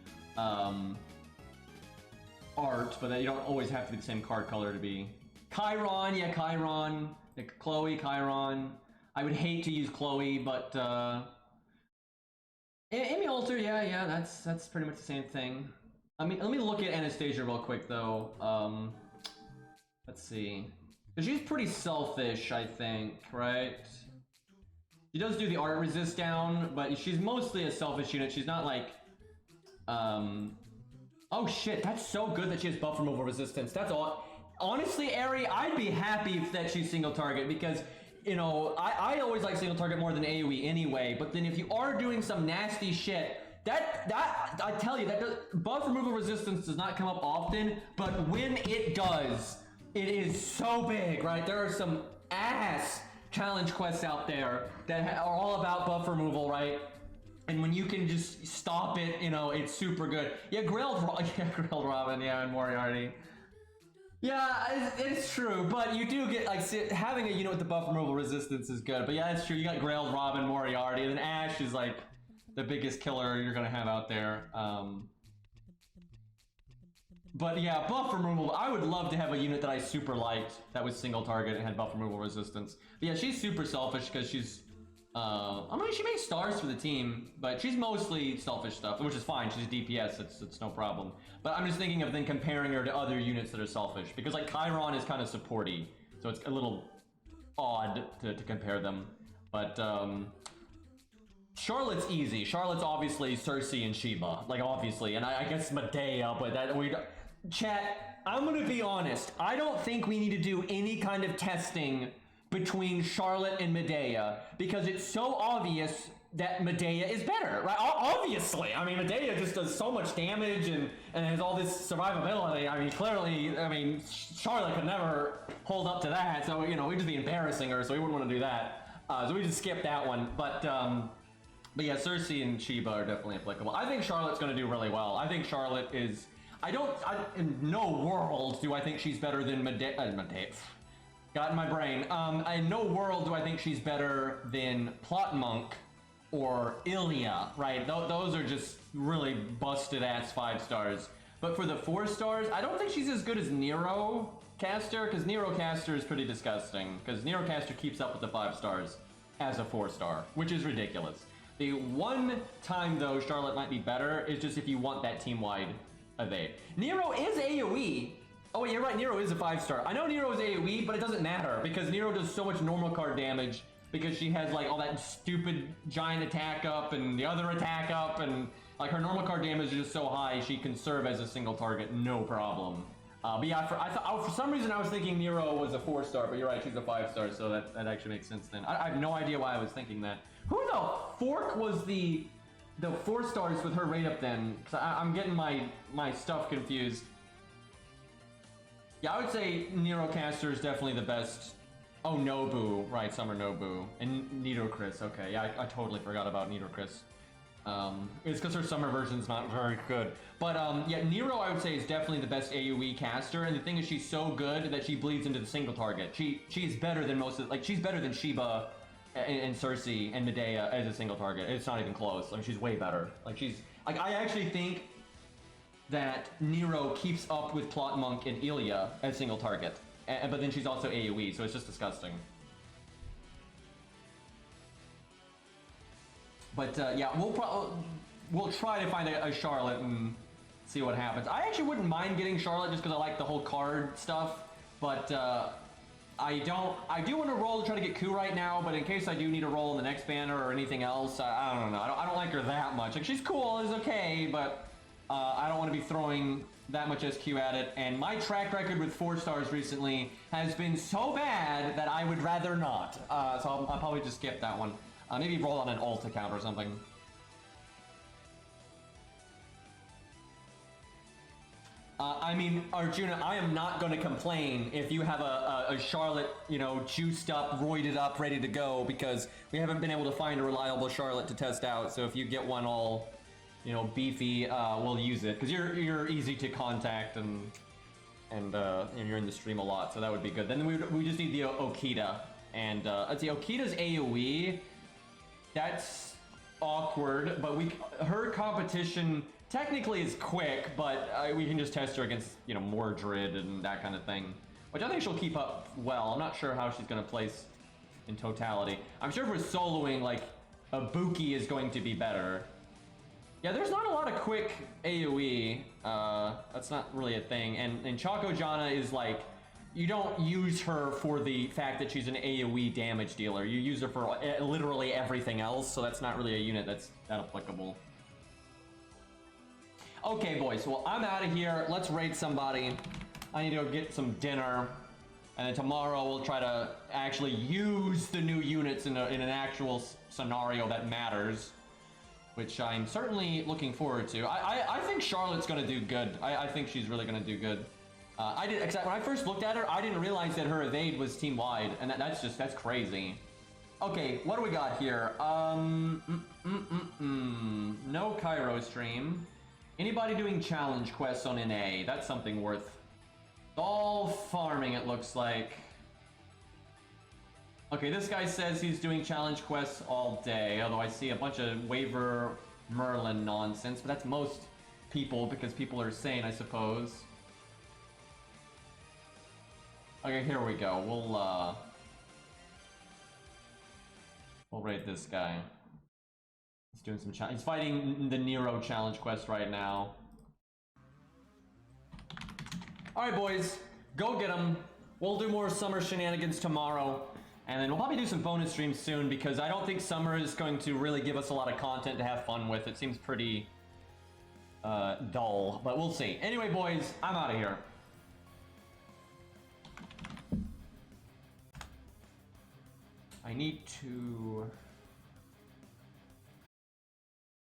art, but you don't always have to be the same card color to be. Chiron, yeah, Chiron. Chloe, Chiron. I would hate to use Chloe, but Amy Alter, yeah, that's pretty much the same thing. I mean, let me look at Anastasia real quick though. Let's see. She's pretty selfish, I think, right? She does do the art resist down, but she's mostly a selfish unit. She's not like, oh shit, that's so good that she has buff removal resistance. That's all. Honestly, Ari, I'd be happy that she's single target because, you know, I always like single target more than AoE anyway, but then if you are doing some nasty shit, that I tell you, buff removal resistance does not come up often, but when it does, it is so big, right? There are some ass challenge quests out there that are all about buff removal, right? And when you can just stop it, you know, it's super good. Yeah, grilled Robin, yeah, and Moriarty. Yeah, it's true, but you do get, like, having a unit with the buff removal resistance is good. But yeah, it's true, you got Grailed Robin, Moriarty, and then Ash is, like, the biggest killer you're gonna have out there. But yeah, buff removal, I would love to have a unit that I super liked that was single target and had buff removal resistance. But yeah, she's super selfish because she's, I mean, she makes stars for the team, but she's mostly selfish stuff, which is fine. She's DPS, it's no problem. But I'm just thinking of then comparing her to other units that are selfish, because like Chiron is kind of supporty, so it's a little odd to compare them. But Charlotte's easy. Charlotte's obviously Cersei and Sheba, like obviously, and I guess Medea, but that we. Chat, I'm gonna be honest. I don't think we need to do any kind of testing between Charlotte and Medea, because it's so obvious that Medea is better, right? Obviously, I mean, Medea just does so much damage and has all this survivability. I mean, clearly, I mean, Charlotte could never hold up to that, so, you know, we'd just be embarrassing her, so we wouldn't want to do that. So we just skip that one, but yeah, Cersei and Sheba are definitely applicable. I think Charlotte's gonna do really well. I think Charlotte is, in no world do I think she's better than Medea. Got in my brain. In no world do I think she's better than Plot Monk or Ilya, right? Those are just really busted ass 5 stars. But for the 4 stars, I don't think she's as good as Nero Caster, because Nero Caster is pretty disgusting. Because Nero Caster keeps up with the 5 stars as a 4 star, which is ridiculous. The one time though Charlotte might be better is just if you want that team-wide evade. Nero is AoE. Oh wait, you're right, Nero is a 5 star. I know Nero is AoE, but it doesn't matter because Nero does so much normal card damage because she has like all that stupid giant attack up and the other attack up, and like her normal card damage is just so high she can serve as a single target, no problem. But yeah, for some reason I was thinking Nero was a 4 star, but you're right, she's a 5 star, so that actually makes sense then. I have no idea why I was thinking that. Who the fork was the 4 stars with her rate up then? Because I'm getting my stuff confused. Yeah, I would say Nero Caster is definitely the best. Oh, Nobu, right, Summer Nobu. And Nidocris, okay, yeah, I totally forgot about Nidocris. It's because her summer version's not very good. But yeah, Nero I would say is definitely the best AoE caster, and the thing is she's so good that she bleeds into the single target. She's better than most of, like, she's better than Sheba and Cersei and Medea as a single target. It's not even close. Like, she's way better. Like, I actually think that Nero keeps up with Plot Monk and Ilya as single target. But then she's also AoE, so it's just disgusting. But yeah, we'll try to find a Charlotte and see what happens. I actually wouldn't mind getting Charlotte just because I like the whole card stuff, but I do want to roll to try to get Ku right now, but in case I do need a roll in the next banner or anything else, I don't know. I don't like her that much. Like, she's cool, it's okay, but I don't want to be throwing that much SQ at it, and my track record with 4 stars recently has been so bad that I would rather not. So I'll probably just skip that one. Maybe roll on an alt account or something. I mean, Arjuna, I am not going to complain if you have a Charlotte, you know, juiced up, roided up, ready to go, because we haven't been able to find a reliable Charlotte to test out. So if you get one all, you know, beefy, we'll use it, because you're easy to contact and you're in the stream a lot, so that would be good. Then we just need the Okita, and let's see, Okita's AoE. That's awkward, but her competition technically is quick, but we can just test her against, you know, Mordred and that kind of thing, which I think she'll keep up well. I'm not sure how she's going to place in totality. I'm sure if we're soloing, like, Ibuki is going to be better. Yeah, there's not a lot of quick AoE. That's not really a thing. And Choco Jana is like, you don't use her for the fact that she's an AoE damage dealer. You use her for literally everything else, so that's not really a unit that's that applicable. Okay, boys, well, I'm out of here. Let's raid somebody. I need to go get some dinner. And then tomorrow we'll try to actually use the new units in an actual scenario that matters, which I'm certainly looking forward to. I think Charlotte's gonna do good. I think she's really gonna do good. Except when I first looked at her, I didn't realize that her evade was team-wide, and that's crazy. Okay, what do we got here? No Cairo stream. Anybody doing challenge quests on NA? That's something worth. All farming, it looks like. Okay, this guy says he's doing challenge quests all day, although I see a bunch of waiver Merlin nonsense, but that's most people because people are sane, I suppose. Okay, here we go. We'll raid this guy. He's doing some challenge. He's fighting the Nero challenge quest right now. Alright, boys. Go get him. We'll do more summer shenanigans tomorrow. And then we'll probably do some bonus streams soon, because I don't think summer is going to really give us a lot of content to have fun with. It seems pretty dull, but we'll see. Anyway, boys, I'm out of here. I need to